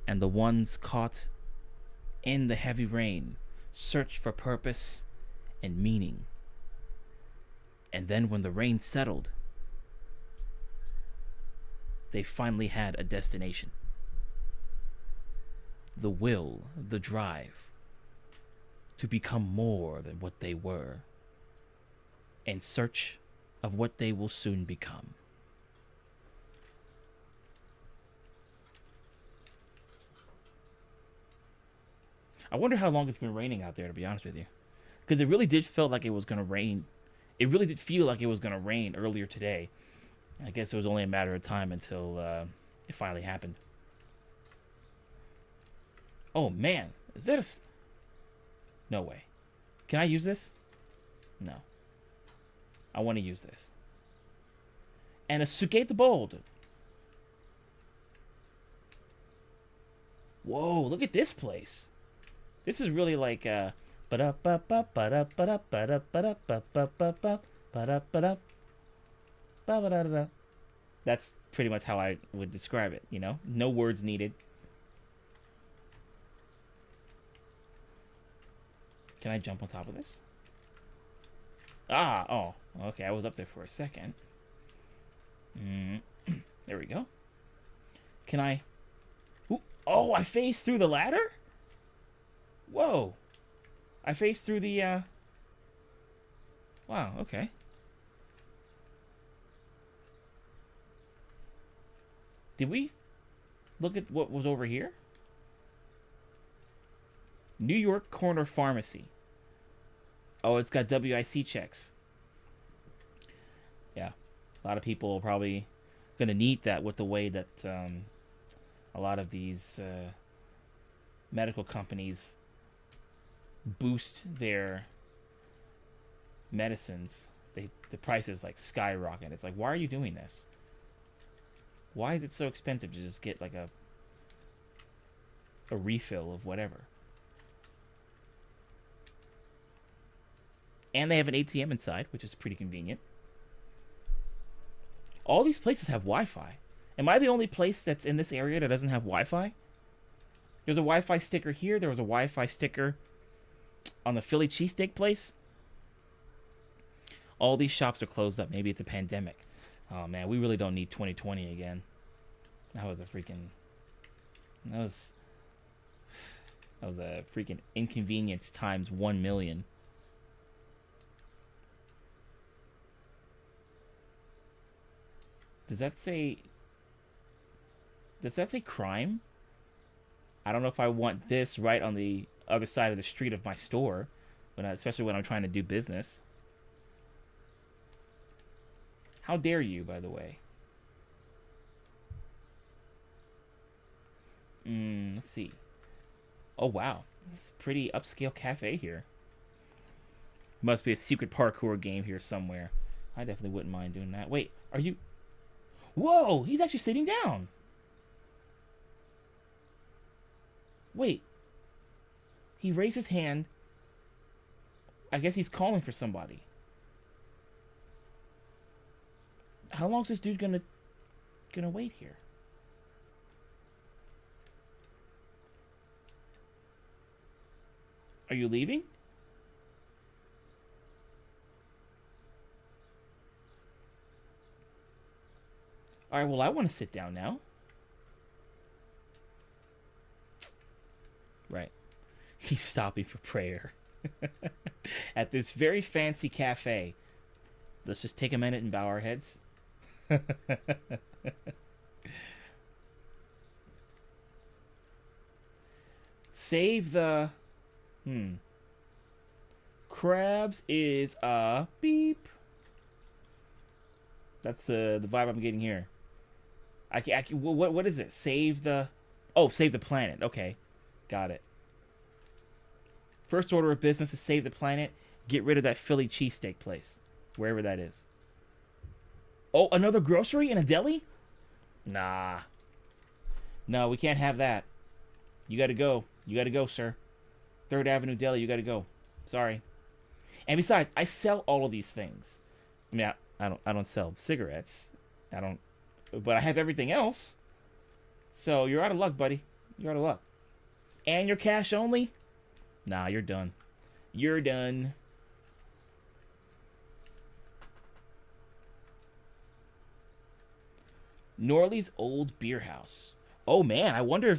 And the ones caught in the heavy rain searched for purpose and meaning. And then when the rain settled, they finally had a destination. The will, the drive to become more than what they were, in search of what they will soon become. I wonder how long it's been raining out there, to be honest with you. Because it really did feel like it was going to rain. It really did feel like it was going to rain earlier today. I guess it was only a matter of time until it finally happened. Oh, man. Is that a... No way. Can I use this? No. I want to use this. And a Sugate the Bold. Whoa, look at this place. This is really like that's pretty much how I would describe it, you know? No words needed. Can I jump on top of this? Ah, oh, okay. I was up there for a second. There we go. Can I? Ooh, oh, I phased through the ladder? Whoa. I phased through the, Wow, okay. Did we look at what was over here? New York Corner Pharmacy. Oh, it's got WIC checks. Yeah. A lot of people are probably going to need that with the way that a lot of these medical companies boost their medicines. The prices like skyrocket. It's like, why are you doing this? Why is it so expensive to just get like a refill of whatever? And they have an ATM inside, which is pretty convenient. All these places have Wi-Fi. Am I the only place that's in this area that doesn't have Wi-Fi? There's a Wi-Fi sticker here. There was a Wi-Fi sticker on the Philly cheesesteak place. All these shops are closed up. Maybe it's a pandemic. Oh man, we really don't need 2020 again. That was a freaking... That was a freaking inconvenience times 1,000,000. Does that say crime? I don't know if I want this right on the other side of the street of my store, especially when I'm trying to do business. How dare you, by the way? Let's see. Oh wow, it's a pretty upscale cafe here. Must be a secret parkour game here somewhere. I definitely wouldn't mind doing that. Wait, are you... Whoa, he's actually sitting down. Wait. He raised his hand. I guess he's calling for somebody. How long is this dude gonna wait here? Are you leaving? Alright, well, I want to sit down now. Right. He's stopping for prayer. At this very fancy cafe. Let's just take a minute and bow our heads. Save the... Crabs is a beep. That's the vibe I'm getting here. What is it? Save the... Oh, save the planet. Okay. Got it. First order of business is save the planet. Get rid of that Philly cheesesteak place. Wherever that is. Oh, another grocery and a deli? Nah. No, we can't have that. You gotta go. You gotta go, sir. 3rd Avenue Deli, you gotta go. Sorry. And besides, I sell all of these things. I mean, I don't sell cigarettes. But I have everything else. So you're out of luck, buddy. You're out of luck. And you're cash only? Nah, you're done. You're done. Norley's Old Beer House. Oh man, I wonder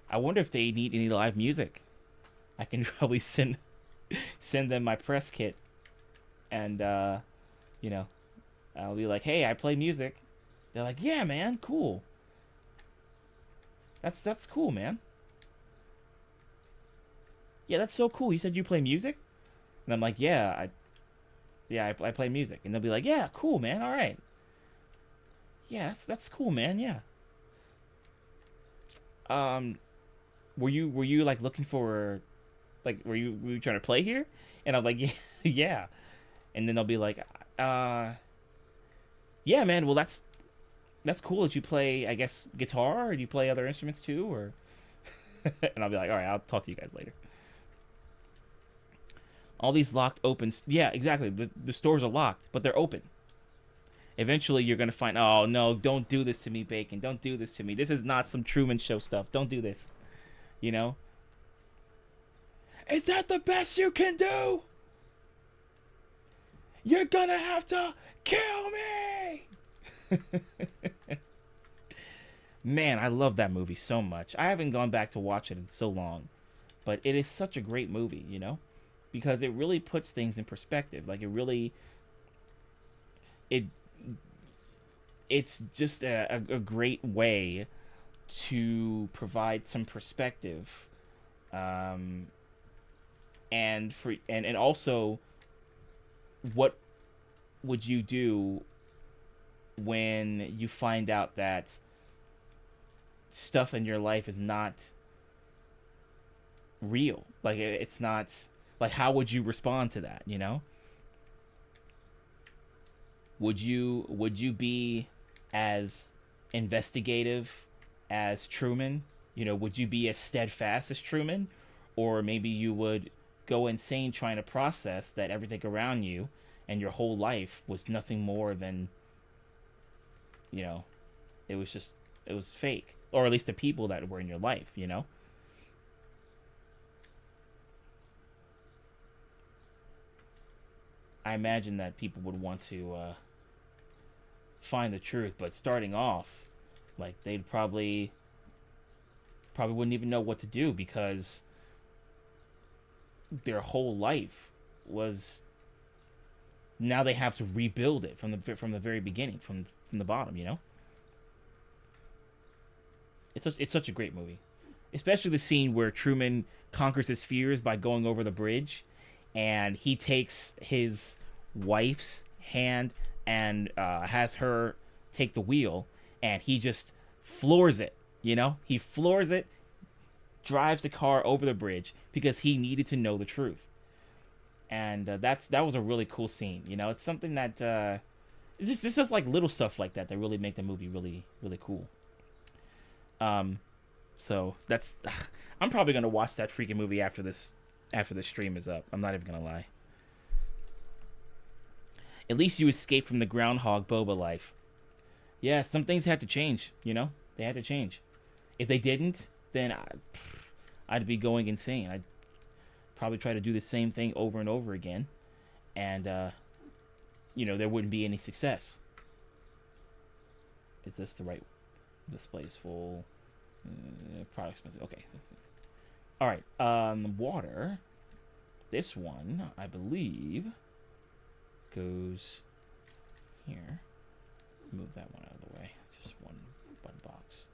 if they need any live music. I can probably send them my press kit, and you know, I'll be like, hey, I play music. They're like, yeah, man, cool. That's cool, man. Yeah, that's so cool. You said you play music, and I'm like, yeah, I play music, and they'll be like, yeah, cool, man, all right. Yeah, that's cool, man. Yeah. Were you like looking for, like, were you trying to play here? And I'm like, yeah, yeah. And then they'll be like, yeah, man. Well, that's cool that you play, I guess, guitar, or do you play other instruments too, or? And I'll be like, all right, I'll talk to you guys later. All these locked opens. Yeah, exactly. The stores are locked, but they're open. Eventually, you're going to find, oh, no, don't do this to me, Bacon. Don't do this to me. This is not some Truman Show stuff. Don't do this. You know? Is that the best you can do? You're gonna have to kill me. Man, I love that movie so much. I haven't gone back to watch it in so long, but it is such a great movie, you know, because it really puts things in perspective. Like it it's just a great way to provide some perspective, um, and also what would you do when you find out that stuff in your life is not real? Like it's not, like, how would you respond to that, you know? Would you be as investigative as Truman? You know, would you be as steadfast as Truman? Or maybe you would go insane trying to process that everything around you and your whole life was nothing more than, you know, it was fake. Or at least the people that were in your life, you know? I imagine that people would want to find the truth, but starting off, like, they'd probably wouldn't even know what to do, because their whole life was, now they have to rebuild it from the very beginning, from the bottom, you know. It's such a great movie, especially the scene where Truman conquers his fears by going over the bridge, and he takes his wife's hand and has her take the wheel, and he just floors it. You know, he floors it, drives the car over the bridge because he needed to know the truth, and that was a really cool scene. You know, it's something that it's just like little stuff like that that really make the movie really really cool. So that's I'm probably gonna watch that freaking movie after this stream is up. I'm not even gonna lie. At least you escaped from the groundhog boba life. Yeah, some things had to change. You know, they had to change. If they didn't, then I'd be going insane. I'd probably try to do the same thing over and over again, and you know, there wouldn't be any success. Is this the right? Display is full. Product expensive. Okay. All right. Water. This one, I believe, goes here. Move that one out of the way. It's just one box.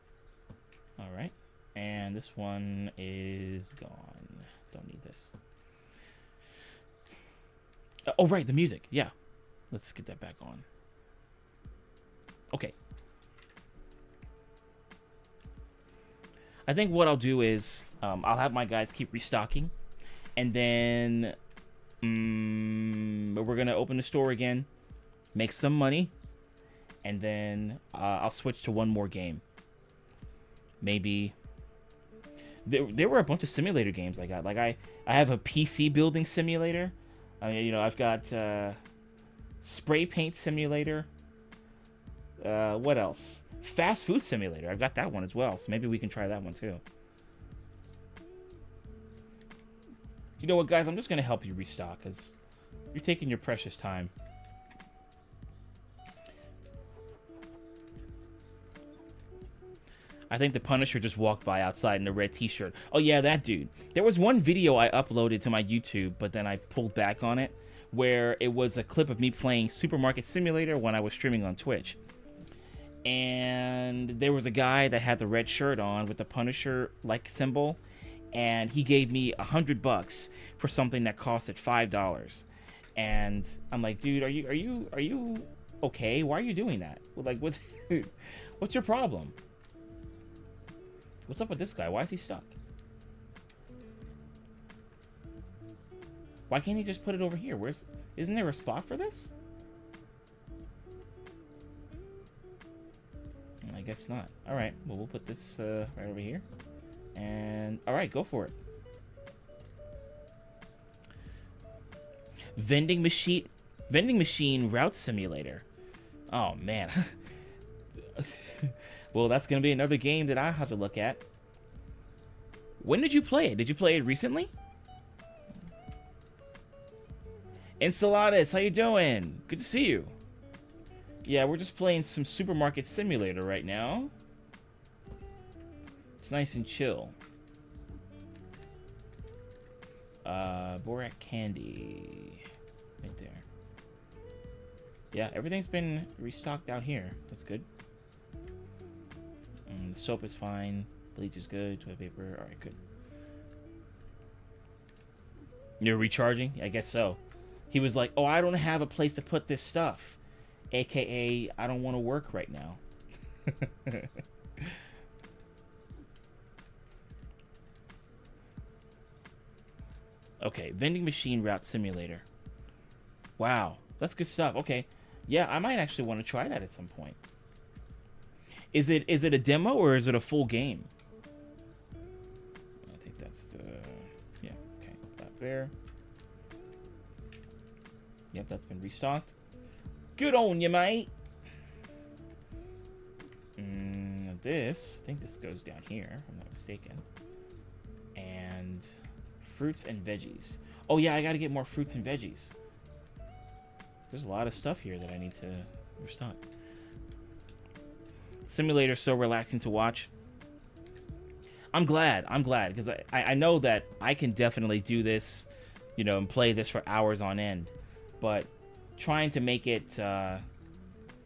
All right. And this one is gone. Don't need this. Oh, right. The music. Yeah. Let's get that back on. Okay. I think what I'll do is I'll have my guys keep restocking, and then we're gonna open the store again, make some money, and then I'll switch to one more game. Maybe there were a bunch of simulator games I got. Like I have a PC building simulator. You know, I've got spray paint simulator. What else? Fast food simulator. I've got that one as well, so maybe we can try that one too. You know what, guys? I'm just gonna help you restock because you're taking your precious time. I think the Punisher just walked by outside in a red t-shirt. Oh yeah, that dude. There was one video I uploaded to my YouTube, but then I pulled back on it, where it was a clip of me playing Supermarket Simulator when I was streaming on Twitch. And there was a guy that had the red shirt on with the Punisher like symbol, and he gave me $100 for something that costed $5. And I'm like, dude, are you okay? Why are you doing that? Like, what's your problem? What's up with this guy? Why is he stuck? Why can't he just put it over here? Isn't there a spot for this? I guess not. Alright, well, we'll put this right over here. And, alright, go for it. Vending machine route simulator. Oh, man. Well, that's going to be another game that I have to look at. When did you play it? Did you play it recently? Enchiladas, how you doing? Good to see you. Yeah, we're just playing some Supermarket Simulator right now. It's nice and chill. Borak Candy. Right there. Yeah, everything's been restocked out here. That's good. The soap is fine. Bleach is good. Toilet paper. Alright, good. You're recharging? I guess so. He was like, oh, I don't have a place to put this stuff. AKA, I don't want to work right now. Okay, vending machine route simulator. Wow, that's good stuff. Okay, yeah, I might actually want to try that at some point. Is it a demo or is it a full game? I think that's the yeah. Okay, that there. Yep, that's been restocked. Good on you, mate. This, I think this goes down here, if I'm not mistaken. And fruits and veggies. Oh yeah, I gotta get more fruits and veggies. There's a lot of stuff here that I need to restock. Simulator so relaxing to watch. I'm glad, because I know that I can definitely do this, you know, and play this for hours on end. But trying to make it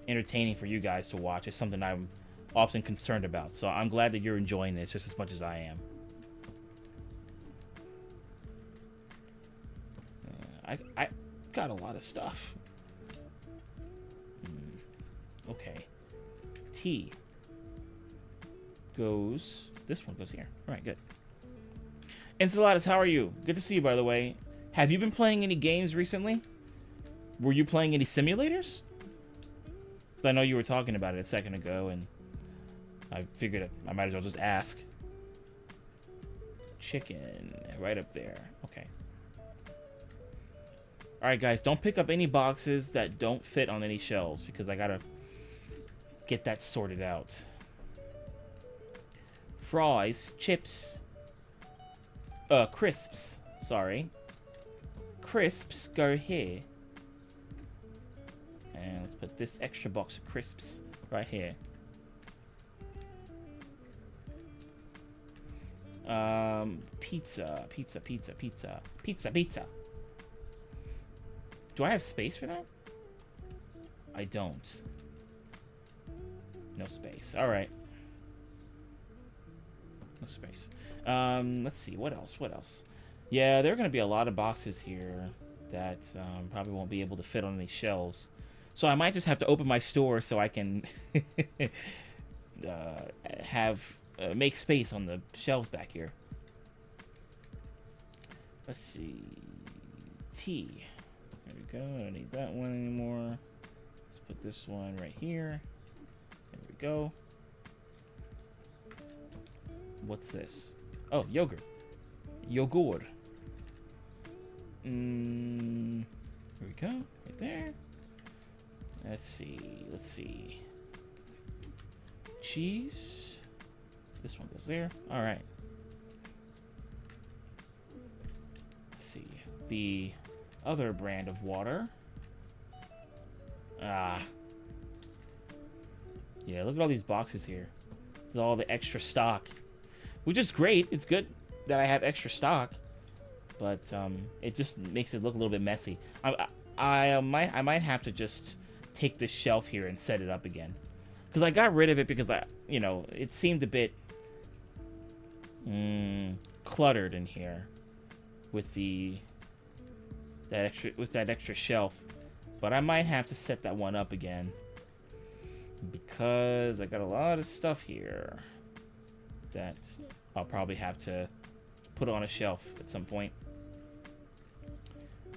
entertaining for you guys to watch is something I'm often concerned about. So I'm glad that you're enjoying this just as much as I am. I got a lot of stuff. Okay. Tea goes... This one goes here. Alright, good. Enchiladas, how are you? Good to see you, by the way. Have you been playing any games recently? Were you playing any simulators? Because I know you were talking about it a second ago, and I figured I might as well just ask. Chicken, right up there. Okay. Alright, guys, don't pick up any boxes that don't fit on any shelves, because I gotta get that sorted out. Fries, chips, crisps, sorry. Crisps go here. And let's put this extra box of crisps right here. Pizza. Do I have space for that? I don't. No space. All right. No space. Let's see. What else? Yeah, there are going to be a lot of boxes here that probably won't be able to fit on any shelves. So I might just have to open my store so I can make space on the shelves back here. Let's see. Tea. There we go. I don't need that one anymore. Let's put this one right here. There we go. What's this? Oh, yogurt. Yogurt. There we go. Right there. Let's see. Cheese. This one goes there. All right. Let's see. The other brand of water. Yeah, look at all these boxes here. It's all the extra stock, which is great. It's good that I have extra stock, but it just makes it look a little bit messy. I might have to just take this shelf here and set it up again, because I got rid of it because it seemed a bit cluttered in here with that extra shelf. But I might have to set that one up again, because I got a lot of stuff here that I'll probably have to put on a shelf at some point.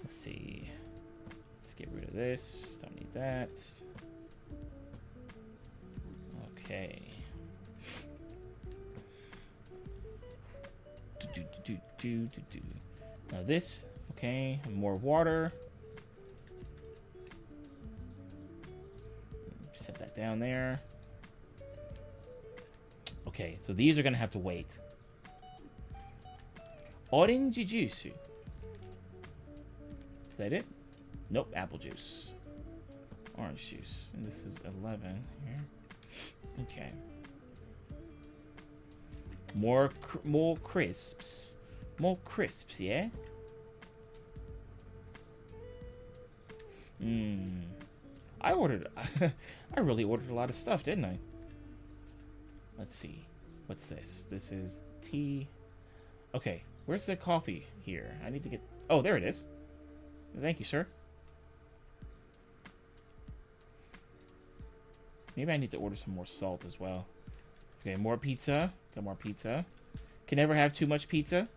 Let's see. Let's get rid of this. Don't need that. Okay. Now this. Okay. More water. Set that down there. Okay, so these are gonna have to wait. Orange juice. Is that it? Nope, apple juice. Orange juice. And this is 11 here. Okay. More crisps. More crisps, yeah? I really ordered a lot of stuff, didn't I? Let's see. What's this? This is tea. Okay, where's the coffee here? I need to get... Oh, there it is. Thank you, sir. Maybe I need to order some more salt as well. Okay, more pizza. Got more pizza. Can never have too much pizza.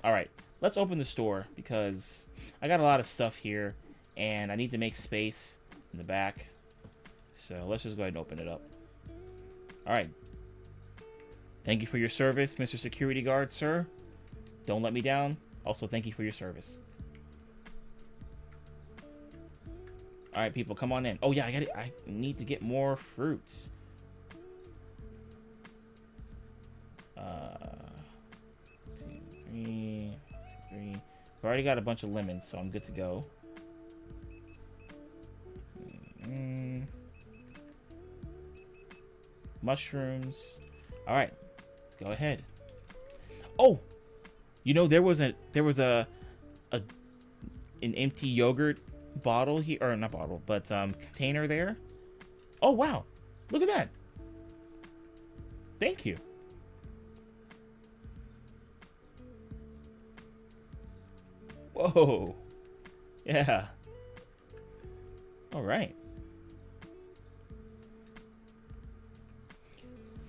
Alright, let's open the store because I got a lot of stuff here and I need to make space in the back. So let's just go ahead and open it up. Alright. Thank you for your service, Mr. Security Guard, sir. Don't let me down. Also, thank you for your service. Alright, people, come on in. Oh, yeah, I need to get more fruits. 2, 3. I've already got a bunch of lemons, so I'm good to go. Mushrooms. Alright, go ahead. Oh! You know, there was an empty yogurt bottle here, or not bottle, but container there. Oh wow, look at that. Thank you. Whoa. Yeah. All right.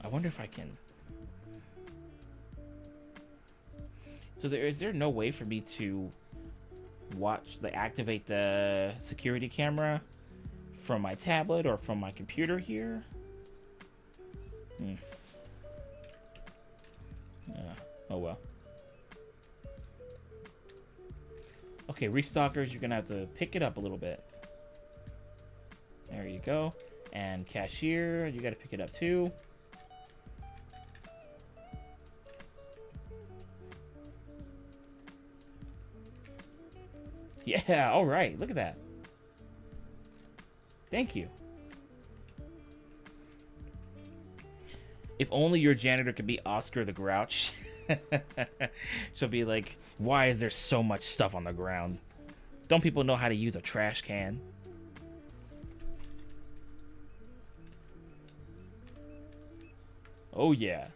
I wonder if I can. So is there no way for me to watch, like, activate the security camera from my tablet or from my computer here? Oh well. Okay, restockers, you're gonna have to pick it up a little bit. There you go. And cashier, you gotta pick it up too. Yeah, all right. Look at that. Thank you. If only your janitor could be Oscar the Grouch. She'll be like, why is there so much stuff on the ground? Don't people know how to use a trash can? Oh, yeah.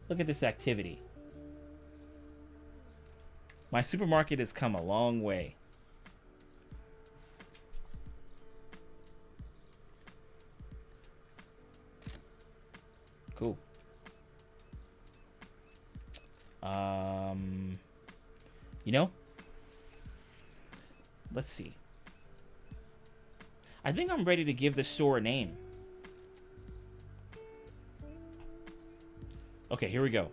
Look at this activity. My supermarket has come a long way. Cool. You know, let's see. I think I'm ready to give the store a name. Okay, here we go.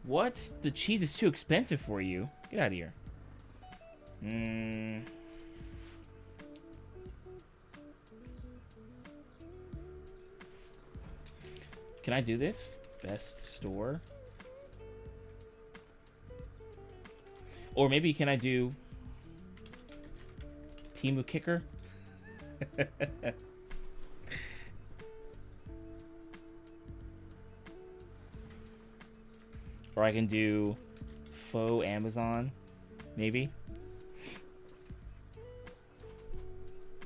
What? The cheese is too expensive for you. Get out of here. Can I do this? Best store. Or maybe can I do Timu Kicker? Or I can do faux Amazon, maybe.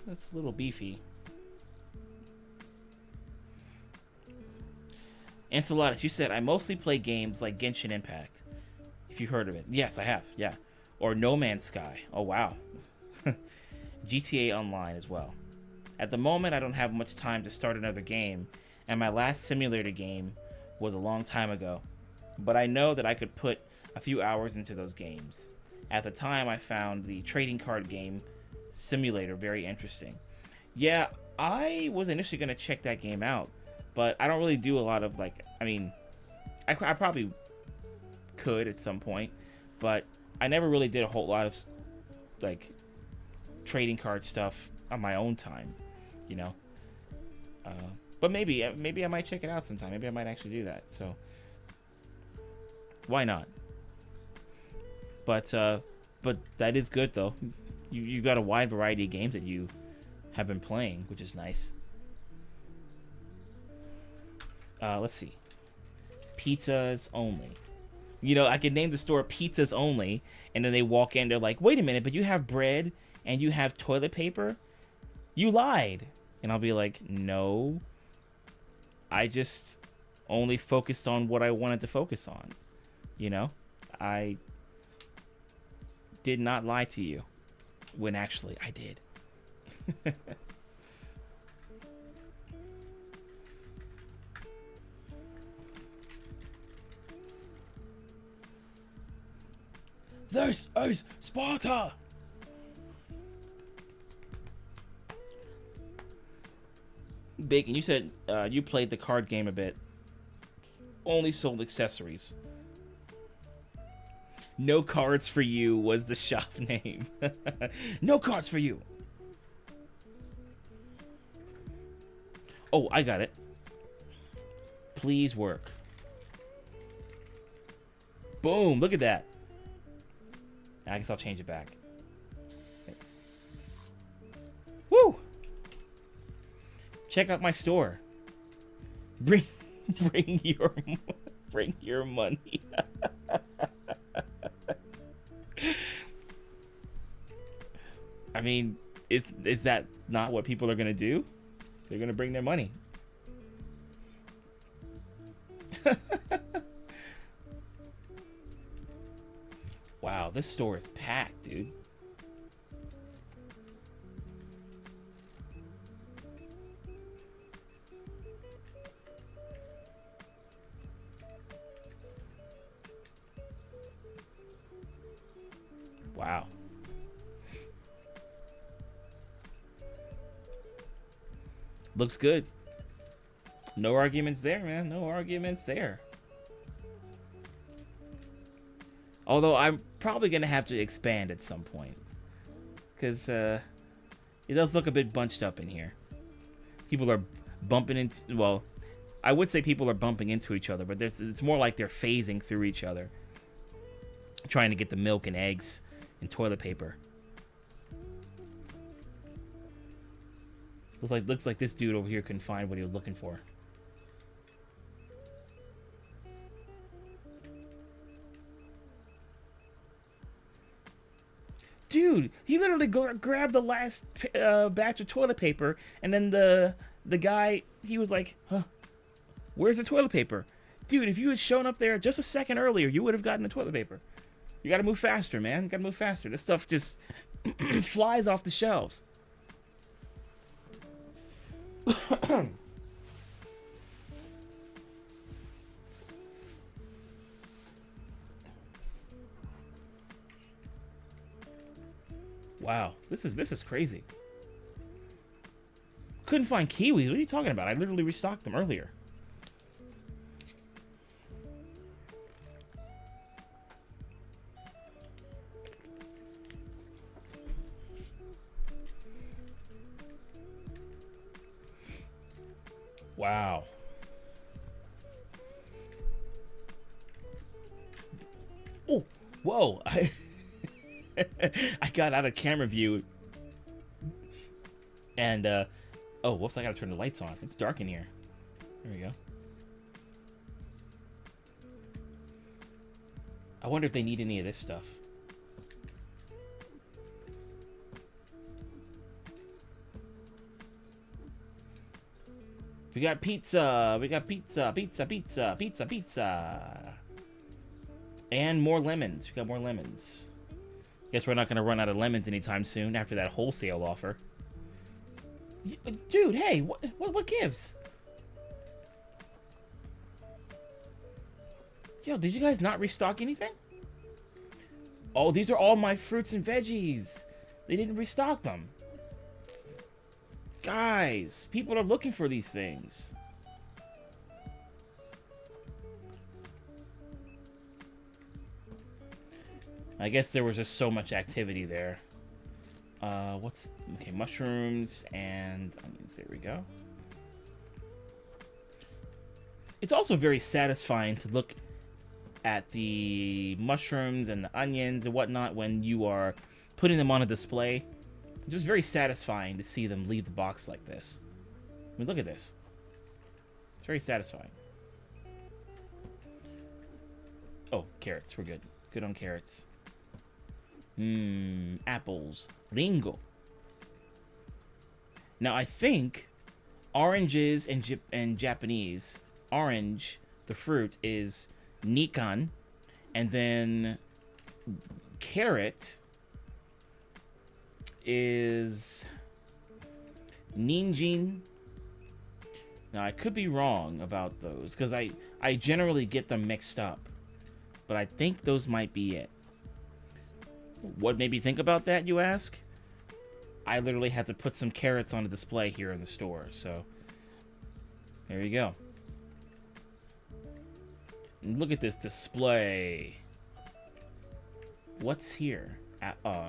That's a little beefy. Enceladus, you said, I mostly play games like Genshin Impact. If you've heard of it. Yes, I have, yeah. Or No Man's Sky. Oh, wow. GTA Online as well. At the moment, I don't have much time to start another game, and my last simulator game was a long time ago. But I know that I could put a few hours into those games. At the time, I found the trading card game simulator very interesting. Yeah, I was initially going to check that game out, but I don't really do a lot of, like, I mean, I probably could at some point, but I never really did a whole lot of like trading card stuff on my own time, you know. But maybe I might check it out sometime. Maybe I might actually do that. So why not? But that is good though. You got a wide variety of games that you have been playing, which is nice. Let's see. Pizzas only. You know, I could name the store Pizzas Only, and then they walk in, they're like, wait a minute, but you have bread and you have toilet paper? You lied. And I'll be like, no. I just only focused on what I wanted to focus on. You know? I did not lie to you. When actually, I did. This is Sparta! Bacon, you said you played the card game a bit. Only sold accessories. No cards for you was the shop name. No cards for you. Oh, I got it. Please work. Boom, look at that. I guess I'll change it back. Okay. Woo! Check out my store. Bring your money. I mean, is that not what people are gonna do? They're gonna bring their money. Wow, this store is packed, dude. Wow. Looks good. No arguments there, man. No arguments there. Although I'm probably going to have to expand at some point. Because it does look a bit bunched up in here. People are bumping into... Well, I would say people are bumping into each other. But it's more like they're phasing through each other. Trying to get the milk and eggs and toilet paper. Looks like this dude over here couldn't find what he was looking for. Dude, he literally grabbed the last batch of toilet paper, and then the guy, he was like, huh, where's the toilet paper? Dude, if you had shown up there just a second earlier, you would have gotten the toilet paper. You gotta move faster, man. You gotta move faster. This stuff just flies off the shelves. Wow, this is crazy. Couldn't find kiwis. What are you talking about? I literally restocked them earlier. Wow. Oh, whoa. I got out of camera view. And, oh, whoops, I gotta turn the lights on. It's dark in here. There we go. I wonder if they need any of this stuff. We got pizza. We got pizza, pizza, pizza, pizza, pizza. And more lemons. We got more lemons. Guess we're not going to run out of lemons anytime soon after that wholesale offer. Dude, hey, what gives? Yo, did you guys not restock anything? Oh, these are all my fruits and veggies. They didn't restock them. Guys, people are looking for these things. I guess there was just so much activity there. What's okay? Mushrooms and onions. There we go. It's also very satisfying to look at the mushrooms and the onions and whatnot when you are putting them on a display. It's just very satisfying to see them leave the box like this. I mean, look at this. It's very satisfying. Oh, carrots. We're good. Good on carrots. Apples. Ringo. Now, I think oranges and Japanese, orange, the fruit, is Nikan, and then carrot is Ninjin. Now, I could be wrong about those, because I generally get them mixed up, but I think those might be it. What made me think about that, you ask? I literally had to put some carrots on a display here in the store, so there you go. And look at this display. What's here?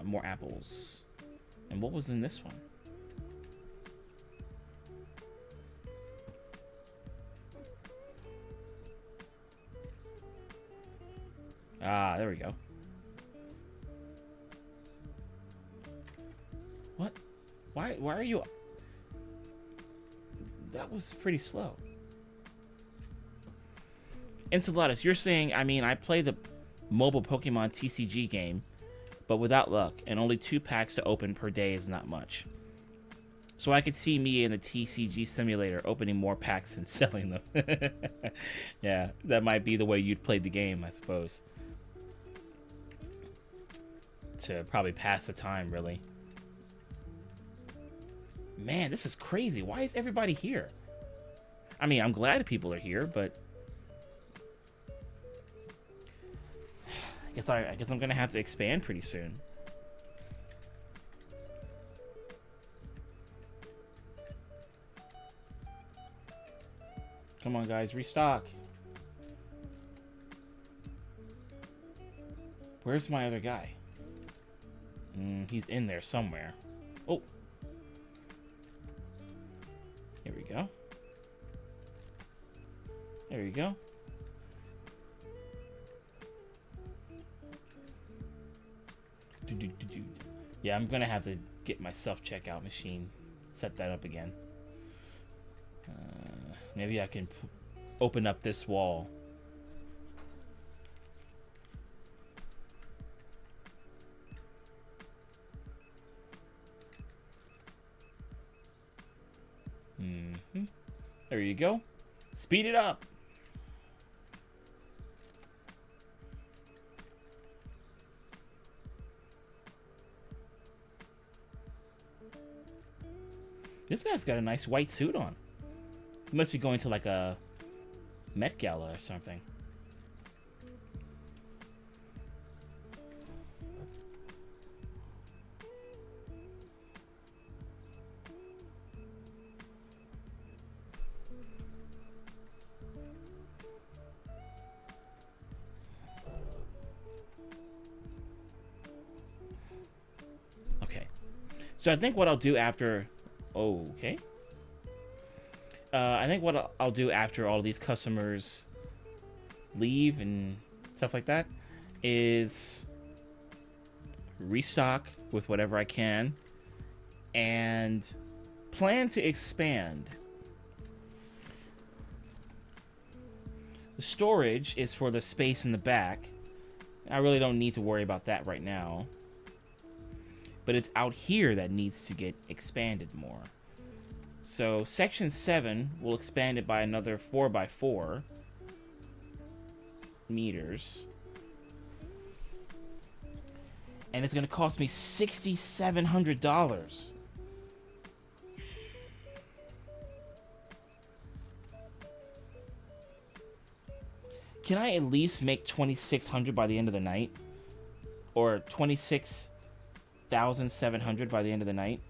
More apples. And what was in this one? Ah, there we go. What? Why are you... That was pretty slow. Enceladus, you're saying, I mean, I play the mobile Pokemon TCG game, but without luck, and only 2 packs to open per day is not much. So I could see me in the TCG simulator opening more packs and selling them. Yeah, that might be the way you'd play the game, I suppose. To probably pass the time, really. Man, this is crazy. Why is everybody here? I mean, I'm glad people are here, but I guess I'm gonna have to expand pretty soon. Come on, guys, restock. Where's my other guy? He's in there somewhere. Oh. Here we go. There you go. Yeah, I'm gonna have to get my self-checkout machine. Set that up again. Maybe I can open up this wall. There you go. Speed it up. This guy's got a nice white suit on. He must be going to like a Met Gala or something. Okay. So I think what I'll do after... Okay. I think what I'll do after all these customers leave and stuff like that is restock with whatever I can and plan to expand. The storage is for the space in the back. I really don't need to worry about that right now. But it's out here that needs to get expanded more. So section 7 will expand it by another 4x4 meters. And it's going to cost me $6,700. Can I at least make $2,600 by the end of the night? Or $26,700 by the end of the night?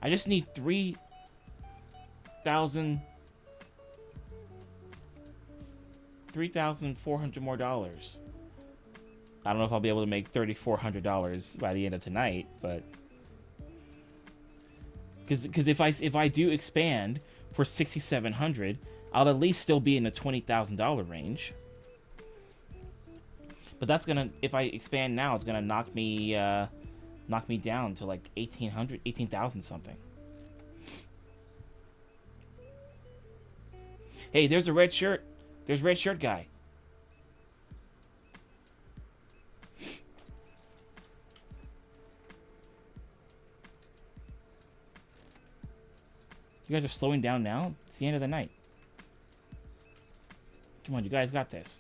I just need $3,400 more dollars. I don't know if I'll be able to make $3,400 by the end of tonight, but Because if I do expand for 6,700, I'll at least still be in the $20,000 range. But that's gonna, if I expand now, it's gonna knock me down to like 1,800, 18,000 something. Hey, there's a red shirt. There's red shirt guy. You guys are slowing down now? It's the end of the night. Come on, you guys got this.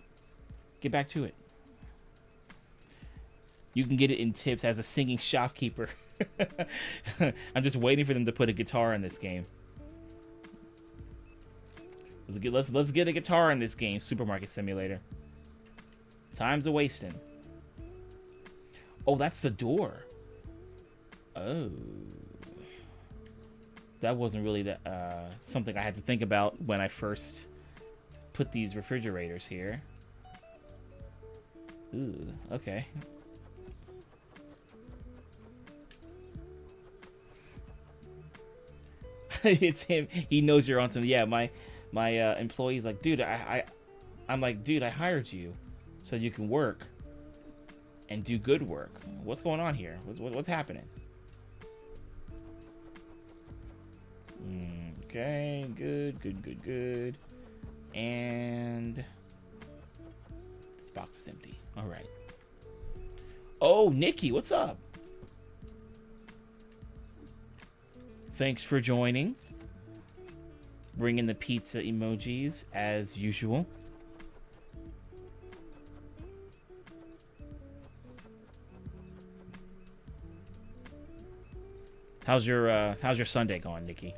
Get back to it. You can get it in tips as a singing shopkeeper. I'm just waiting for them to put a guitar in this game. Let's get a guitar in this game, Supermarket Simulator. Time's a wasting. Oh, that's the door. Oh. That wasn't really something I had to think about when I first put these refrigerators here. Ooh, okay. It's him. He knows you're on something. Yeah, my employee's like, dude, I'm like, dude, I hired you so you can work and do good work. What's going on here? What's happening? Okay, good. And this box is empty. All right. Oh, Nikki, what's up? Thanks for joining. Bring in the pizza emojis as usual. How's your Sunday going, Nikki?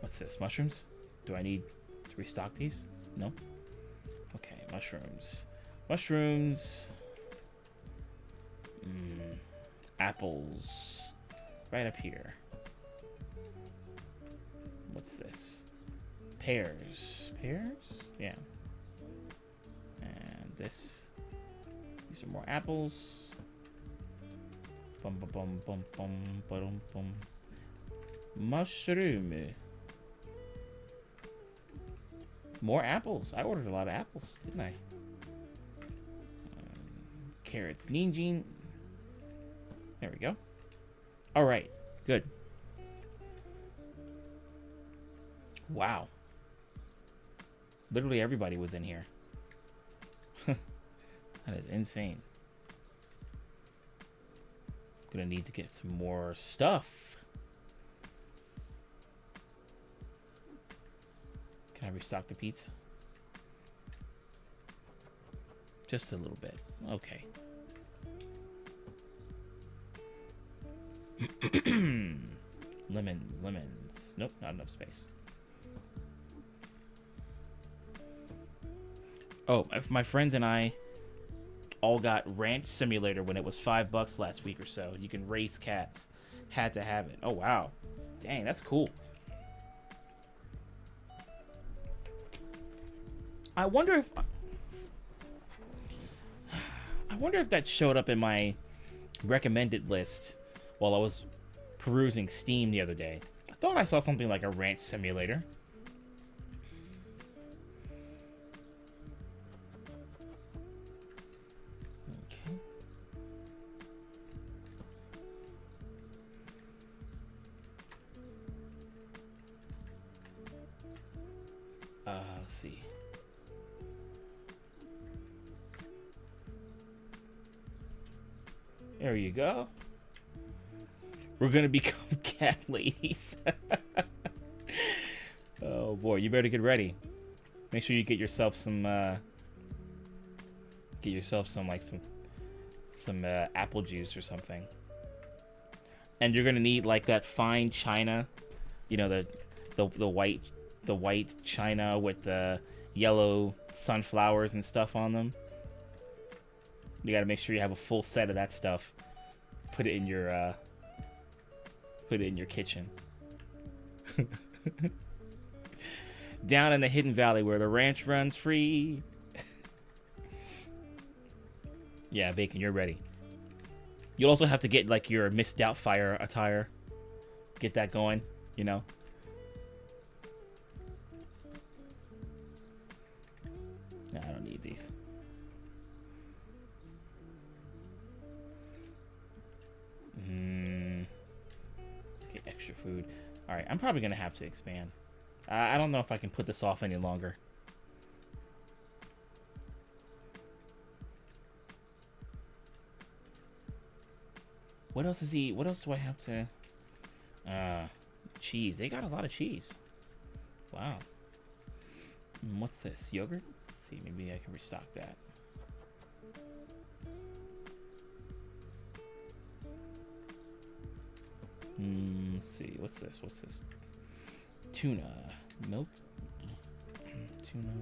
What's this? Mushrooms? Do I need to restock these? No? Okay, mushrooms. Mushrooms. Apples. Right up here. What's this? Pears. Pears? Yeah. And this. These are more apples. Bum bum bum bum bum bum bum. Mushroom. More apples. I ordered a lot of apples, didn't I? Carrots. Ninjin. There we go. All right. Good. Wow. Literally everybody was in here. That is insane. Gonna need to get some more stuff. Can I restock the pizza? Just a little bit. Okay. Lemons. Nope, not enough space. Oh, my friends and I all got Ranch Simulator when it was $5 last week or so. You can raise cats. Had to have it. Oh, wow. Dang, that's cool. I wonder if that showed up in my recommended list while I was perusing Steam the other day. I thought I saw something like a Ranch Simulator. Okay. Let's see. There you go. We're gonna become cat ladies. Oh boy, you better get ready. Make sure you get yourself some apple juice or something. And you're gonna need like that fine china, you know, the white china with the yellow sunflowers and stuff on them. You gotta make sure you have a full set of that stuff. Put it in your kitchen. Down in the hidden valley where the ranch runs free. Yeah, Bacon, you're ready. You'll also have to get like your Miss Doubtfire attire. Get that going, you know. Nah, I don't need these. Get extra food. Alright, I'm probably going to have to expand. I don't know if I can put this off any longer. What else is he... What else do I have to... cheese. They got a lot of cheese. Wow. What's this? Yogurt? Let's see. Maybe I can restock that. Let's see. What's this? What's this? Tuna. Milk? Tuna.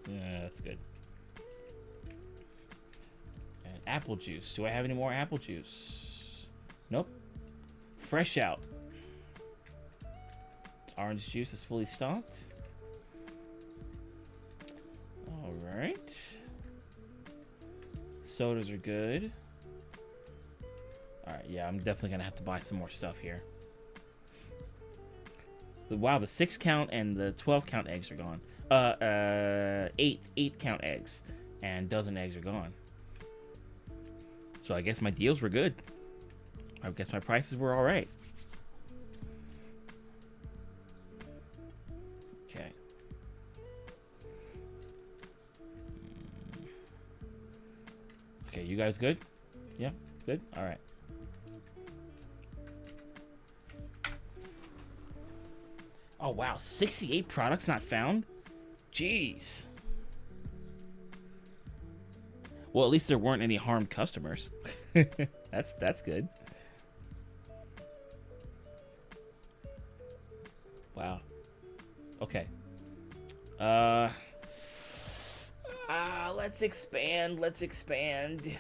Yeah, that's good. And apple juice. Do I have any more apple juice? Nope. Fresh out. Orange juice is fully stocked. Alright. Sodas are good. Alright, yeah, I'm definitely gonna have to buy some more stuff here. Wow, the 6 count and the 12 count eggs are gone. 8 count eggs and dozen eggs are gone. So I guess my deals were good. I guess my prices were alright. Okay. Okay, you guys good? Yeah, good? Alright. Oh wow, 68 products not found? Jeez. Well, at least there weren't any harmed customers. That's good. Wow. Okay. Let's expand. Let's expand.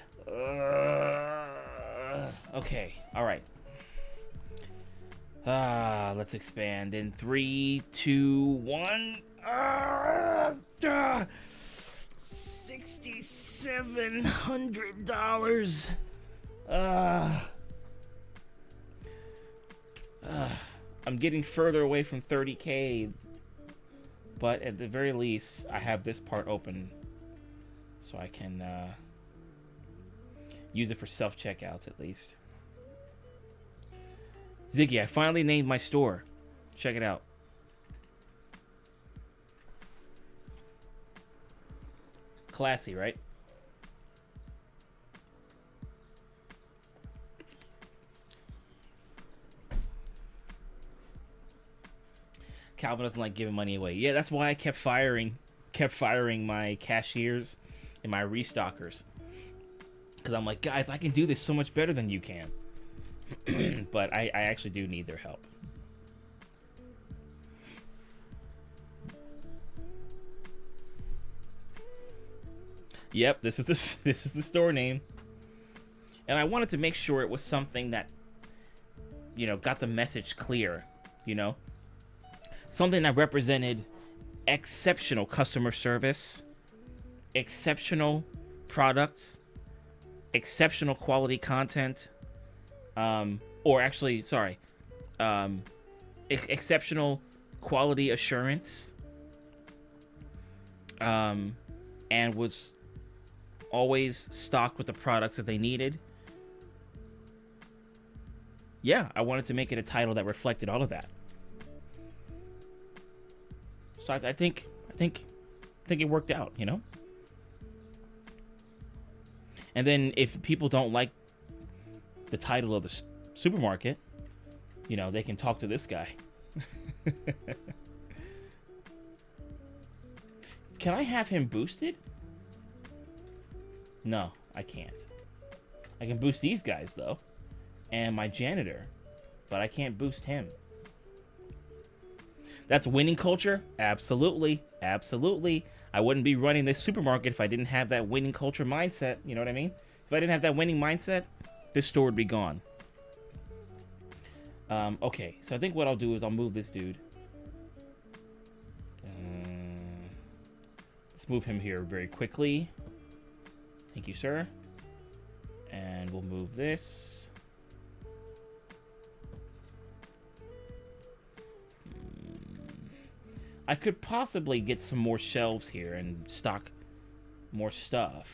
Okay. All right. Let's expand in 3, 2, 1. $6,700. I'm getting further away from 30K, but at the very least, I have this part open, so I can use it for self-checkouts at least. Ziggy, I finally named my store. Check it out. Classy, right? Calvin doesn't like giving money away. Yeah, that's why I kept firing my cashiers and my restockers. Because I'm like, guys, I can do this so much better than you can. But I actually do need their help. Yep, this is the store name. And I wanted to make sure it was something that, you know, got the message clear, you know? Something that represented exceptional customer service, exceptional products, exceptional quality content, exceptional quality assurance, and was always stocked with the products that they needed. Yeah, I wanted to make it a title that reflected all of that. So I think it worked out, you know? And then if people don't like the title of the supermarket, you know, they can talk to this guy. Can I have him boosted? No, I can't. I can boost these guys, though. And my janitor. But I can't boost him. That's winning culture? Absolutely. Absolutely. I wouldn't be running this supermarket if I didn't have that winning culture mindset. You know what I mean? If I didn't have that winning mindset, this store would be gone. Okay, so I think what I'll do is I'll move this dude. Let's move him here very quickly. Thank you, sir. And we'll move this. I could possibly get some more shelves here and stock more stuff.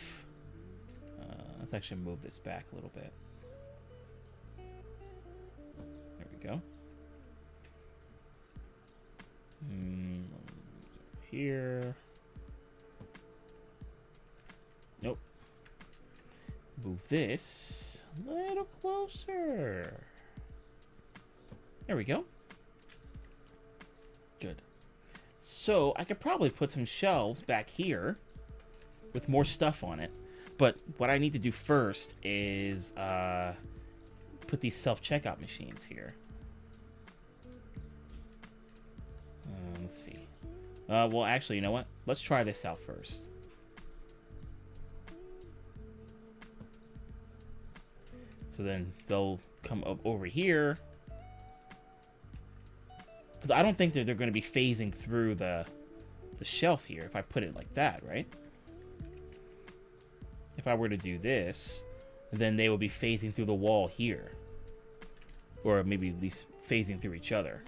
Let's actually move this back a little bit. There we go. Here. Nope. Move this a little closer. There we go. Good. So I could probably put some shelves back here with more stuff on it. But what I need to do first is put these self-checkout machines here. Let's see. Well, actually, you know what? Let's try this out first. So then they'll come up over here. Because I don't think that they're going to be phasing through the shelf here if I put it like that, right? If I were to do this, then they will be phasing through the wall here. Or maybe at least phasing through each other.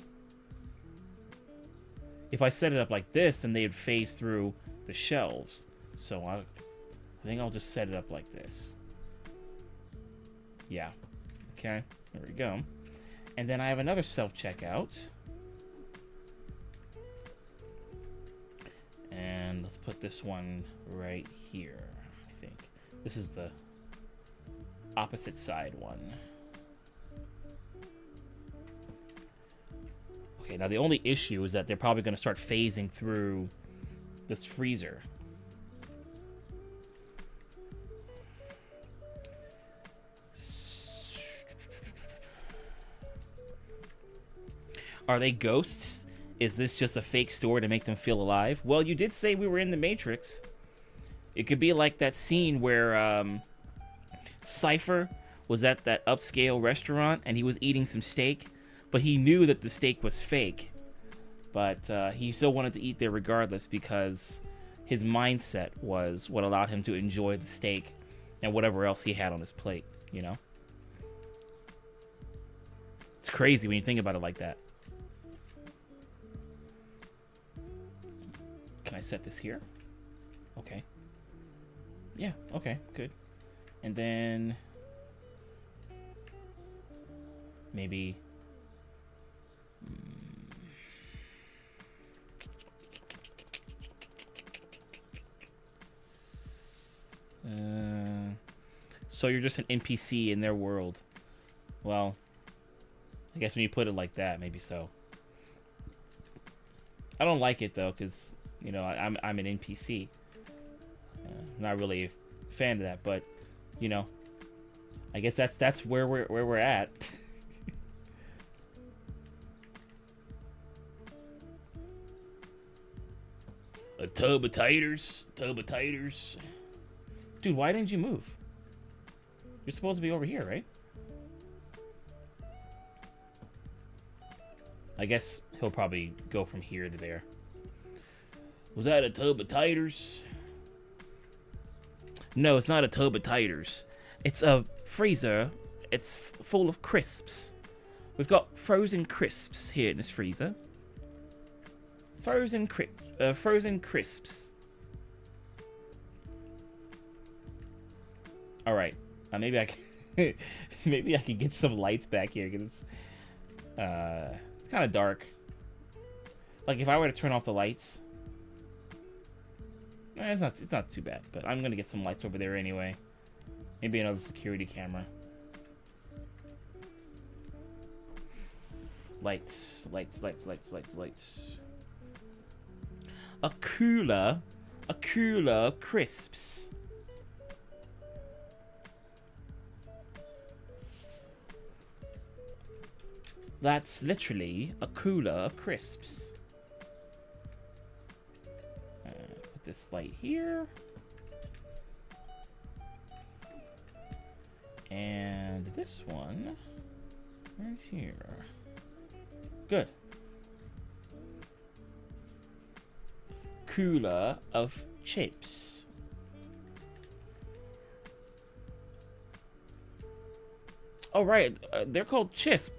If I set it up like this, then they would phase through the shelves. So I think I'll just set it up like this. Yeah. Okay, there we go. And then I have another self-checkout. And let's put this one right here, I think. This is the opposite side one. Okay, now the only issue is that they're probably going to start phasing through this freezer. Are they ghosts? Is this just a fake store to make them feel alive? Well, you did say we were in the Matrix. It could be like that scene where Cypher was at that upscale restaurant and he was eating some steak, but he knew that the steak was fake. But he still wanted to eat there regardless because his mindset was what allowed him to enjoy the steak and whatever else he had on his plate, you know? It's crazy when you think about it like that. Can I set this here? Okay. Yeah, okay, good. And then maybe so you're just an NPC in their world. Well, I guess when you put it like that, maybe so. I don't like it though, because you know I'm an NPC. Not really a fan of that, but you know, I guess that's where we're at. A tub of taters, Dude, why didn't you move? You're supposed to be over here, right? I guess he'll probably go from here to there. Was that a tub of taters? No, it's not a tub of taters. It's a freezer. It's full of crisps. We've got frozen crisps here in this freezer. Frozen crisps. All right. Maybe I can maybe I can get some lights back here because it's kind of dark. Like if I were to turn off the lights, it's not too bad. But I'm gonna get some lights over there anyway. Maybe another security camera. Lights. A cooler of crisps. That's literally a cooler of crisps. Put this light here. And this one right here. Good. Cooler of chips. Oh right, they're called chips,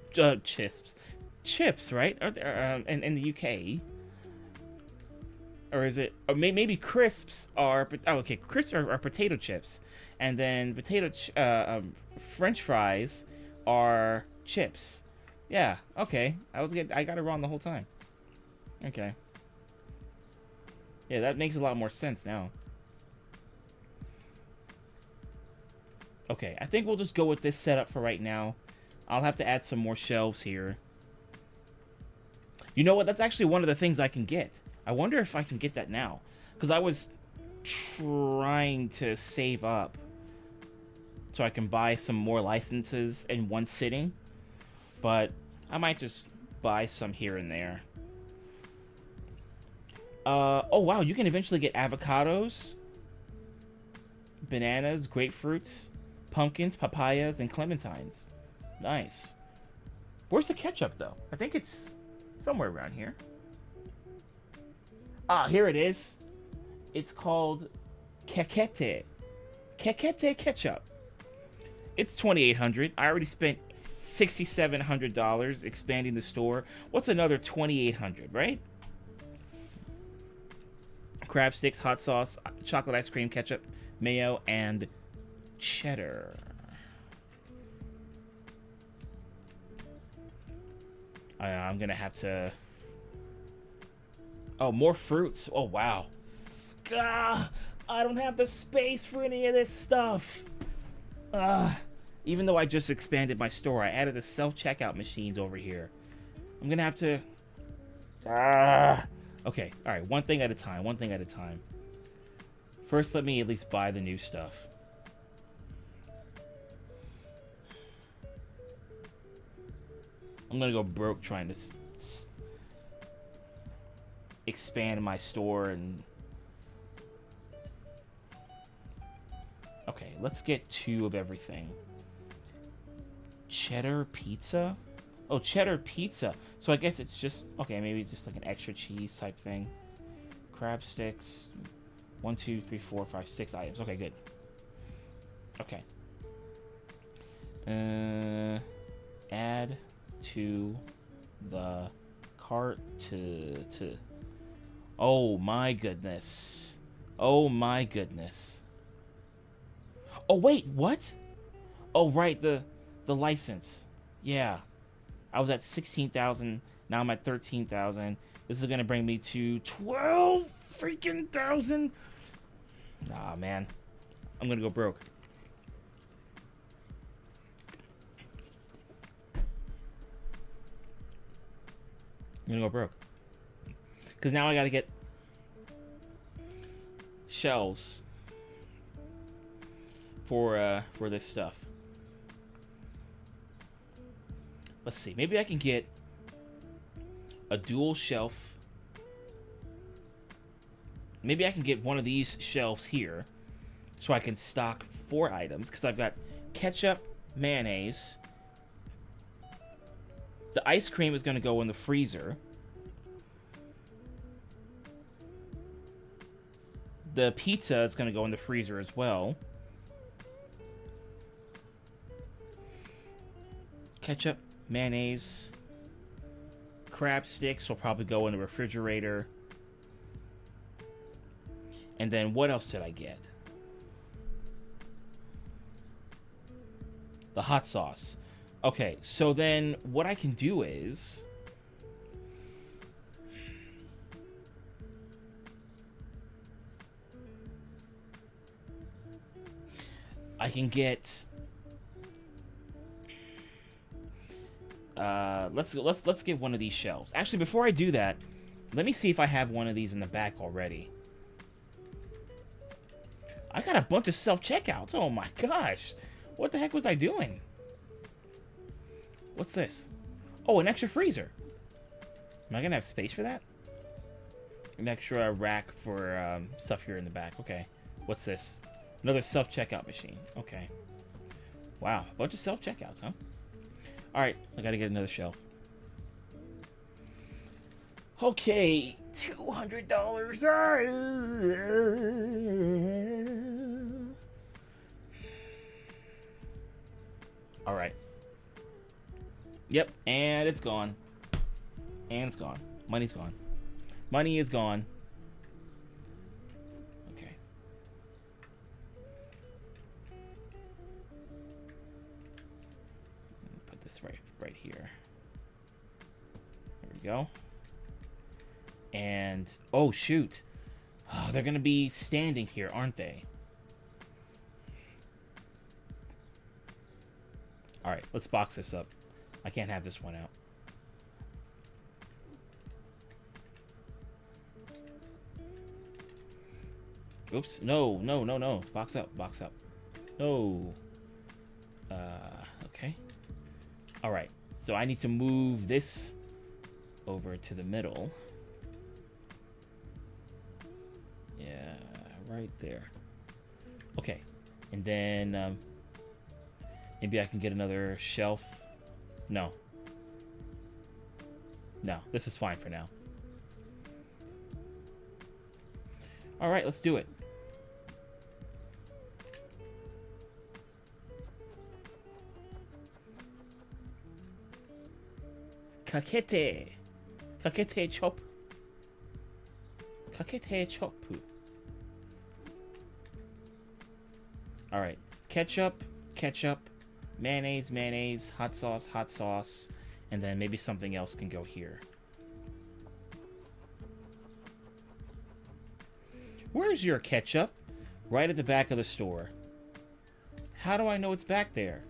right? In the UK, or is it? Or maybe crisps are. Oh, okay, crisps are potato chips, and then French fries are chips. Yeah. Okay. I got it wrong the whole time. Okay. Yeah, that makes a lot more sense now. Okay, I think we'll just go with this setup for right now. I'll have to add some more shelves here. You know what? That's actually one of the things I can get. I wonder if I can get that now. Because I was trying to save up so I can buy some more licenses in one sitting. But I might just buy some here and there. Oh, wow. You can eventually get avocados, bananas, grapefruits, pumpkins, papayas, and clementines. Nice. Where's the ketchup, though? I think it's somewhere around here. Ah, here it is. It's called Kekete. Kekete ketchup. It's $2,800. I already spent $6,700 expanding the store. What's another $2,800, right? Crab sticks, hot sauce, chocolate ice cream, ketchup, mayo, and cheddar. I'm gonna have to... Oh, more fruits. Oh, wow. Gah, I don't have the space for any of this stuff. Even though I just expanded my store, I added the self-checkout machines over here. I'm gonna have to... Okay, alright, one thing at a time, one thing at a time. First, let me at least buy the new stuff. I'm gonna go broke trying to expand my store and... Okay, let's get 2 of everything. Cheddar pizza? Oh, cheddar pizza. So I guess it's just... Okay, maybe it's just like an extra cheese type thing. Crab sticks. 1, 2, 3, 4, 5, 6 items. Okay, good. Okay. Add to the cart to... Oh my goodness. Oh my goodness. Oh wait, what? Oh right, the license. Yeah. I was at 16,000, now I'm at 13,000. This is gonna bring me to 12 freaking thousand. Nah, man. I'm gonna go broke. I'm gonna go broke. Because now I gotta get shelves for this stuff. Let's see. Maybe I can get a dual shelf. Maybe I can get one of these shelves here so I can stock 4 items because I've got ketchup, mayonnaise. The ice cream is going to go in the freezer. The pizza is going to go in the freezer as well. Ketchup, mayonnaise, crab sticks will probably go in the refrigerator. And then what else did I get? The hot sauce. Okay, so then what I can do is... I can get... let's get one of these shelves. Actually, before I do that, let me see if I have one of these in the back already. I got a bunch of self-checkouts. Oh my gosh. What the heck was I doing? What's this? Oh, an extra freezer. Am I gonna have space for that? An extra rack for stuff here in the back. Okay. What's this? Another self-checkout machine. Okay. Wow. A bunch of self-checkouts, huh? Alright. I gotta get another shelf. Okay. $200. Alright. Yep, and it's gone. And it's gone. Money's gone. Money is gone. Okay. Put this right here. There we go. And oh shoot. Oh, they're gonna be standing here, aren't they? Alright, let's box this up. I can't have this one out. Oops. No, no, no, no. Box up, box up. No. Okay. Alright, so I need to move this over to the middle. Yeah, right there. Okay, and then maybe I can get another shelf. No. No, this is fine for now. Alright, let's do it. Kakete. Kakete chop. Kakete chopu. Alright. Ketchup, ketchup, mayonnaise, mayonnaise, hot sauce, and then maybe something else can go here. Where's your ketchup? Right at the back of the store. How do I know it's back there?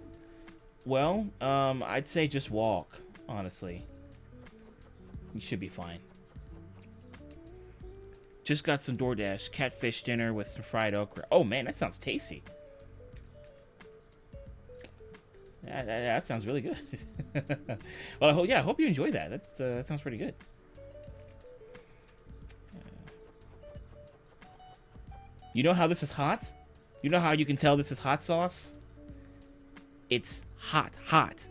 Well, I'd say just walk, honestly. You should be fine. Just got some DoorDash catfish dinner with some fried okra. Oh man, that sounds tasty. That sounds really good. Well, I hope you enjoy that. That sounds pretty good. You know how this is hot? You know how you can tell this is hot sauce? It's hot, hot.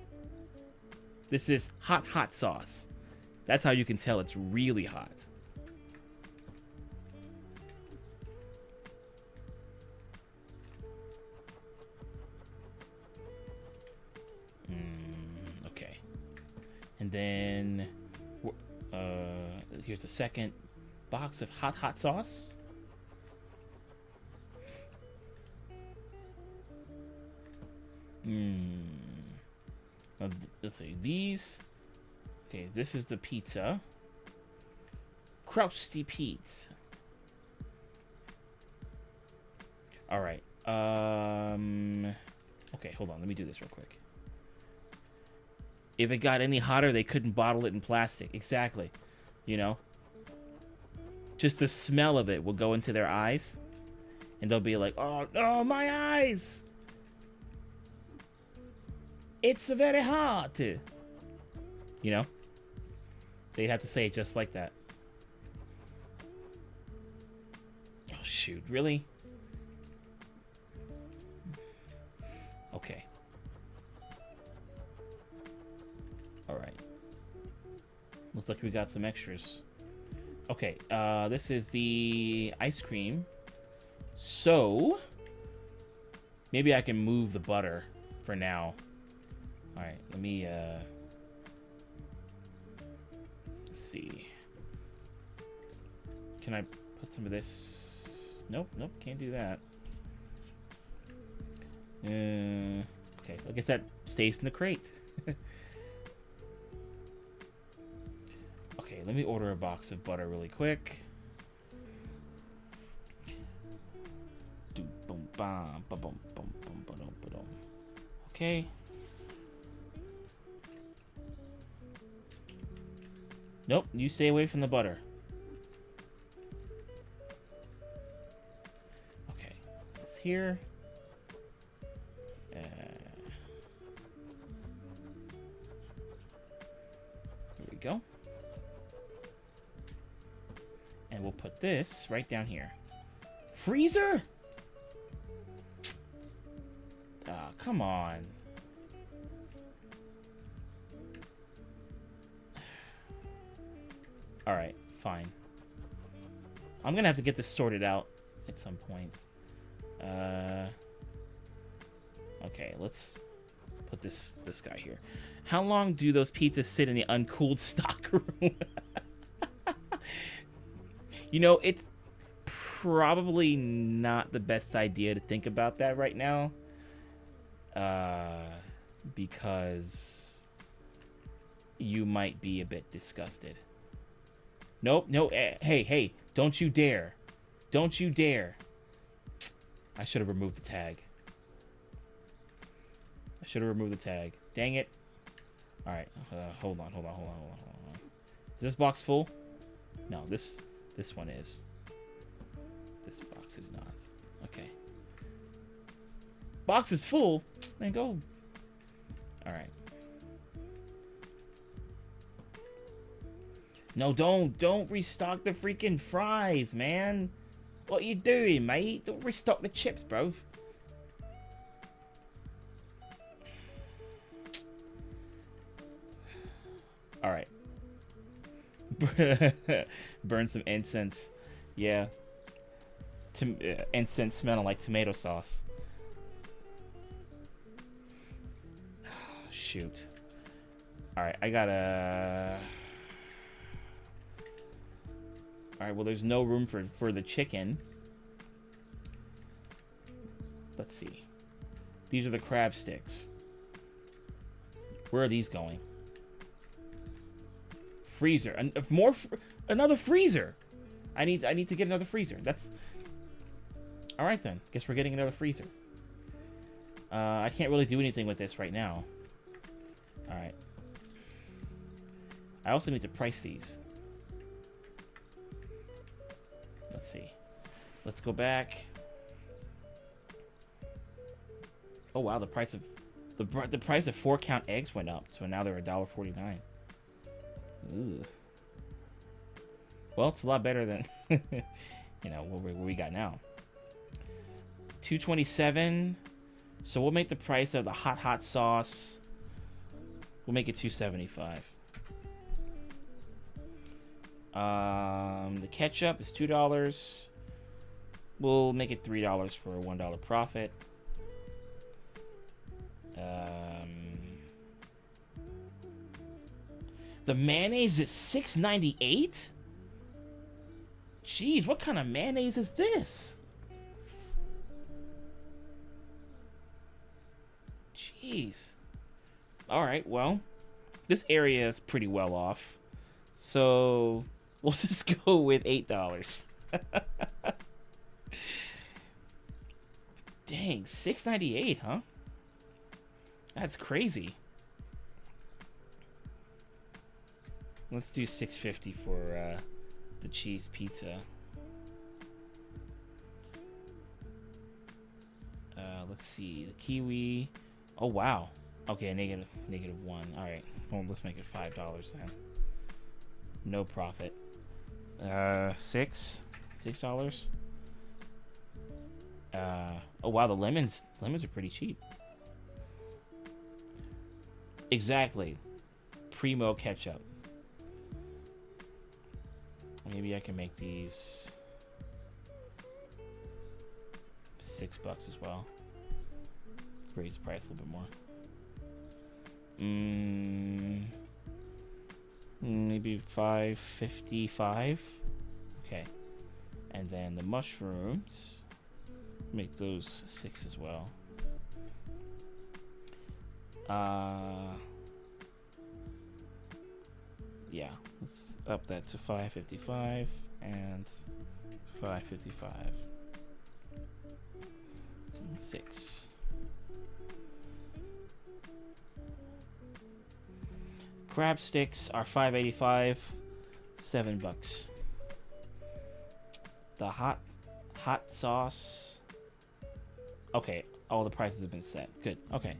This is hot, hot sauce. That's how you can tell it's really hot. Okay. And then here's the second box of hot, hot sauce. Let's see, these. Okay, this is the pizza. Crusty pizza. Alright. Okay, hold on. Let me do this real quick. If it got any hotter, they couldn't bottle it in plastic. Exactly. You know? Just the smell of it will go into their eyes. And they'll be like, oh, no, my eyes! It's very hot. You know? They'd have to say it just like that. Oh, shoot. Really? Okay. Alright. Looks like we got some extras. Okay, this is the ice cream. So, maybe I can move the butter for now. Alright, let me, let's see. Can I put some of this? Nope, nope, can't do that. Okay, I guess that stays in the crate. Okay, let me order a box of butter really quick. Okay. Nope, you stay away from the butter. Okay, this here. Here we go. And we'll put this right down here. Freezer? Ah, come on. Alright, fine. I'm gonna have to get this sorted out at some point. Okay, let's put this guy here. How long do those pizzas sit in the uncooled stock room? You know, it's probably not the best idea to think about that right now. Because you might be a bit disgusted. Nope, no, hey, don't you dare. Don't you dare. I should have removed the tag. I should have removed the tag. Dang it. Alright, hold on. Is this box full? No, this one is. This box is not. Okay. Box is full? Then go. Alright. No, don't restock the freaking fries, man. What you doing, mate? Don't restock the chips, bro. Alright. Burn some incense. Yeah. Incense smelling like tomato sauce. Shoot. Alright, I gotta... Alright, well, there's no room for the chicken. Let's see. These are the crab sticks. Where are these going? Freezer. Another freezer. I need to get another freezer. That's... Alright then. Guess we're getting another freezer. I can't really do anything with this right now. Alright. I also need to price these. Let's see. Let's go back. Oh wow, the price of the price of 4-count eggs went up, so now they're $1.49. Ooh. Well, it's a lot better than you know what we got now. $2.27. So we'll make the price of the hot sauce. We'll make it $2.75. The ketchup is $2. We'll make it $3 for a $1 profit. The mayonnaise is $6.98. Jeez, what kind of mayonnaise is this? Jeez. Alright, well, this area is pretty well off. So, we'll just go with $8. Dang, $6.98, huh? That's crazy. Let's do $6.50 for the cheese pizza. Let's see, the kiwi. Oh wow. Okay, negative one. All right, well, let's make it $5 then. No profit. $6. Oh wow, the lemons are pretty cheap. Exactly. Primo ketchup. Maybe I can make these $6 as well. Raise the price a little bit more. Maybe $5.55. Okay. And then the mushrooms, make those $6 as well. Yeah, let's up that to $5.55 and $5.55. 6. Crab sticks are $5.85, $7. The hot sauce. Okay, all the prices have been set. Good. Okay.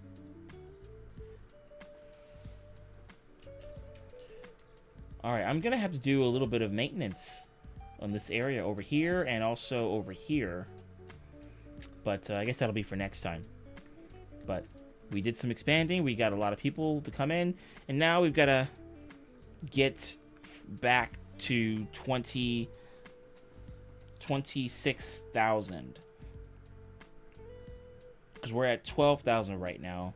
Alright, I'm gonna have to do a little bit of maintenance on this area over here and also over here. But I guess that'll be for next time. But we did some expanding. We got a lot of people to come in. And now we've got to get back to 26,000. Because we're at 12,000 right now.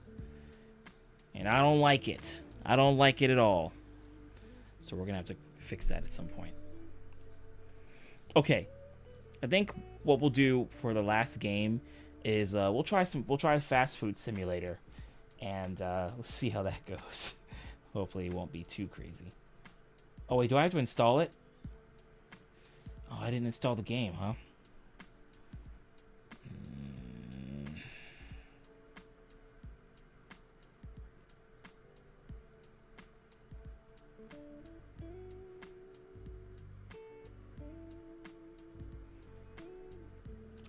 And I don't like it. I don't like it at all. So we're going to have to fix that at some point. Okay. I think what we'll do for the last game is we'll try a fast food simulator. And let's see how that goes. Hopefully it won't be too crazy. Oh, wait, do I have to install it? Oh, I didn't install the game, huh?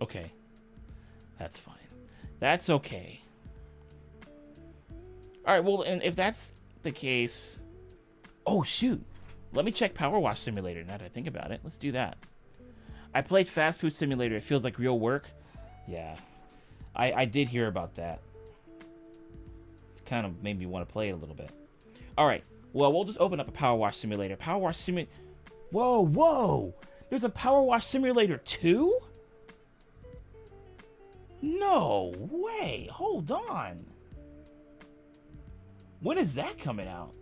Okay. That's fine. That's okay. Alright, well, and if that's the case... Oh, shoot. Let me check Power Wash Simulator now that I think about it. Let's do that. I played Fast Food Simulator. It feels like real work. Yeah. I did hear about that. Kind of made me want to play it a little bit. Alright. Well, we'll just open up a Power Wash Simulator. Power Wash Simulator... Whoa, whoa! There's a Power Wash Simulator 2? No way! Hold on. When is that coming out?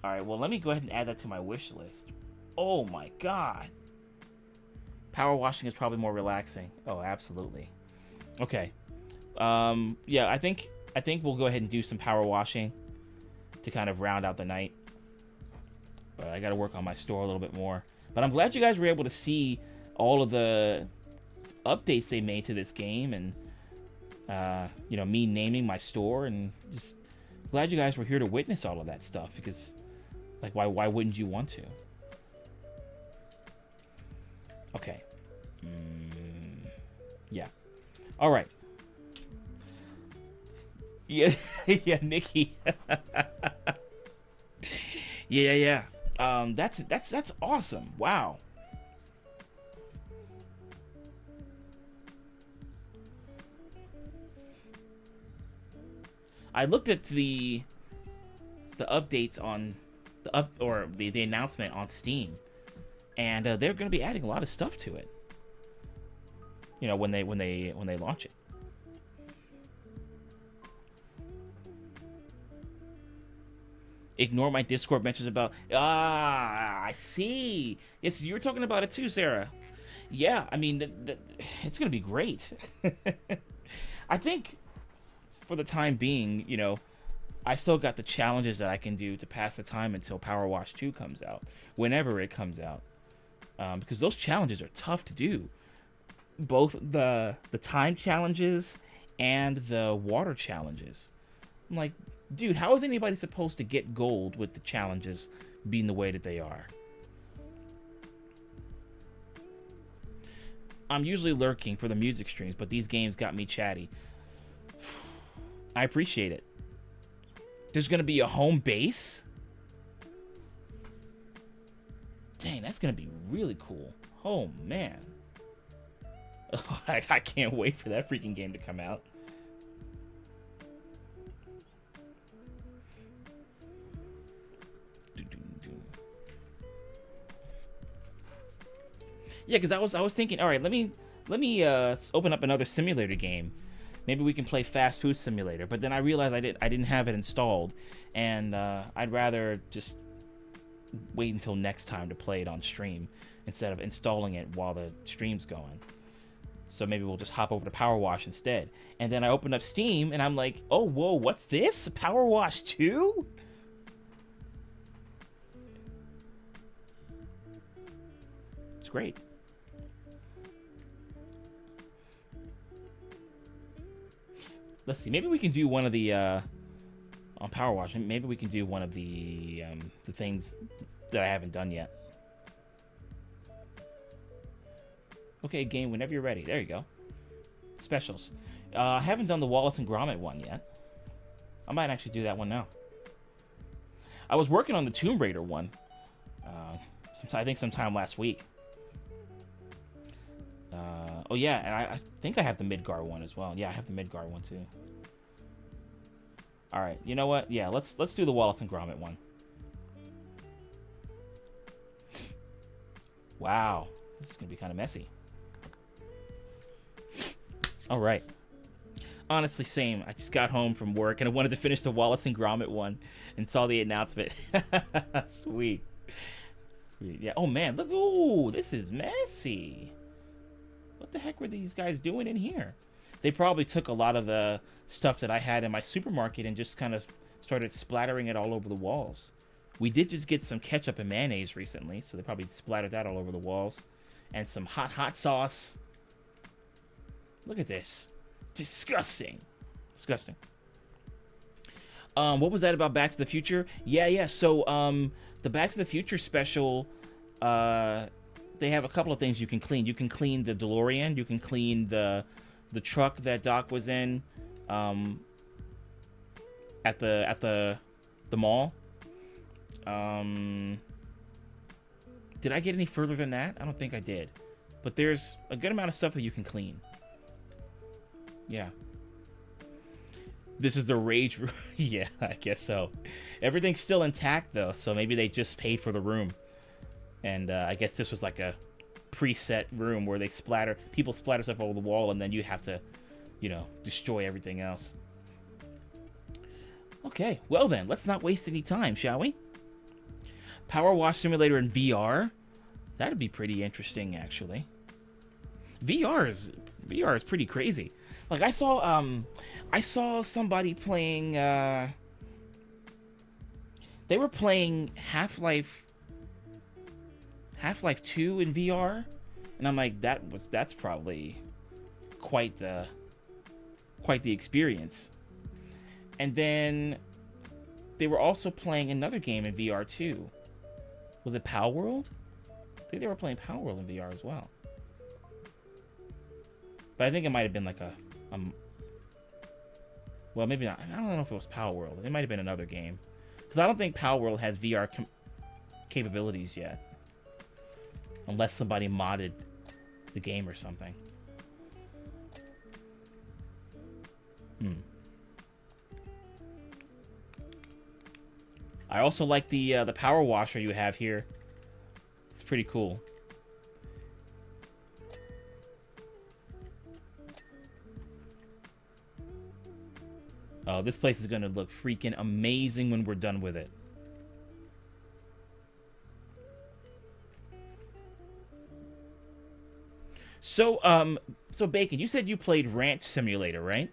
Alright, well, let me go ahead and add that to my wish list. Oh my god. Power washing is probably more relaxing. Oh, absolutely. Okay. Yeah, I think we'll go ahead and do some power washing to kind of round out the night. But I got to work on my store a little bit more. But I'm glad you guys were able to see all of the updates they made to this game, and you know, me naming my store, and just glad you guys were here to witness all of that stuff, because like why wouldn't you want to? Okay. Yeah. All right. Yeah, yeah, Nikki. Yeah. That's awesome. Wow. I looked at the updates on the announcement on Steam, and they're going to be adding a lot of stuff to it. You know, when they launch it. Ignore my Discord mentions about... I see. Yes, you were talking about it too, Sarah. Yeah, I mean, it's going to be great. I think, for the time being, you know, I've still got the challenges that I can do to pass the time until Power Wash 2 comes out. Whenever it comes out. Because those challenges are tough to do. Both the time challenges and the water challenges. I'm like... Dude, how is anybody supposed to get gold with the challenges being the way that they are? I'm usually lurking for the music streams, but these games got me chatty. I appreciate it. There's going to be a home base? Dang, that's going to be really cool. Oh, man. I can't wait for that freaking game to come out. Yeah, because I was thinking, all right, let me open up another simulator game. Maybe we can play Fast Food Simulator. But then I realized I didn't have it installed, and I'd rather just wait until next time to play it on stream instead of installing it while the stream's going. So maybe we'll just hop over to Power Wash instead. And then I opened up Steam, and I'm like, oh, whoa, what's this? Power Wash 2? It's great. Let's see. Maybe we can do one of the on Power Wash. Maybe we can do one of the things that I haven't done yet. Okay, game. Whenever you're ready. There you go. Specials. I haven't done the Wallace and Gromit one yet. I might actually do that one now. I was working on the Tomb Raider one. I think sometime last week. Oh yeah, and I think I have the Midgar one as well. Yeah, I have the Midgar one too. All right, you know what? Yeah, let's do the Wallace and Gromit one. Wow, this is gonna be kind of messy. All right. Honestly, same. I just got home from work and I wanted to finish the Wallace and Gromit one and saw the announcement. Sweet. Sweet. Yeah. Oh, man. Look. Ooh, this is messy. What the heck were these guys doing in here? They probably took a lot of the stuff that I had in my supermarket and just kind of started splattering it all over the walls. We did just get some ketchup and mayonnaise recently, so they probably splattered that all over the walls. And some hot sauce. Look at this. Disgusting. Disgusting. What was that about Back to the Future? Yeah. So, the Back to the Future special, they have a couple of things you can clean. You can clean the DeLorean. You can clean the truck that Doc was in, at the mall. Did I get any further than that? I don't think I did. But there's a good amount of stuff that you can clean. Yeah. This is the rage room. Yeah, I guess so. Everything's still intact, though, so maybe they just paid for the room. And I guess this was like a preset room where people splatter stuff over the wall, and then you have to, destroy everything else. Okay, well then, let's not waste any time, shall we? Power Wash Simulator in VR. That'd be pretty interesting, actually. VR is pretty crazy. Like I saw somebody playing. They were playing Half-Life 2 in VR, and I'm like, that's probably quite the experience. And then they were also playing another game in VR too. Was it Power World? I think they were playing Power World in VR as well. But I think it might have been like well, maybe not. I don't know if it was Power World. It might have been another game. Because I don't think Power World has VR capabilities yet. Unless somebody modded the game or something. I also like the power washer you have here. It's pretty cool. Oh, this place is gonna look freaking amazing when we're done with it. So, Bacon, you said you played Ranch Simulator, right?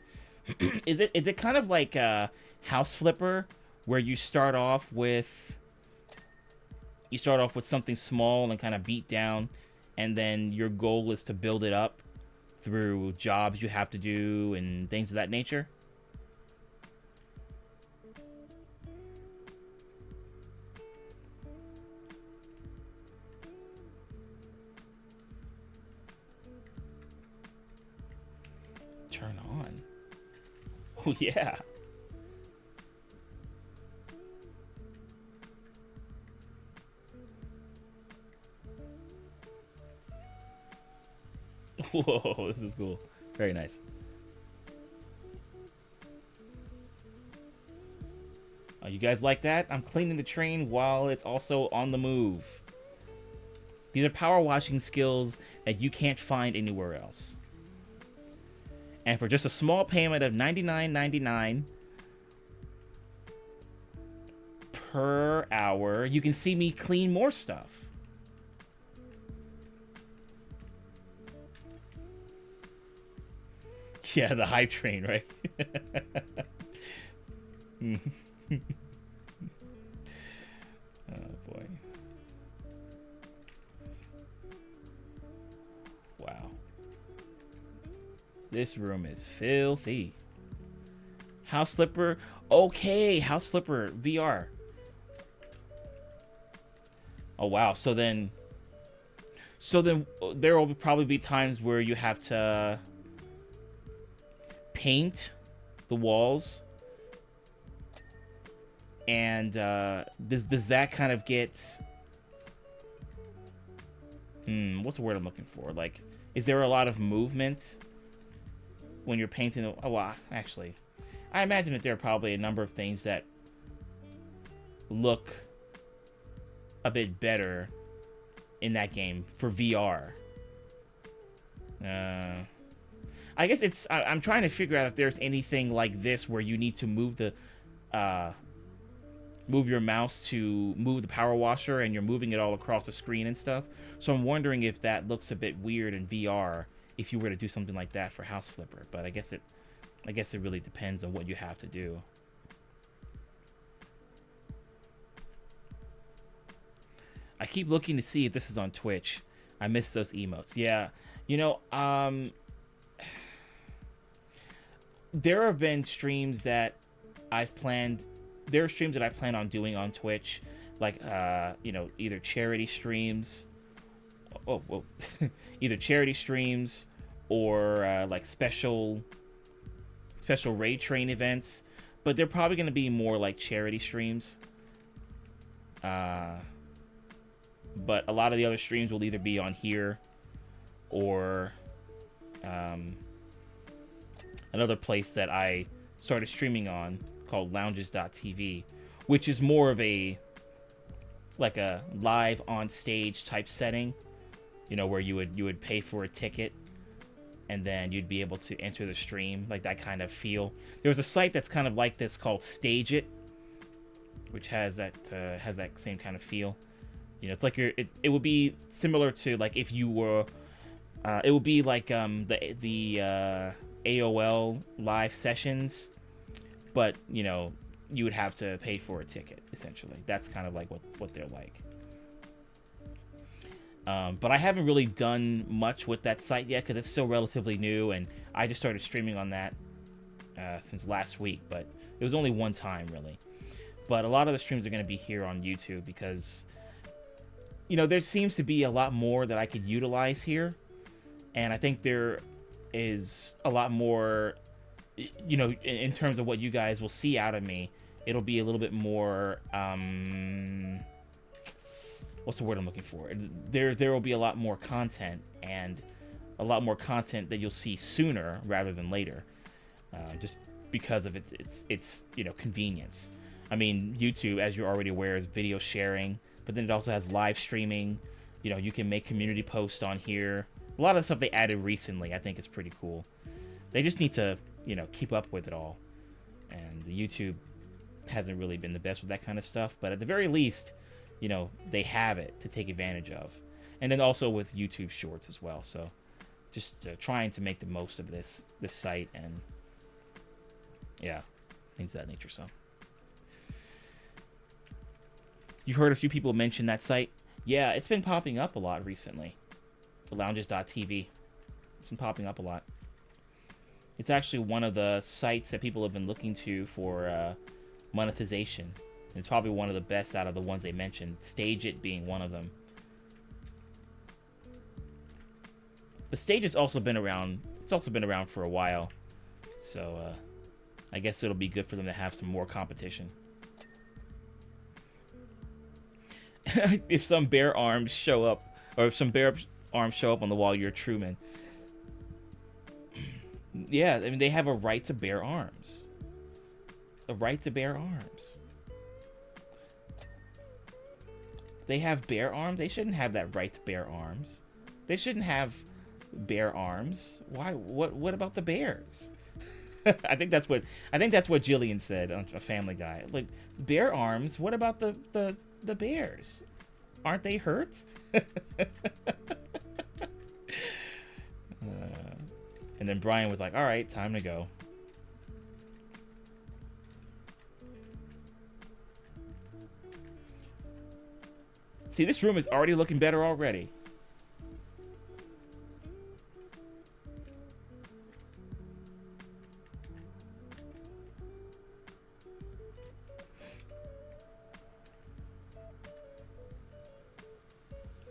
Is it kind of like House Flipper, where you start off with something small and kind of beat down, and then your goal is to build it up through jobs you have to do and things of that nature? Turn on. Oh, yeah. Whoa, this is cool. Very nice. Oh, you guys like that? I'm cleaning the train while it's also on the move. These are power washing skills that you can't find anywhere else. And for just a small payment of $99.99 per hour, you can see me clean more stuff. Yeah, the hype train, right? Oh, boy. Wow. This room is filthy. House Slipper. Okay, House Slipper VR. Oh, wow. So then there will probably be times where you have to paint the walls. And does that kind of get... what's the word I'm looking for? Like, is there a lot of movement when you're painting the... Oh, well, actually, I imagine that there are probably a number of things that look a bit better in that game for VR. I guess it's I'm trying to figure out if there's anything like this where you need to move the move your mouse to move the power washer and you're moving it all across the screen and stuff. So I'm wondering if that looks a bit weird in VR if you were to do something like that for House Flipper. But I guess it really depends on what you have to do. I keep looking to see if this is on Twitch. I missed those emotes. Yeah, you know, there have been streams that I've planned. There are streams that I plan on doing on Twitch, like you know, either charity streams. Oh, whoa. Either charity streams or like special raid train events. But they're probably going to be more like charity streams. But a lot of the other streams will either be on here or another place that I started streaming on called lounges.tv, which is more of a like a live on stage type setting, you know, where you would pay for a ticket and then you'd be able to enter the stream, like that kind of feel. There's a site that's kind of like this called Stage It, which has that same kind of feel. You know, it's like it would be similar to like if you were, it would be like the AOL live sessions, but you know, you would have to pay for a ticket essentially. That's kind of like what they're like. But I haven't really done much with that site yet because it's still relatively new, and I just started streaming on that since last week. But it was only one time really. But a lot of the streams are going to be here on YouTube because, you know, there seems to be a lot more that I could utilize here. And I think there is a lot more, you know, in terms of what you guys will see out of me. It'll be a little bit more, what's the word I'm looking for? There will be a lot more content, and a lot more content that you'll see sooner rather than later. Just because of its you know, convenience. I mean, YouTube, as you're already aware, is video sharing, but then it also has live streaming. You know, you can make community posts on here. A lot of the stuff they added recently, I think, is pretty cool. They just need to, you know, keep up with it all. And YouTube hasn't really been the best with that kind of stuff, but at the very least, you know, they have it to take advantage of. And then also with YouTube Shorts as well. So just trying to make the most of this site, and yeah, things of that nature. So you've heard a few people mention that site. Yeah, it's been popping up a lot recently. The lounges.tv. It's been popping up a lot. It's actually one of the sites that people have been looking to for monetization. It's probably one of the best out of the ones they mentioned. Stage It being one of them. The Stage It's also been around. It's also been around for a while. So I guess it'll be good for them to have some more competition. If some bear arms show up, or if some bear arms show up on the wall, you're a Truman. Yeah, I mean, they have a right to bear arms. A right to bear arms. They have bear arms. They shouldn't have that right to bear arms. They shouldn't have bear arms. Why? What about the bears? I think that's what Jillian said on a Family Guy. Like, bear arms. What about the bears? Aren't they hurt? And then Brian was like, "All right, time to go." See, this room is already looking better already.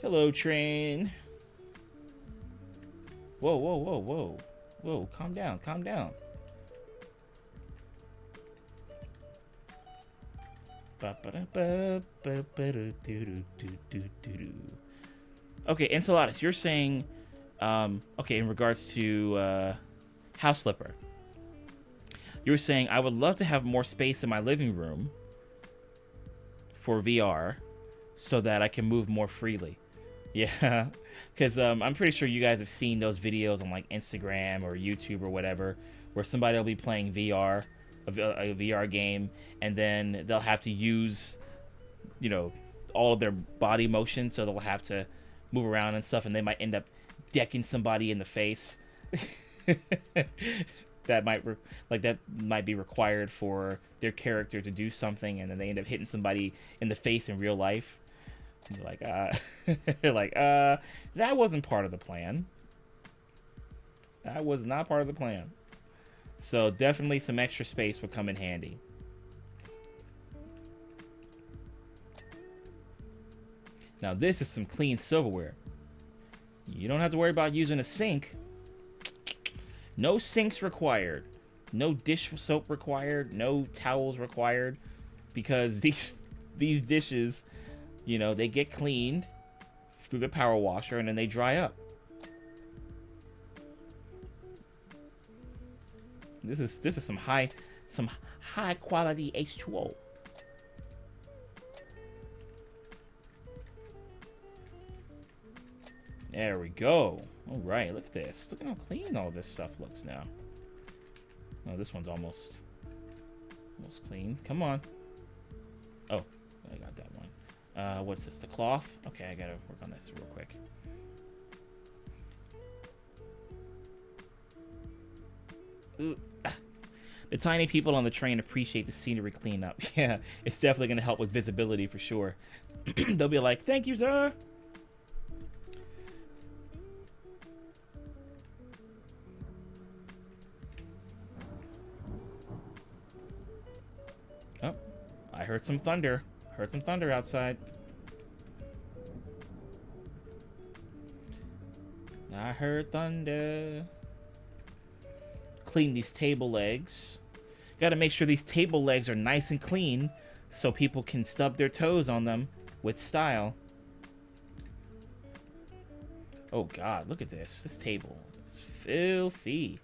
Hello, train. Whoa, whoa, whoa, whoa. Whoa, calm down, calm down. Okay, Enceladus, you're saying, okay, in regards to House Flipper, you were saying, I would love to have more space in my living room for VR so that I can move more freely. Yeah, Because I'm pretty sure you guys have seen those videos on like Instagram or YouTube or whatever, where somebody will be playing VR, a VR game, and then they'll have to use, you know, all of their body motion, so they'll have to move around and stuff, and they might end up decking somebody in the face. that might be required for their character to do something, and then they end up hitting somebody in the face in real life. You're like, that wasn't part of the plan. That was not part of the plan. So definitely some extra space would come in handy. Now this is some clean silverware. You don't have to worry about using a sink. No sinks required. No dish soap required. No towels required. Because these dishes, you know, they get cleaned through the power washer and then they dry up. This is some high quality H2O. There we go. All right, look at this. Look at how clean all this stuff looks now. Oh, this one's almost clean. Come on. Oh, I got that one. What's this? The cloth? Okay, I gotta work on this real quick. Ooh. The tiny people on the train appreciate the scenery cleanup. Yeah, it's definitely gonna help with visibility for sure. They'll be like, "Thank you, sir." Oh, I heard some thunder. Heard some thunder outside. I heard thunder. Clean these table legs. Gotta make sure these table legs are nice and clean so people can stub their toes on them with style. Oh god, look at this. This table is filthy.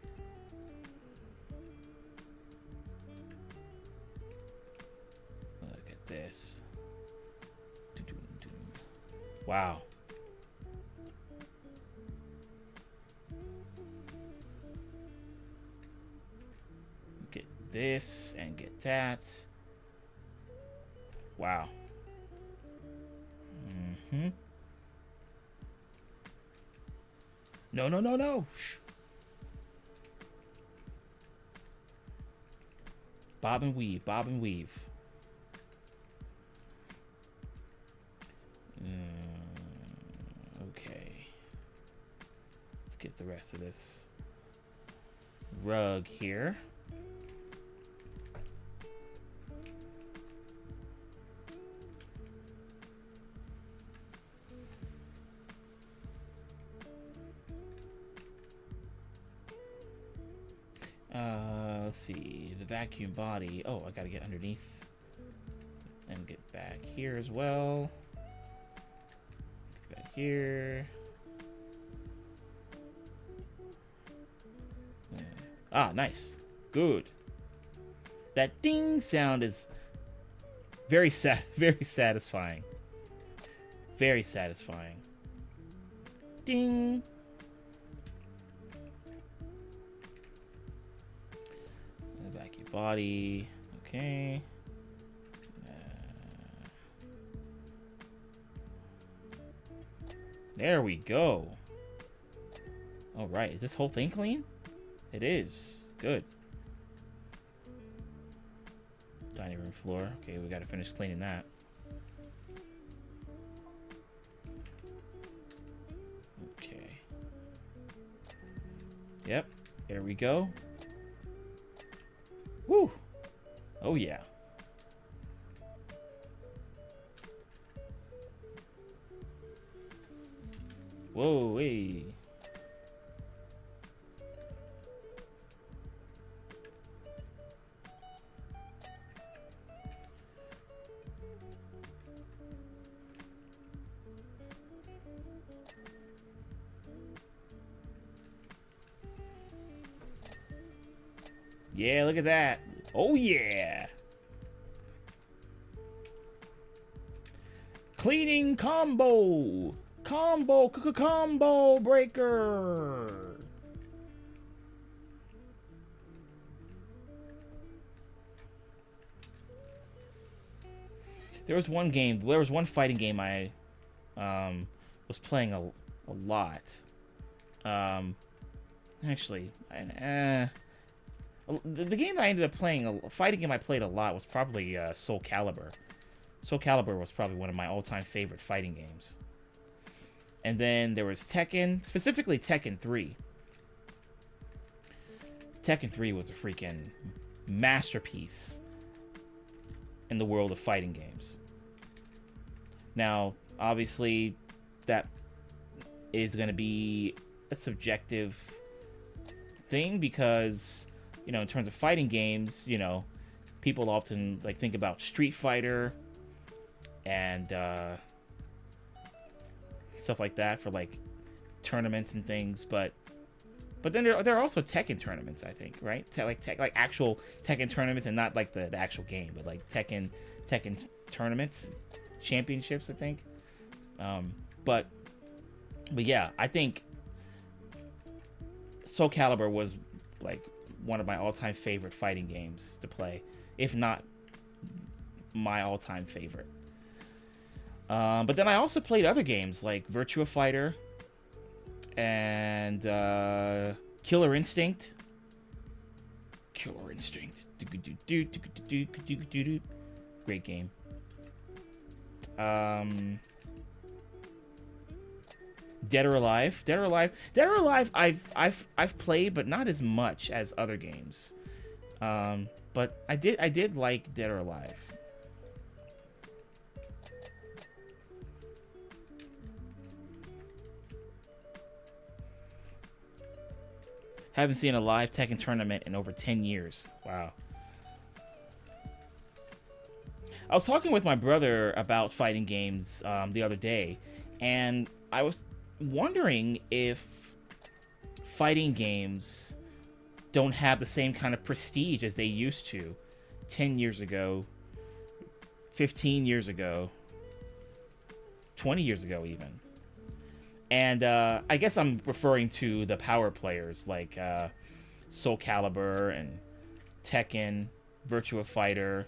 Look at this. Wow. Get this and get that. Wow. Mm-hmm. No, no, no, no. Shh. Bob and weave, bob and weave. Okay. Let's get the rest of this rug here. Let's see, the vacuum body. Oh, I gotta get underneath and get back here as well. Back here. Ah, nice. Good. That ding sound is very satisfying. Very satisfying. Ding. Vacuum body. Okay. There we go. All right, is this whole thing clean? It is. Good. Dining room floor. Okay, we gotta finish cleaning that. Okay. Yep, there we go. Woo! Oh yeah. Whoa, hey. Yeah, look at that. Oh yeah. Cleaning combo. Combo breaker. There was one fighting game I was playing a lot. Actually, the game I ended up playing, a fighting game I played a lot was probably Soul Calibur. Soul Calibur was probably one of my all-time favorite fighting games. And then there was Tekken, specifically Tekken 3. Tekken 3 was a freaking masterpiece in the world of fighting games. Now, obviously, that is going to be a subjective thing because, you know, in terms of fighting games, you know, people often like think about Street Fighter and stuff like that for like tournaments and things, but then there are also Tekken tournaments, I think, right? Like actual Tekken tournaments, and not like the actual game, but like Tekken tournaments, championships, I think. But yeah, I think Soul Calibur was like one of my all-time favorite fighting games to play, if not my all-time favorite. But then I also played other games like Virtua Fighter and Killer Instinct. Great game. Dead or Alive. I've played, but not as much as other games. But I did like Dead or Alive. Haven't seen a live Tekken tournament in over 10 years. Wow. I was talking with my brother about fighting games the other day, and I was wondering if fighting games don't have the same kind of prestige as they used to 10 years ago, 15 years ago, 20 years ago even. And I guess I'm referring to the power players like Soul Calibur and Tekken, Virtua Fighter,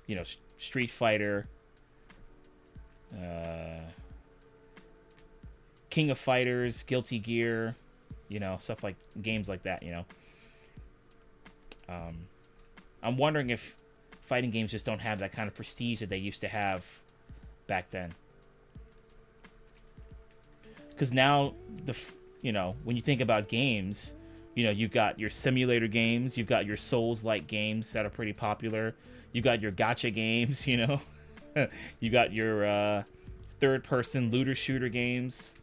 you know, Street Fighter, King of Fighters, Guilty Gear, you know, stuff like games like that, you know. I'm wondering if fighting games just don't have that kind of prestige that they used to have back then. Because now, you know, when you think about games, you know, you've got your simulator games, you've got your Souls-like games that are pretty popular, you've got your gacha games, you know, you got your third-person looter-shooter games,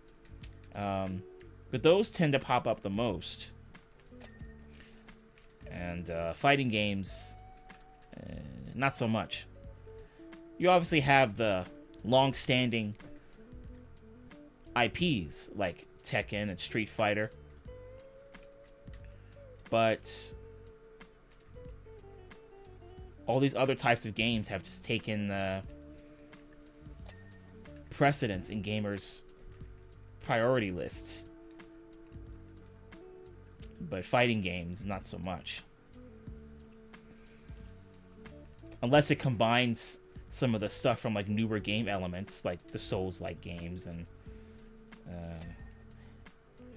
but those tend to pop up the most. And fighting games, not so much. You obviously have the long-standing IPs like Tekken and Street Fighter, but all these other types of games have just taken precedence in gamers' priority lists, but fighting games, not so much. Unless it combines some of the stuff from like newer game elements, like the Souls-like games, and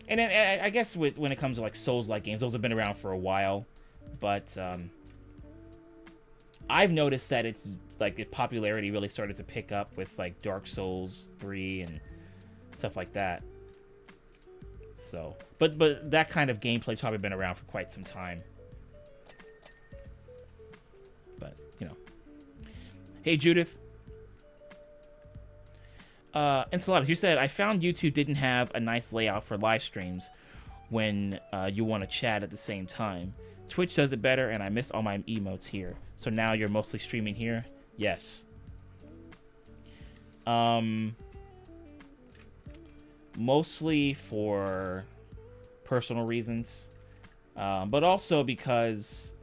then I guess when it comes to like Souls-like games, those have been around for a while, but I've noticed that it's like the popularity really started to pick up with like Dark Souls 3 and stuff like that. So, but that kind of gameplay's probably been around for quite some time. But, you know. Hey, Judith. Enchiladas, you said, I found YouTube didn't have a nice layout for live streams when you want to chat at the same time. Twitch does it better, and I miss all my emotes here. So now you're mostly streaming here? Yes. Mostly for personal reasons, but also because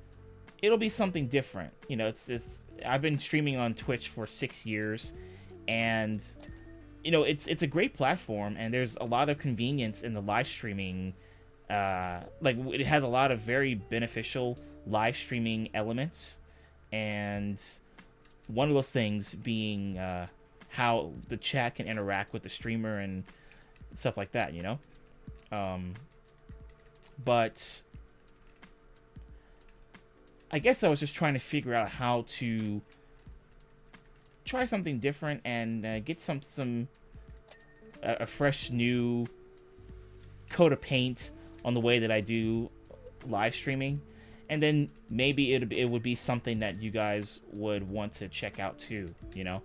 it'll be something different. You know, it's I've been streaming on Twitch for 6 years, and you know, it's a great platform, and there's a lot of convenience in the live streaming. Like, it has a lot of very beneficial live streaming elements, and one of those things being how the chat can interact with the streamer and stuff like that, you know. But I guess I was just trying to figure out how to try something different and get a fresh new coat of paint on the way that I do live streaming, and then maybe it would be something that you guys would want to check out too, you know,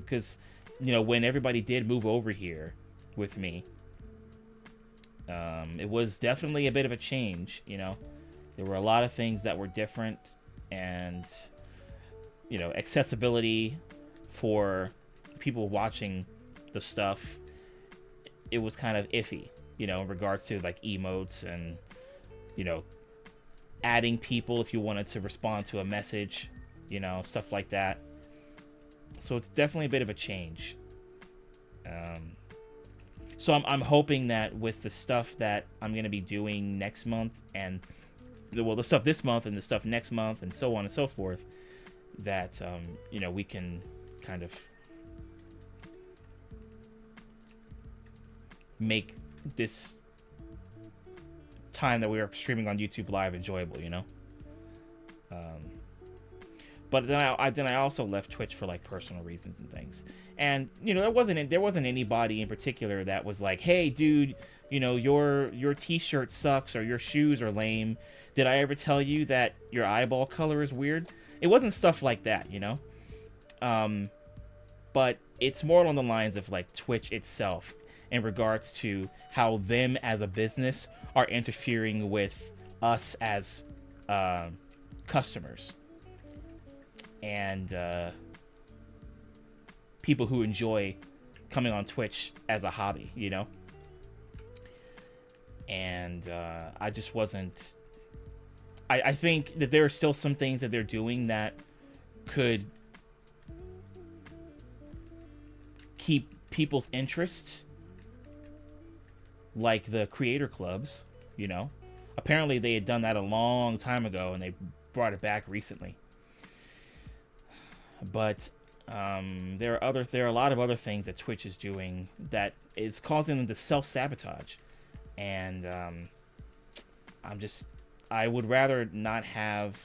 because you know, when everybody did move over here with me, it was definitely a bit of a change, you know. There were a lot of things that were different, and you know, accessibility for people watching the stuff, it was kind of iffy, you know, in regards to like emotes and, you know, adding people if you wanted to respond to a message, you know, stuff like that. So it's definitely a bit of a change. So I'm hoping that with the stuff that I'm going to be doing next month, and the stuff this month and the stuff next month and so on and so forth, that you know, we can kind of make this time that we are streaming on YouTube Live enjoyable, you know. But then I also left Twitch for like personal reasons and things, and you know, there wasn't anybody in particular that was like, hey dude, you know, your t-shirt sucks or your shoes are lame. Did I ever tell you that your eyeball color is weird? It wasn't stuff like that, you know. But it's more along the lines of like Twitch itself, in regards to how them as a business are interfering with us as customers and people who enjoy coming on Twitch as a hobby, you know. And I just wasn't. I think that there are still some things that they're doing that could keep people's interests, like the creator clubs, you know. Apparently they had done that a long time ago, and they brought it back recently. But there are a lot of other things that Twitch is doing that is causing them to self-sabotage, and I would rather not have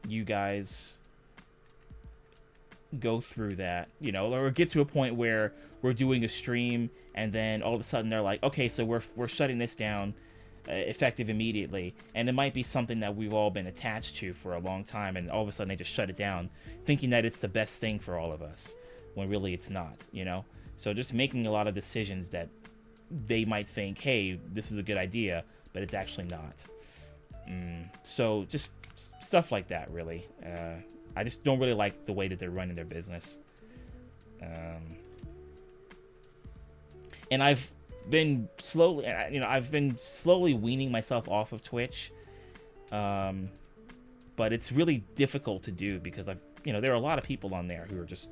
you guys go through that, you know, or get to a point where we're doing a stream and then all of a sudden they're like, okay, so we're shutting this down, effective immediately, and it might be something that we've all been attached to for a long time, and all of a sudden they just shut it down, thinking that it's the best thing for all of us, when really it's not, you know. So just making a lot of decisions that they might think, hey, this is a good idea, but it's actually not. So just stuff like that, really. I just don't really like the way that they're running their business. And I've been slowly weaning myself off of Twitch. But it's really difficult to do because there are a lot of people on there who are just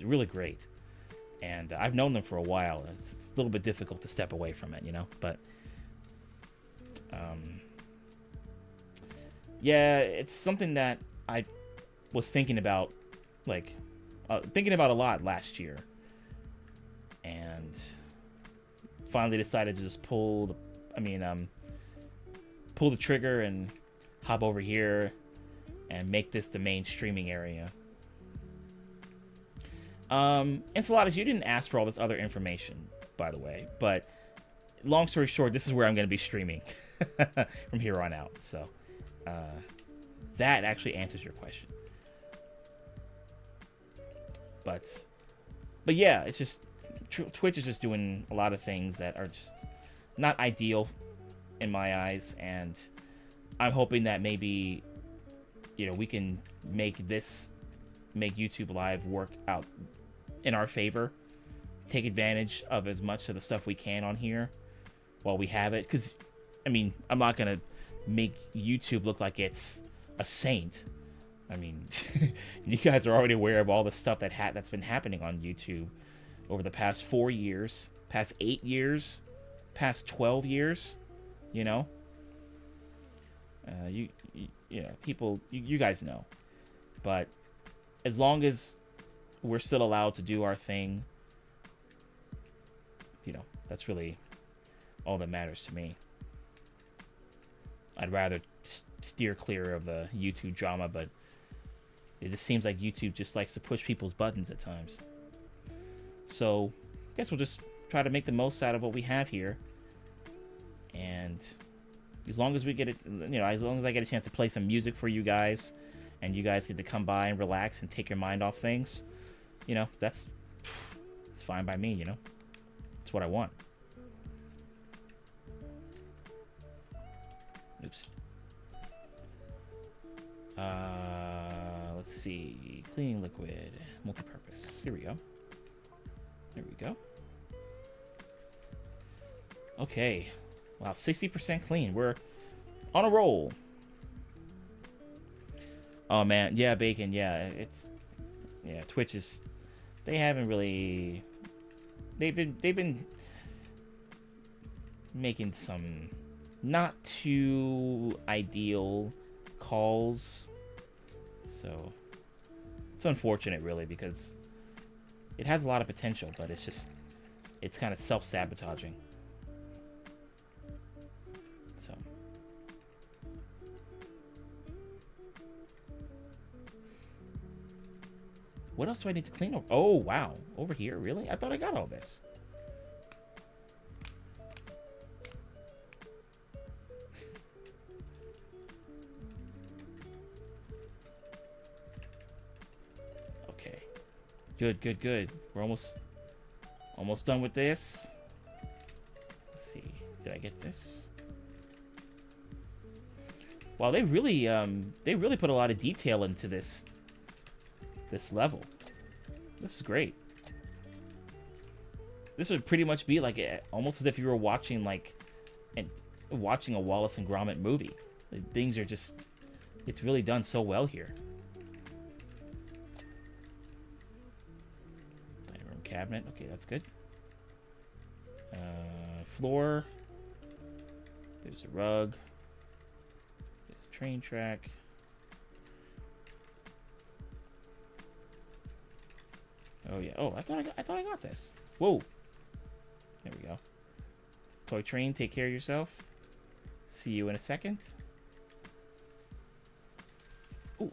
really great. And I've known them for a while. And it's a little bit difficult to step away from it, you know, but yeah, it's something that I was thinking about, a lot last year, and finally decided to just pull the trigger and hop over here and make this the main streaming area. Enchiladas, you didn't ask for all this other information, by the way, but long story short, this is where I'm going to be streaming from here on out, so that actually answers your question. But yeah, it's just Twitch is just doing a lot of things that are just not ideal in my eyes, and I'm hoping that maybe, you know, we can make YouTube Live work out in our favor, take advantage of as much of the stuff we can on here while we have it, because I mean, I'm not gonna make YouTube look like it's a saint. I mean, you guys are already aware of all the stuff that's been happening on YouTube over the past 4 years, past 8 years, past 12 years. You know, you know, people, you guys know. But as long as we're still allowed to do our thing, you know, that's really all that matters to me. I'd rather steer clear of the YouTube drama, but it just seems like YouTube just likes to push people's buttons at times. So I guess we'll just try to make the most out of what we have here. And as long as we get it, you know, as long as I get a chance to play some music for you guys, and you guys get to come by and relax and take your mind off things, you know, it's fine by me, you know. It's what I want. Oops. Let's see. Cleaning liquid. Multi-purpose. Here we go. There we go. Okay. Wow, 60% clean. We're on a roll. Oh man, yeah, Bacon, yeah. Twitch is, they haven't really, they've been making some not too ideal calls. So it's unfortunate, really, because it has a lot of potential, but it's kind of self-sabotaging. So what else do I need to clean over? Oh, wow. Over here? Really? I thought I got all this. Okay. Good, good, good. We're almost done with this. Let's see. Did I get this? Wow, they really put a lot of detail into this level. This is great. This would pretty much be like almost as if you were watching watching a Wallace and Gromit movie. Things are just, it's really done so well here. Dining room cabinet. Okay, that's good. Floor. There's a rug. There's a train track. Oh yeah. Oh, I thought I got this. Whoa. There we go. Toy train, take care of yourself. See you in a second. Ooh.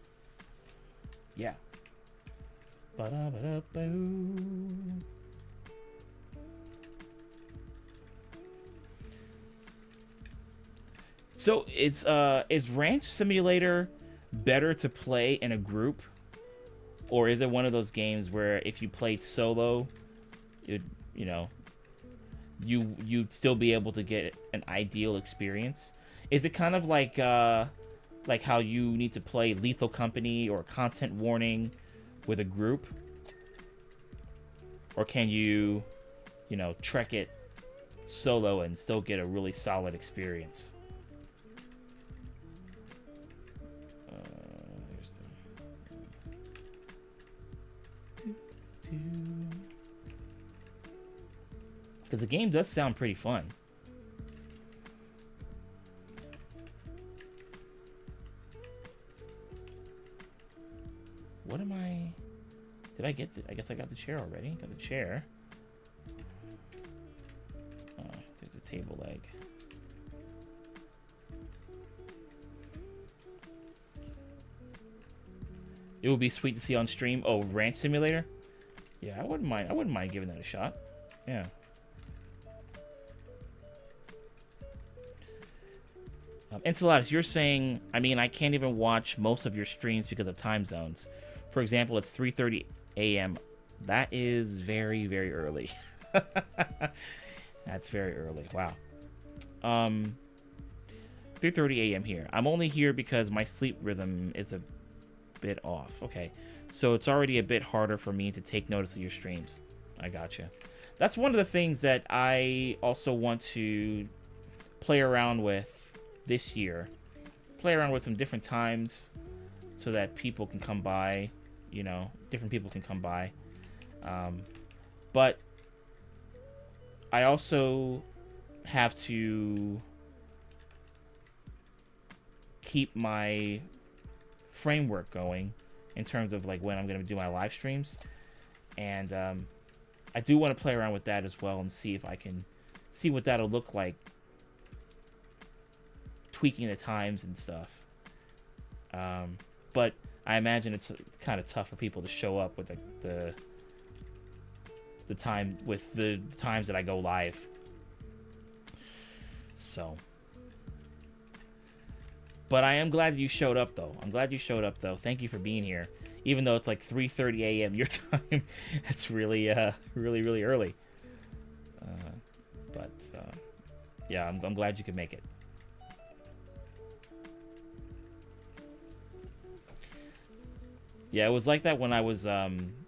Yeah. Ba-da-ba-da-boo. So is Ranch Simulator better to play in a group, or is it one of those games where if you played solo, you'd still be able to get an ideal experience? Is it kind of like how you need to play Lethal Company or Content Warning with a group, or can you trek it solo and still get a really solid experience? Because the game does sound pretty fun. What am I... Did I get I guess I got the chair already. Got the chair. Oh, there's a table leg. It would be sweet to see on stream. Oh, Ranch Simulator? Yeah, I wouldn't mind giving that a shot. Yeah. Enceladus, you're saying, I mean, I can't even watch most of your streams because of time zones. For example, it's 3:30 a.m. That is very, very early. That's very early. Wow. 3:30 a.m. here. I'm only here because my sleep rhythm is a bit off. Okay. So it's already a bit harder for me to take notice of your streams. I gotcha. That's one of the things that I also want to play around with this year, play around with some different times so that people can come by, you know, different people can come by. But I also have to keep my framework going in terms of like when I'm going to do my live streams. And I do want to play around with that as well and see if I can see what that'll look like, tweaking the times and stuff. But I imagine it's kind of tough for people to show up with the time with the times that I go live. So, but I am glad you showed up though. I'm glad you showed up though. Thank you for being here. Even though it's like 3:30 a.m. your time, it's really really early. But yeah, I'm glad you could make it. Yeah, it was like that when I was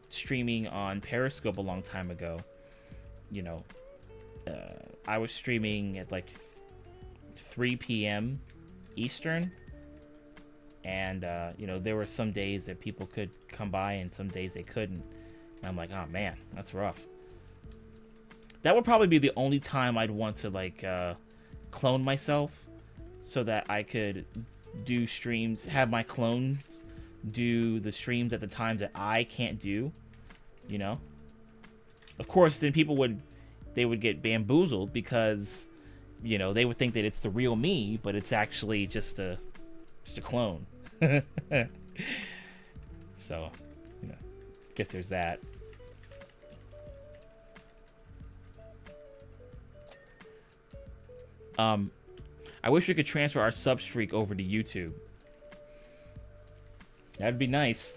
streaming on Periscope a long time ago. You know, I was streaming at like 3 p.m. Eastern. And, you know, there were some days that people could come by and some days they couldn't. And I'm like, oh, man, that's rough. That would probably be the only time I'd want to, like, clone myself so that I could do streams, have my clones do the streams at the times that I can't do, you know? Of course, then people would get bamboozled because, you know, they would think that it's the real me, but it's actually just a clone. So, you know, guess there's that. I wish we could transfer our sub streak over to YouTube. That'd be nice.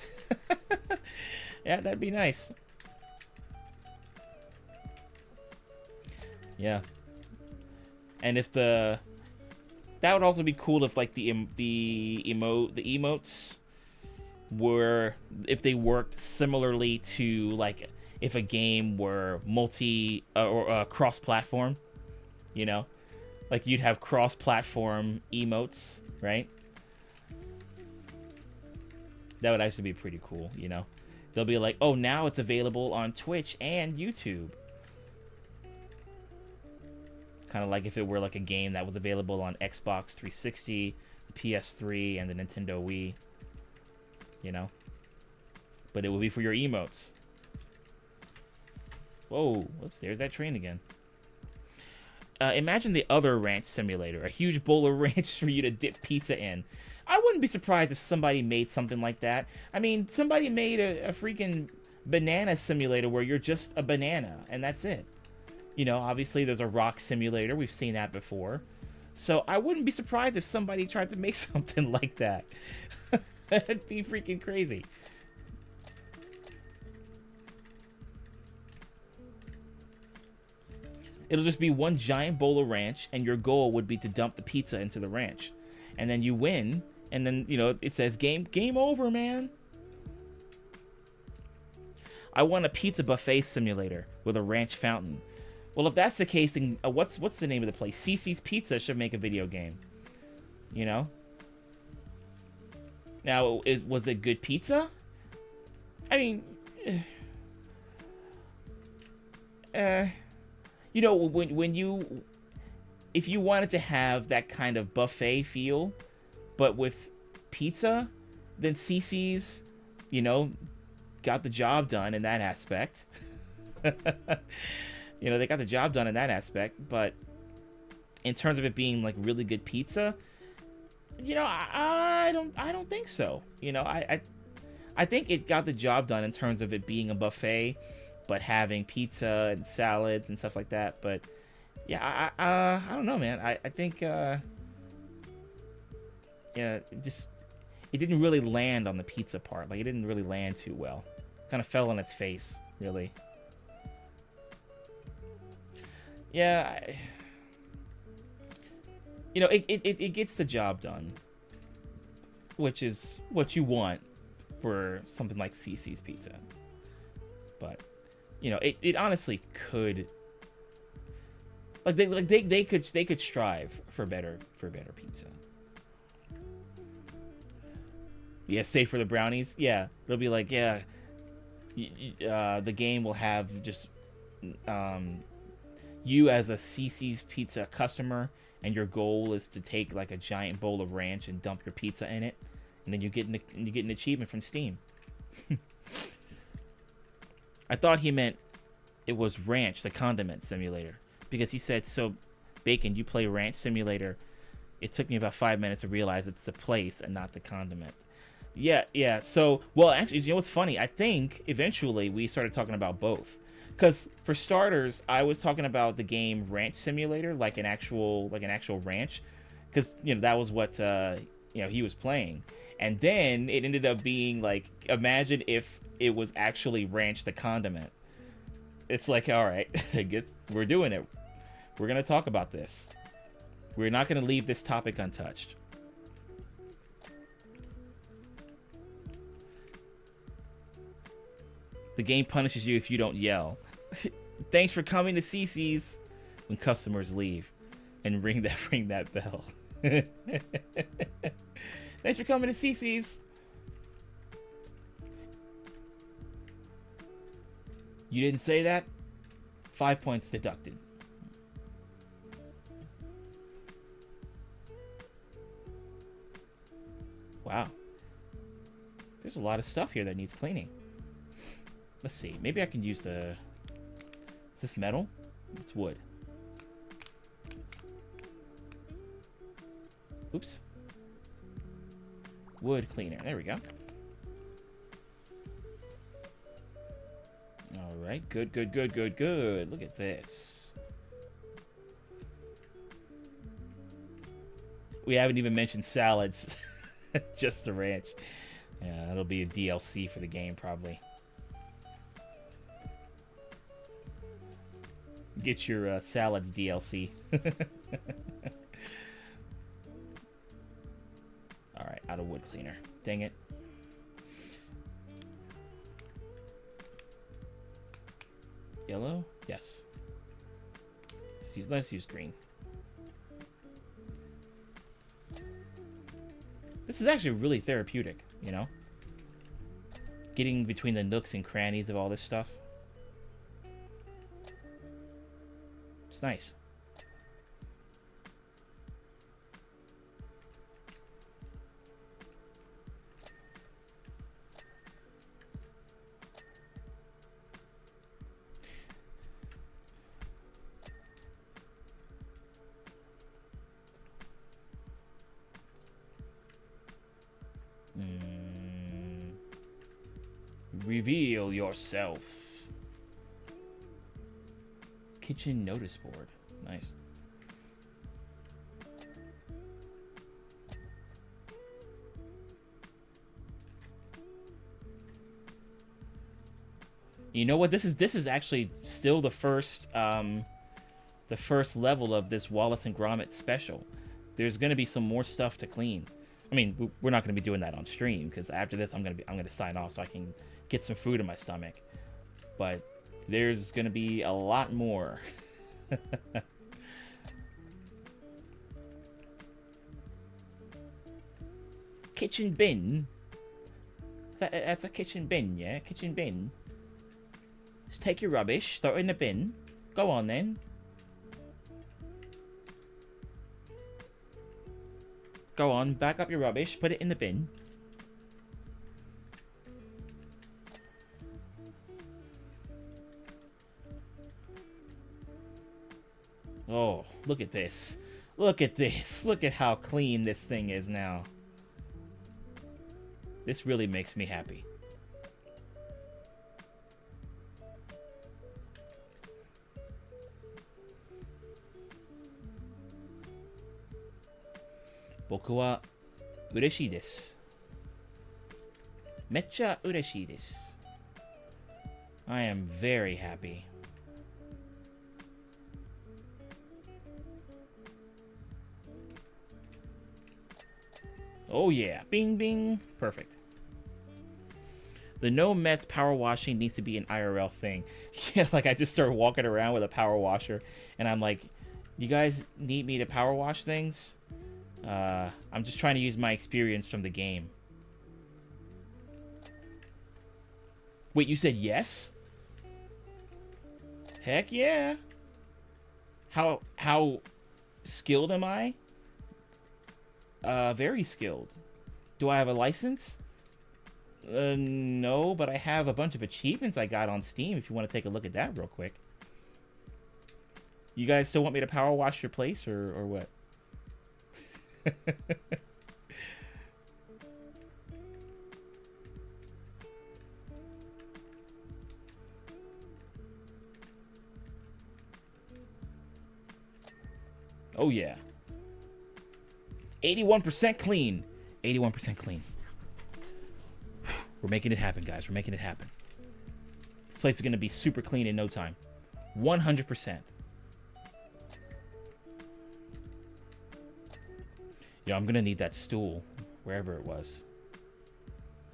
Yeah, that'd be nice. Yeah. And if that would also be cool if like the emotes were, if they worked similarly to like if a game were multi or cross-platform, you know, like you'd have cross-platform emotes, right? That would actually be pretty cool, you know. They'll be like, oh, now it's available on Twitch and YouTube. Kind of like if it were like a game that was available on Xbox 360, the PS3, and the Nintendo Wii. You know? But it would be for your emotes. Whoa, whoops, there's that train again. Imagine the other ranch simulator. A huge bowl of ranch for you to dip pizza in. I wouldn't be surprised if somebody made something like that. I mean, somebody made a freaking banana simulator where you're just a banana, and that's it. You know, obviously there's a rock simulator. We've seen that before. So I wouldn't be surprised if somebody tried to make something like that. That'd be freaking crazy. It'll just be one giant bowl of ranch, and your goal would be to dump the pizza into the ranch. And then you win, and then, you know, it says game over, man. I want a pizza buffet simulator with a ranch fountain. Well, if that's the case, then what's the name of the place? Cece's Pizza should make a video game. You know? Now, was it good pizza? I mean, you know, if you wanted to have that kind of buffet feel, but with pizza, then Cece's, you know, got the job done in that aspect. You know, they got the job done in that aspect, but in terms of it being like really good pizza, you know, I don't think so. You know, I think it got the job done in terms of it being a buffet, but having pizza and salads and stuff like that. But yeah, I don't know, man. I think yeah, it didn't really land on the pizza part. Like, it didn't really land too well. Kind of fell on its face, really. Yeah, you know, it gets the job done, which is what you want for something like Cece's Pizza. But you know, it honestly could, like they could strive for better pizza. Yeah, stay for the brownies. Yeah, they'll be like, yeah, the game will have just um, you as a CC's Pizza customer, and your goal is to take like a giant bowl of ranch and dump your pizza in it, and then you get an achievement from Steam. I thought he meant it was Ranch, the condiment simulator, because he said, so Bacon, you play Ranch Simulator. It took me about 5 minutes to realize it's the place and not the condiment. Yeah. So, well, actually, you know what's funny? I think eventually we started talking about both. Because for starters, I was talking about the game Ranch Simulator, like an actual ranch, because that was what he was playing, and then it ended up being like, imagine if it was actually Ranch the condiment. It's like, all right, I guess we're doing it. We're gonna talk about this. We're not gonna leave this topic untouched. The game punishes you if you don't yell. Thanks for coming to CC's when customers leave, and ring that bell. Thanks for coming to CC's. You didn't say that? 5 points deducted. Wow. There's a lot of stuff here that needs cleaning. Let's see. Maybe I can use the... Is this metal? It's wood. Oops. Wood cleaner. There we go. Alright. Good. Look at this. We haven't even mentioned salads. Just the ranch. Yeah, that'll be a DLC for the game, probably. Get your salads DLC. Alright, out of wood cleaner. Dang it. Yellow? Yes. Let's use green. This is actually really therapeutic, Getting between the nooks and crannies of all this stuff. It's nice. Reveal yourself. Kitchen notice board. Nice. You know what? This is actually still the first level of this Wallace and Gromit special. There's gonna be some more stuff to clean. I mean, we're not gonna be doing that on stream because after this, I'm gonna sign off so I can get some food in my stomach. But there's gonna be a lot more. Kitchen bin. That's a kitchen bin, yeah? Kitchen bin. Just take your rubbish, throw it in the bin. Go on then. Go on, back up your rubbish, put it in the bin. Oh, look at this. Look at this. Look at how clean this thing is now. This really makes me happy. Boku wa ureshii desu. Mecha ureshii desu. I am very happy. Oh yeah, bing bing, perfect. The no mess power washing needs to be an IRL thing. Yeah, like I just start walking around with a power washer and I'm like, you guys need me to power wash things? I'm just trying to use my experience from the game. Wait, you said yes? Heck yeah. How skilled am I? Very skilled. Do I have a license? No, but I have a bunch of achievements I got on Steam if you want to take a look at that real quick. You guys still want me to power wash your place or what? Oh yeah. 81% clean. 81% clean. We're making it happen, guys. We're making it happen. This place is going to be super clean in no time. 100%. Yeah, I'm going to need that stool, wherever it was.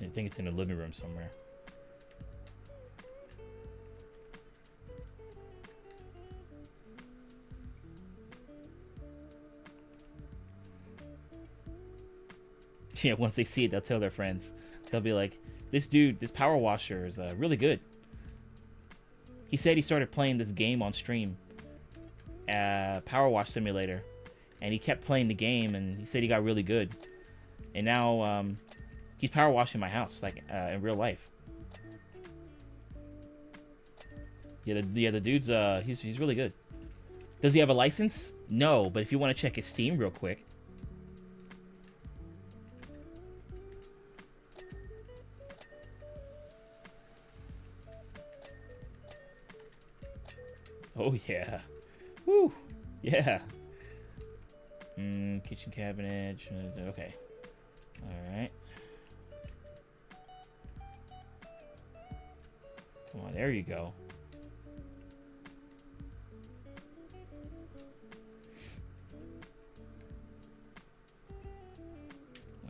I think it's in the living room somewhere. Yeah, once they see it, they'll tell their friends. They'll be like, this dude, this power washer is really good. He said he started playing this game on stream, Power Wash Simulator, and he kept playing the game, and he said he got really good. And now he's power washing my house, like in real life. Yeah, the dude's he's really good. Does he have a license? No, but if you want to check his Steam real quick. Oh yeah. Woo. Yeah. Kitchen cabinet. Okay. Alright. Come on, there you go.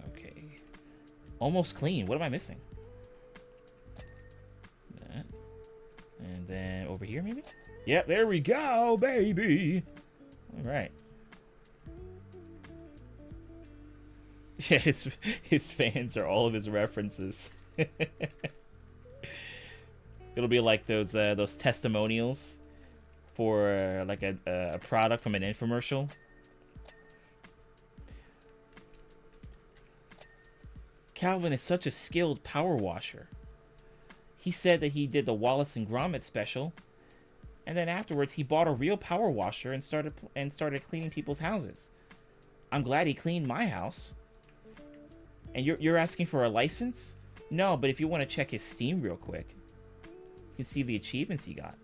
Okay. Almost clean. What am I missing? That. And then over here, maybe? Yep, there we go, baby. All right. Yeah, his fans are all of his references. It'll be like those testimonials for like a product from an infomercial. Calvin is such a skilled power washer. He said that he did the Wallace and Gromit special. And then afterwards, he bought a real power washer and started cleaning people's houses. I'm glad he cleaned my house. And you're asking for a license? No, but if you want to check his Steam real quick, you can see the achievements he got.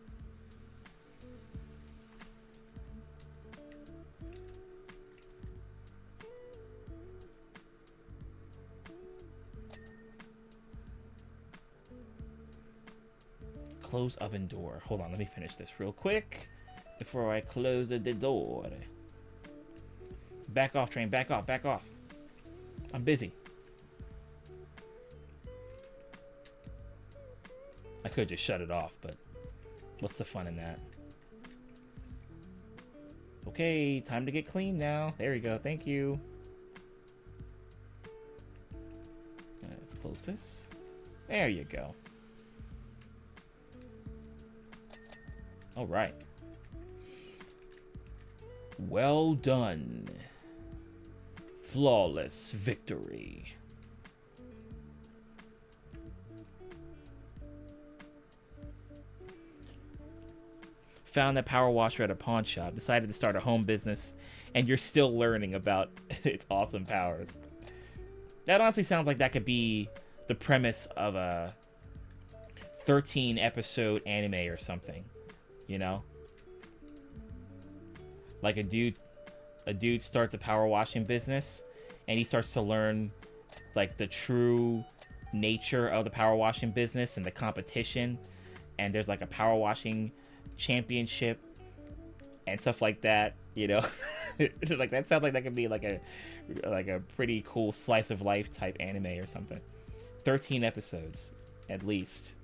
Close oven door. Hold on, let me finish this real quick before I close the door. Back off, train. Back off. Back off. I'm busy. I could just shut it off, but what's the fun in that? Okay, time to get clean now. There we go. Thank you. Let's close this. There you go. All right. Well done. Flawless victory. Found that power washer at a pawn shop. Decided to start a home business. And you're still learning about its awesome powers. That honestly sounds like that could be the premise of a 13 episode anime or something. You know, like a dude starts a power washing business, and he starts to learn like the true nature of the power washing business and the competition, and there's like a power washing championship and stuff like that. You know, like that sounds like that could be like a pretty cool slice of life type anime or something. 13 episodes at least.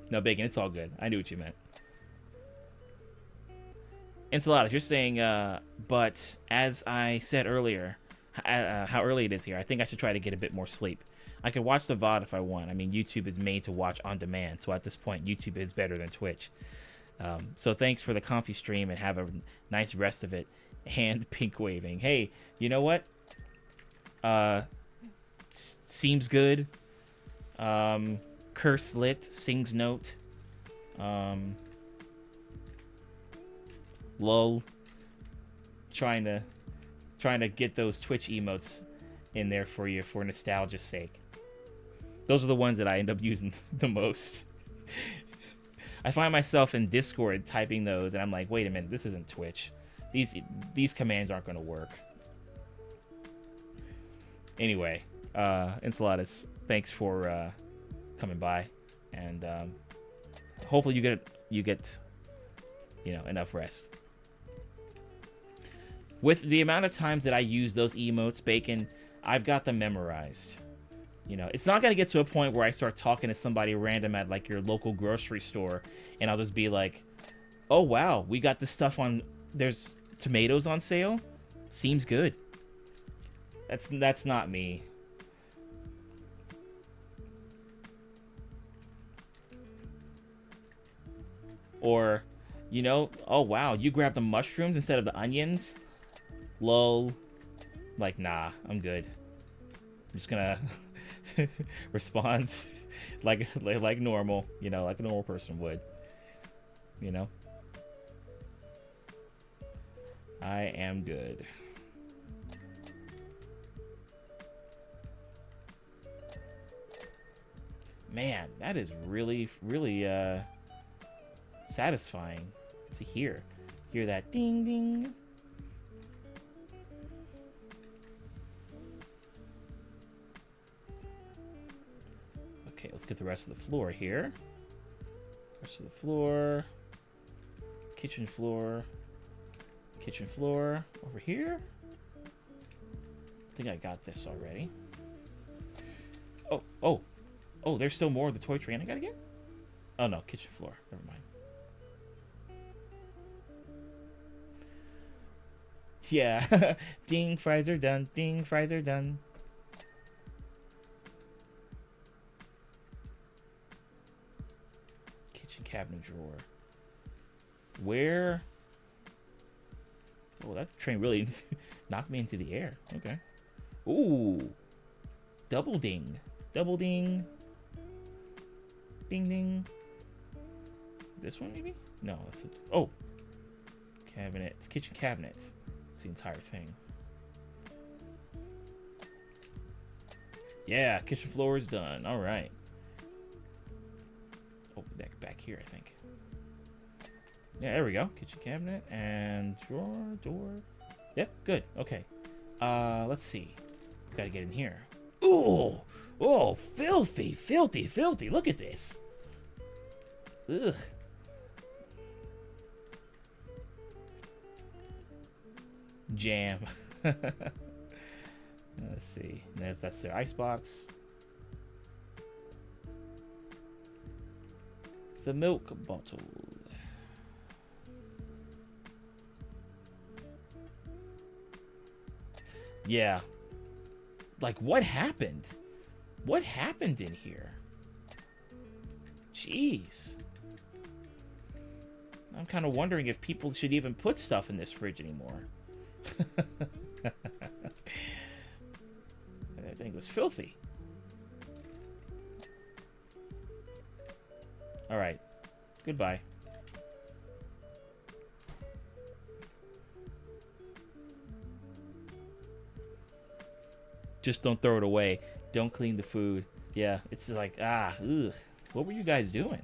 No, Bacon, it's all good. I knew what you meant. Enchiladas, you're saying, but as I said earlier, how early it is here, I think I should try to get a bit more sleep. I can watch the VOD if I want. I mean, YouTube is made to watch on demand, so at this point, YouTube is better than Twitch. So thanks for the comfy stream, and have a nice rest of it. Hand pink waving. Hey, you know what? Seems good. Curse lit. Sings note. Lol. Trying to get those Twitch emotes in there for you for nostalgia's sake. Those are the ones that I end up using the most. I find myself in Discord typing those, and I'm like, wait a minute, this isn't Twitch. These commands aren't going to work. Anyway, Enchiladas, thanks for coming by, and hopefully you get enough rest. With the amount of times that I use those emotes, Bacon, I've got them memorized. It's not going to get to a point where I start talking to somebody random at, like, your local grocery store, and I'll just be like, oh, wow, we got this stuff on... There's tomatoes on sale? Seems good. That's not me. Or, oh, wow, you grabbed the mushrooms instead of the onions? Lol. Like, nah, I'm good. I'm just gonna... respond like normal, like a normal person would. I am good. Man, that is really, really satisfying to hear that ding ding. Okay, let's get the rest of the floor here. Rest of the floor. Kitchen floor. Kitchen floor. Over here. I think I got this already. Oh, there's still more of the toy train I gotta get? Oh no, kitchen floor. Never mind. Yeah. Ding, fries are done. Ding, fries are done. Cabinet drawer. Where? Oh, that train really knocked me into the air. Okay. Ooh. Double ding. Double ding. Ding ding. This one maybe? No. That's oh. Cabinets. Kitchen cabinets. It's the entire thing. Yeah, kitchen floor is done. All right. Oh, back here, I think. Yeah, there we go. Kitchen cabinet and drawer, door. Yep, good. Okay. Let's see. Gotta get in here. Ooh! Oh, filthy, filthy, filthy. Look at this. Ugh. Jam. Let's see. That's their icebox. The milk bottle. Yeah. Like, what happened? What happened in here? Jeez. I'm kind of wondering if people should even put stuff in this fridge anymore. I think it was filthy. Alright. Goodbye. Just don't throw it away. Don't clean the food. Yeah, it's like, ugh. What were you guys doing?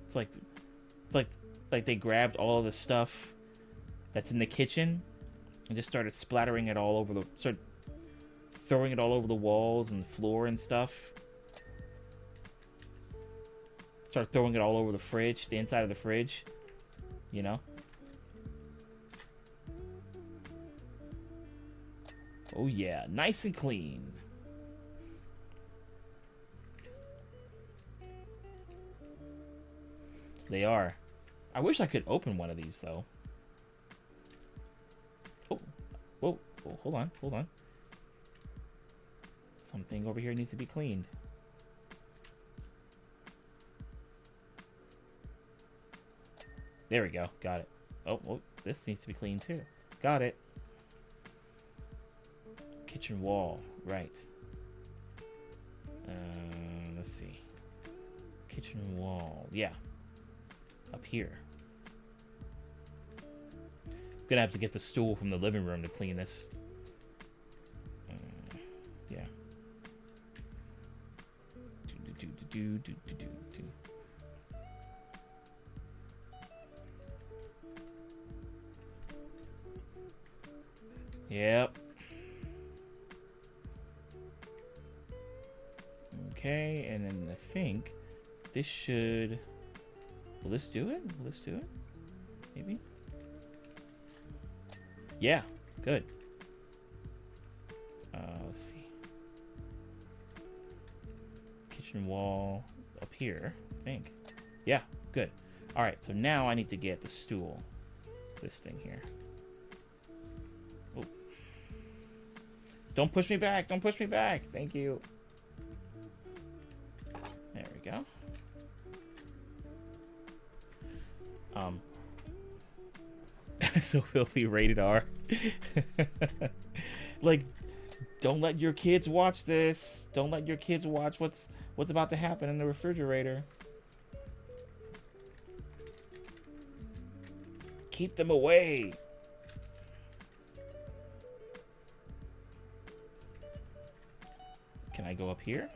It's like they grabbed all of the stuff that's in the kitchen and just started splattering it all over started throwing it all over the walls and floor and stuff. Start throwing it all over the fridge, the inside of the fridge, you know? Oh yeah, nice and clean. They are. I wish I could open one of these, though. Oh. Whoa. Oh, hold on. Hold on. Something over here needs to be cleaned. There we go. Got it. Oh, oh, this needs to be cleaned, too. Got it. Kitchen wall. Right. Let's see. Kitchen wall. Yeah. Up here. I'm gonna have to get the stool from the living room to clean this. Yeah. Yep. Okay, and then I think this should... Will this do it? Will this do it? Maybe? Yeah, good. Let's see. Kitchen wall up here, I think. Yeah, good. Alright, so now I need to get the stool. This thing here. Oh. Don't push me back! Don't push me back! Thank you. There we go. So filthy, rated R. Like, don't let your kids watch this. Don't let your kids watch what's about to happen in the refrigerator. Keep them away. Can I go up here?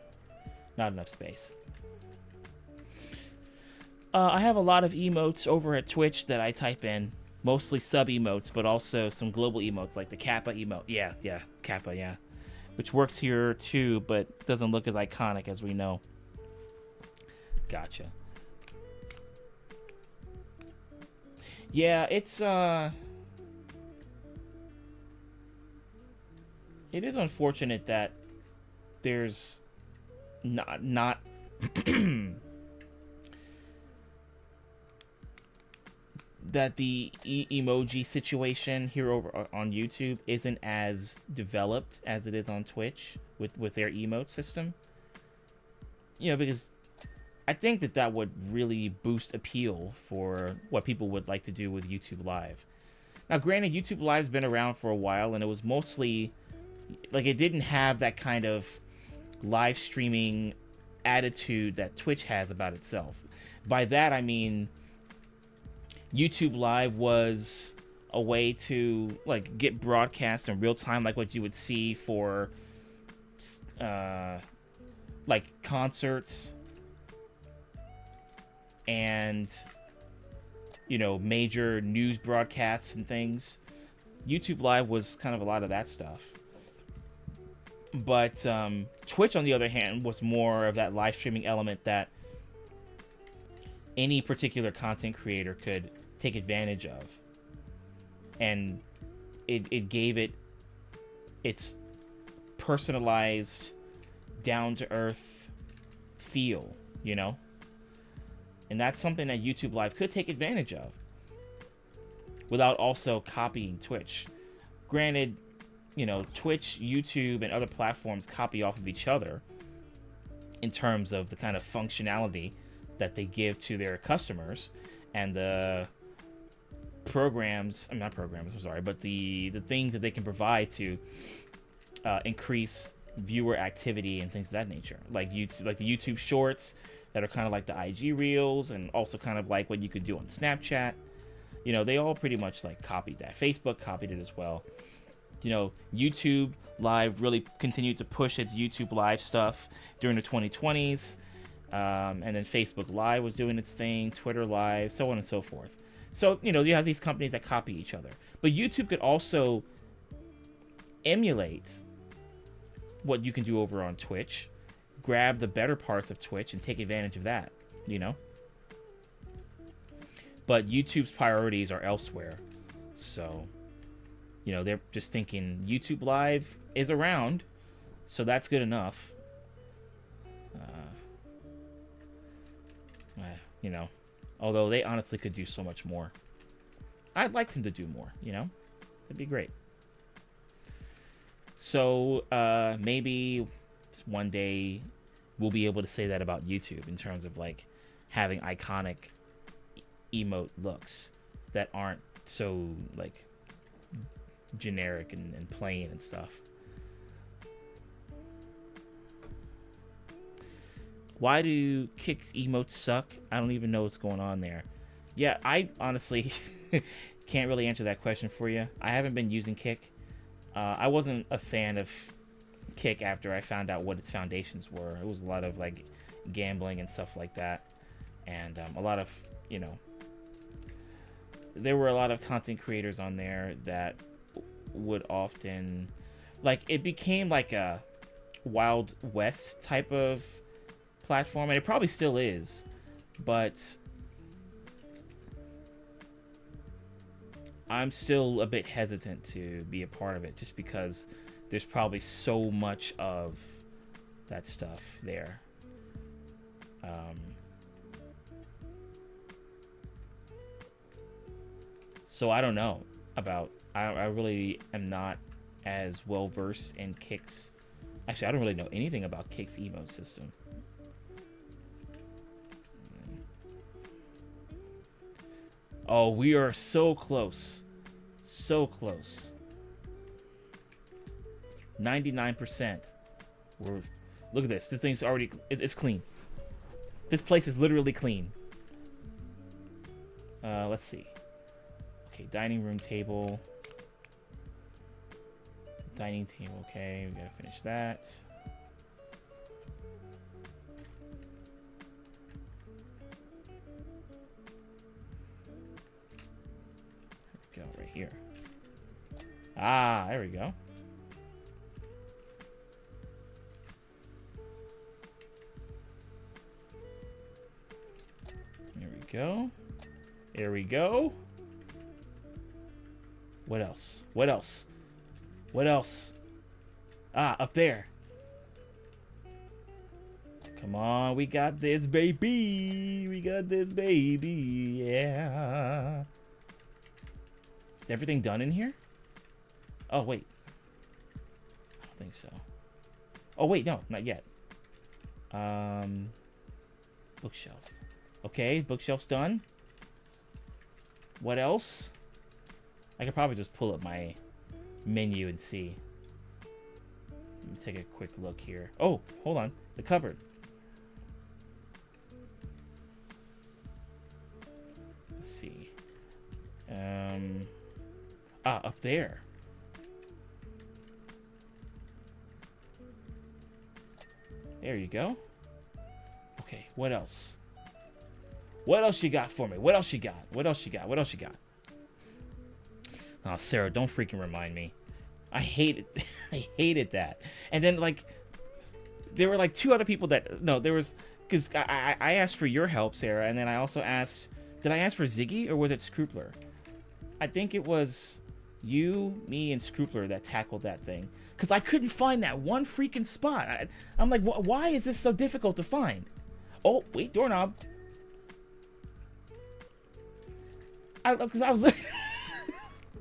Not enough space. I have a lot of emotes over at Twitch that I type in. Mostly sub emotes, but also some global emotes like the Kappa emote. Yeah, Kappa, yeah. Which works here too, but doesn't look as iconic as we know. Gotcha. Yeah, it's it is unfortunate that there's not that the emoji situation here over on YouTube isn't as developed as it is on Twitch with their emote system. You know, because I think that would really boost appeal for what people would like to do with YouTube Live. Now, granted, YouTube Live's been around for a while, and it was mostly like it didn't have that kind of live streaming attitude that Twitch has about itself. By that I mean YouTube Live was a way to like get broadcasts in real time, like what you would see for like concerts and, you know, major news broadcasts and things. YouTube Live was kind of a lot of that stuff. But Twitch, on the other hand, was more of that live streaming element that any particular content creator could take advantage of. And it gave it its personalized, down-to-earth feel, you know? And that's something that YouTube Live could take advantage of without also copying Twitch. Granted, you know, Twitch, YouTube, and other platforms copy off of each other in terms of the kind of functionality that they give to their customers and the programs, not programs, I'm sorry, but the things that they can provide to increase viewer activity and things of that nature. Like YouTube, like the YouTube Shorts that are kind of like the IG Reels, and also kind of like what you could do on Snapchat. You know, they all pretty much like copied that. Facebook copied it as well. You know, YouTube Live really continued to push its YouTube Live stuff during the 2020s. And then Facebook Live was doing its thing, Twitter Live, so on and so forth. So, you know, you have these companies that copy each other. But YouTube could also emulate what you can do over on Twitch, grab the better parts of Twitch and take advantage of that, you know? But YouTube's priorities are elsewhere. So, you know, they're just thinking YouTube Live is around, so that's good enough. You know, Although they honestly could do so much more. I'd like them to do more, you know? It'd be great. So, maybe one day we'll be able to say that about YouTube in terms of, like, having iconic emote looks that aren't so, like, generic and plain and stuff. Why do Kick's emotes suck? I don't even know what's going on there. Yeah, I honestly can't really answer that question for you. I haven't been using Kick. I wasn't a fan of Kick after I found out what its foundations were. It was a lot of, like, gambling and stuff like that. And a lot of, you know, there were a lot of content creators on there that would often, like, it became like a Wild West type of platform, and it probably still is, but I'm still a bit hesitant to be a part of it just because there's probably so much of that stuff there. So I don't know about, I really am not as well versed in Kick's, actually I don't really know anything about Kick's emote system. Oh, we are so close. So close. 99%. Look at this. This thing's already... It's clean. This place is literally clean. Let's see. Okay, dining room table. Dining table, okay. We gotta finish that. Go right here. Ah, there we go. There we go. There we go. What else? What else? What else? Ah, up there. Come on, we got this, baby. We got this, baby. Yeah. Is everything done in here? Oh, wait. I don't think so. Oh, wait, no, not yet. Bookshelf. Okay, bookshelf's done. What else? I could probably just pull up my menu and see. Let me take a quick look here. Oh, hold on. The cupboard. Let's see. Up there. There you go. Okay, what else? What else you got for me? What else you got? What else you got? What else you got? Oh, Sarah, don't freaking remind me. I hated I hated that. And then, like, there were, like, two other people that... No, there was... Because I asked for your help, Sarah, and then I also asked... Did I ask for Ziggy, or was it Scroopler? I think it was you, me, and Scroopler that tackled that thing. Because I couldn't find that one freaking spot. I'm like, why is this so difficult to find? Oh, wait, doorknob. Because I was like...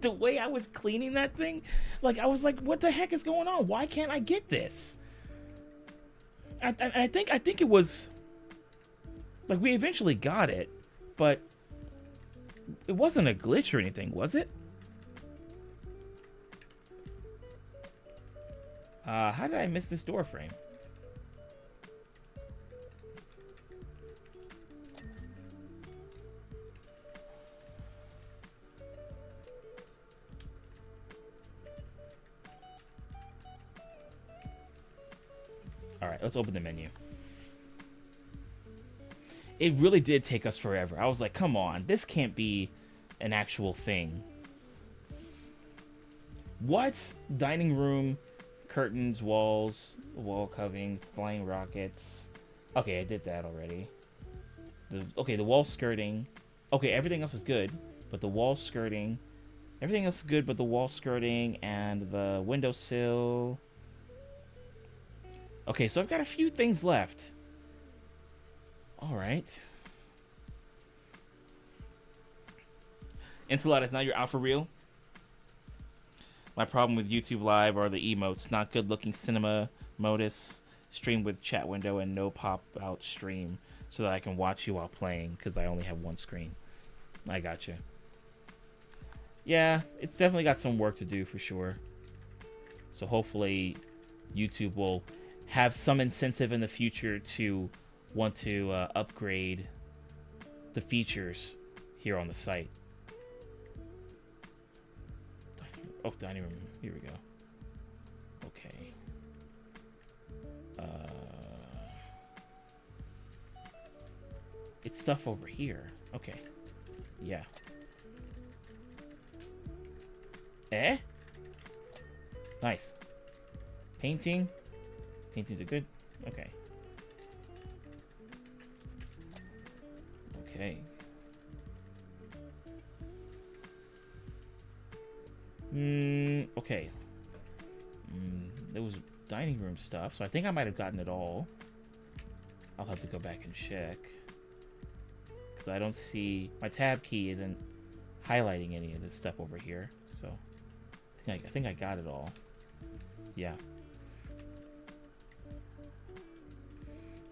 the way I was cleaning that thing, like, I was like, what the heck is going on? Why can't I get this? I think it was... Like, we eventually got it, but... It wasn't a glitch or anything, was it? How did I miss this door frame? Alright, let's open the menu. It really did take us forever. I was like, come on, this can't be an actual thing. What? Dining room, curtains, walls, wall covering, flying rockets. Okay, I did that already. The wall skirting. Okay, everything else is good, but the wall skirting. Everything else is good, but the wall skirting and the windowsill. Okay, so I've got a few things left. Alright. Enchiladas, now you're out for real? My problem with YouTube Live are the emotes. Not good looking cinema modus. Stream with chat window and no pop out stream so that I can watch you while playing because I only have one screen. I got you. Yeah, it's definitely got some work to do for sure. So hopefully YouTube will have some incentive in the future to want to upgrade the features here on the site. Oh, dining room. Here we go. Okay. It's stuff over here. Okay. Yeah. Nice. Painting. Paintings are good. Okay. Okay. Okay. There was dining room stuff, so I think I might have gotten it all. I'll have to go back and check. Because I don't see... My tab key isn't highlighting any of this stuff over here, so... I think I got it all. Yeah.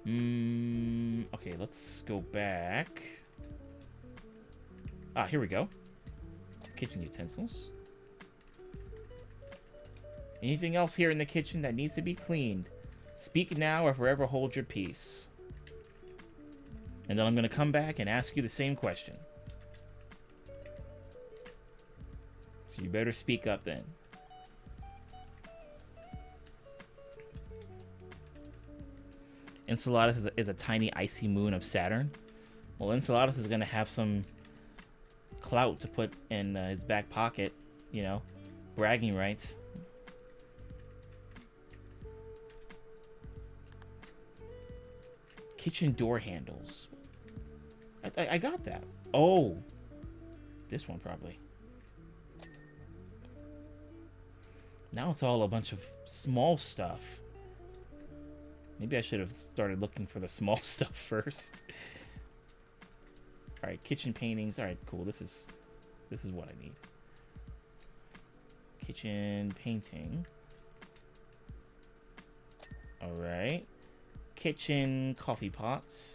Okay, let's go back. Ah, here we go. Kitchen utensils. Anything else here in the kitchen that needs to be cleaned? Speak now or forever hold your peace. And then I'm going to come back and ask you the same question. So you better speak up then. Enceladus is a tiny icy moon of Saturn. Well, Enceladus is going to have some clout to put in his back pocket, you know, bragging rights. Kitchen door handles. I got that. Oh, this one probably. Now it's all a bunch of small stuff. Maybe I should have started looking for the small stuff first. All right, kitchen paintings. All right, cool. This is what I need. Kitchen painting. All right. Kitchen coffee pots.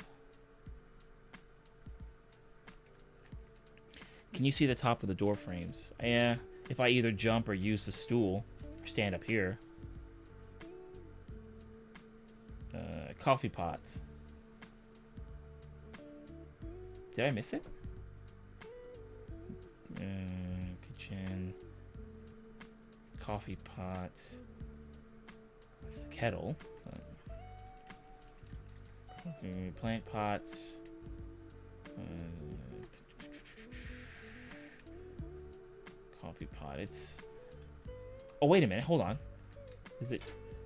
Can you see the top of the door frames? Yeah, if I either jump or use the stool, or stand up here. Coffee pots. Did I miss it? Kitchen. Coffee pots. That's a kettle. Plant pots. Coffee pot. It's... Oh, wait a minute. Hold on. Is it...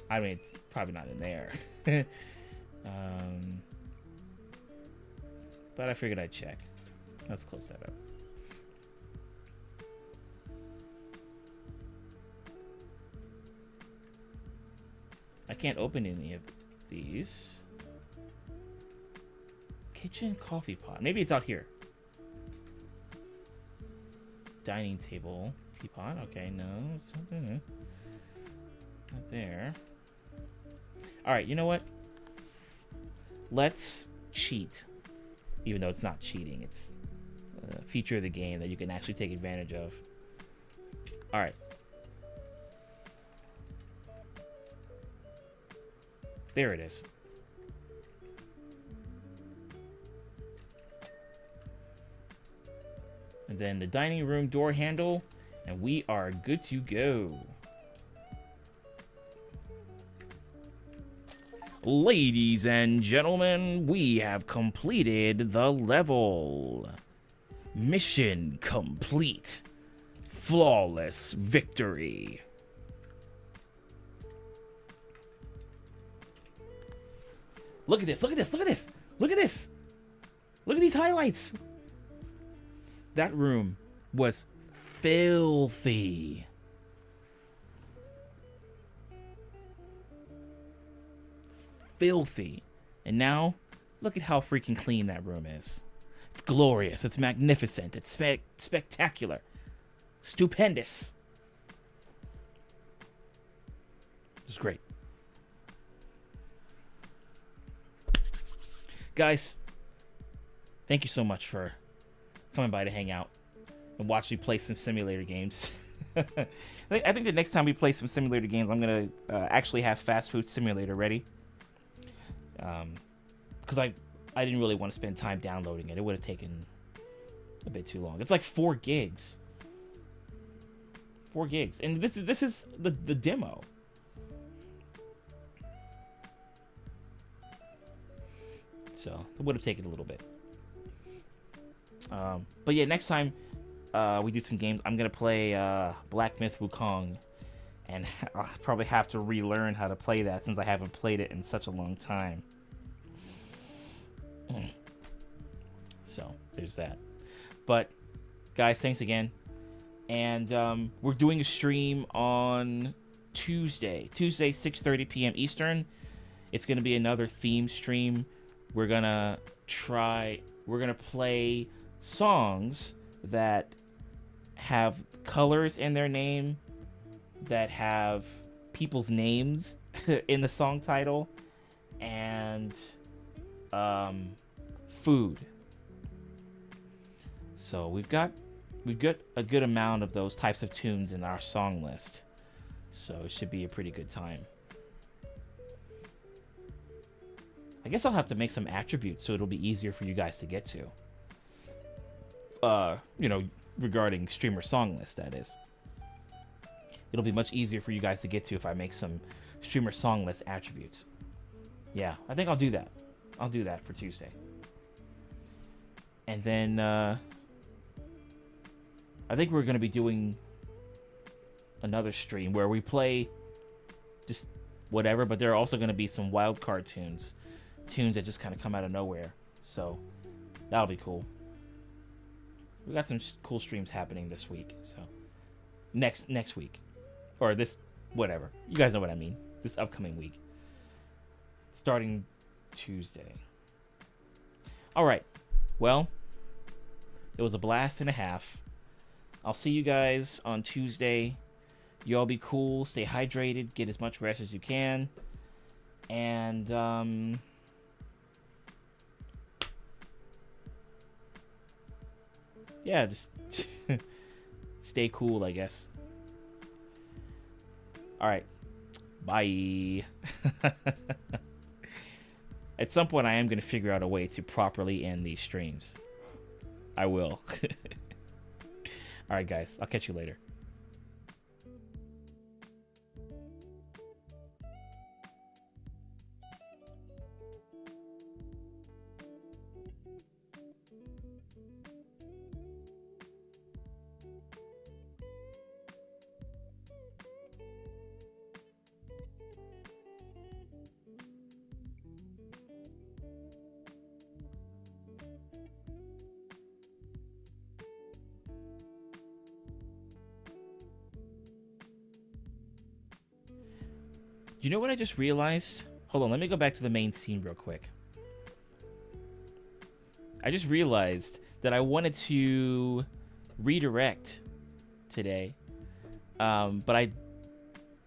I mean, it's probably not in there. But I figured I'd check. Let's close that up. I can't open any of these. Kitchen coffee pot. Maybe it's out here. Dining table. Teapot. Okay, no. It's not there. Not there. Alright, you know what? Let's cheat. Even though it's not cheating. It's a feature of the game that you can actually take advantage of. Alright. There it is. And then the dining room door handle. And we are good to go. Ladies and gentlemen, we have completed the level. Mission complete. Flawless victory. Look at this, look at this, look at this, look at this. Look at these highlights. That room was filthy. Filthy. And now, look at how freaking clean that room is. It's glorious. It's magnificent. It's spectacular. Stupendous. It's great. Guys, thank you so much for coming by to hang out and watch me play some simulator games. I think the next time we play some simulator games, I'm going to actually have Fast Food Simulator ready. Because I didn't really want to spend time downloading it. It would have taken a bit too long. It's like 4 gigs. 4 gigs. And this is the demo. So it would have taken a little bit. But yeah, next time we do some games, I'm going to play Black Myth Wukong. And I'll probably have to relearn how to play that since I haven't played it in such a long time. So there's that. But guys, thanks again. And we're doing a stream on Tuesday 6:30 p.m. Eastern. It's going to be another theme stream. We're going to play songs that have colors in their name, that have people's names in the song title, and food. So we've got a good amount of those types of tunes in our song list. So it should be a pretty good time. I guess I'll have to make some attributes so it'll be easier for you guys to get to. Regarding streamer song list, that is. It'll be much easier for you guys to get to if I make some streamer song list attributes. Yeah, I think I'll do that. I'll do that for Tuesday. And then I think we're going to be doing another stream where we play just whatever, but there are also going to be some wildcard tunes that just kind of come out of nowhere. So that'll be cool. We got some cool streams happening this week. So next week, or this, whatever. You guys know what I mean. This upcoming week, starting Tuesday. All right. Well, it was a blast and a half. I'll see you guys on Tuesday. You all be cool. Stay hydrated. Get as much rest as you can. And yeah, just stay cool, I guess. All right. Bye. At some point, I am going to figure out a way to properly end these streams. I will. All right, guys. I'll catch you later. You know what I just realized? Hold on, let me go back to the main scene real quick. I just realized that I wanted to redirect today, but I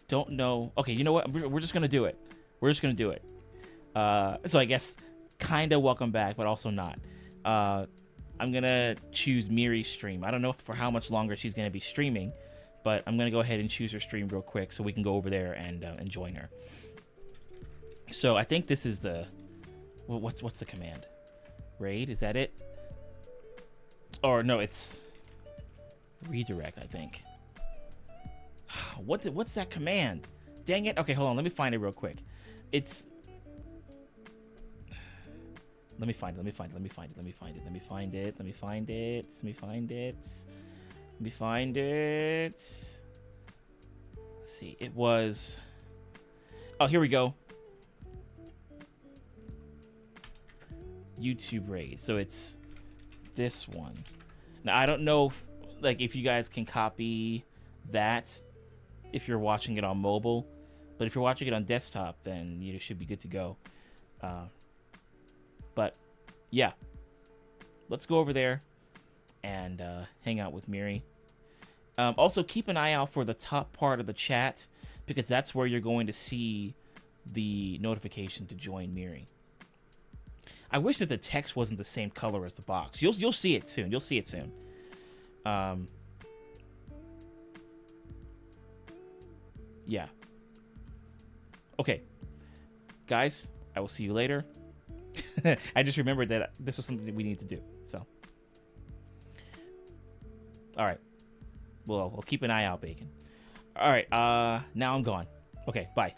don't know. Okay, you know what? We're just gonna do it. We're just gonna do it. So I guess kind of welcome back, but also not. I'm gonna choose Miri's stream. I don't know for how much longer she's gonna be streaming, but I'm gonna go ahead and choose her stream real quick so we can go over there and join her. So I think this is the what's the command? Raid, is that it? Or no, it's redirect, I think. What's that command? Dang it. Okay, hold on. Let me find it real quick. It's Let me find it. Let's see. It was... Oh, here we go. YouTube raid. So it's this one. Now, I don't know if you guys can copy that if you're watching it on mobile. But if you're watching it on desktop, then you should be good to go. But, yeah. let's go over there and hang out with Miri. Also, keep an eye out for the top part of the chat, because that's where you're going to see the notification to join Miri. I wish that the text wasn't the same color as the box. You'll see it soon. You'll see it soon. Yeah. Okay. Guys, I will see you later. I just remembered that this was something that we need to do. So. All right. Well, we'll keep an eye out, Bacon. All right. Now I'm gone. Okay, bye.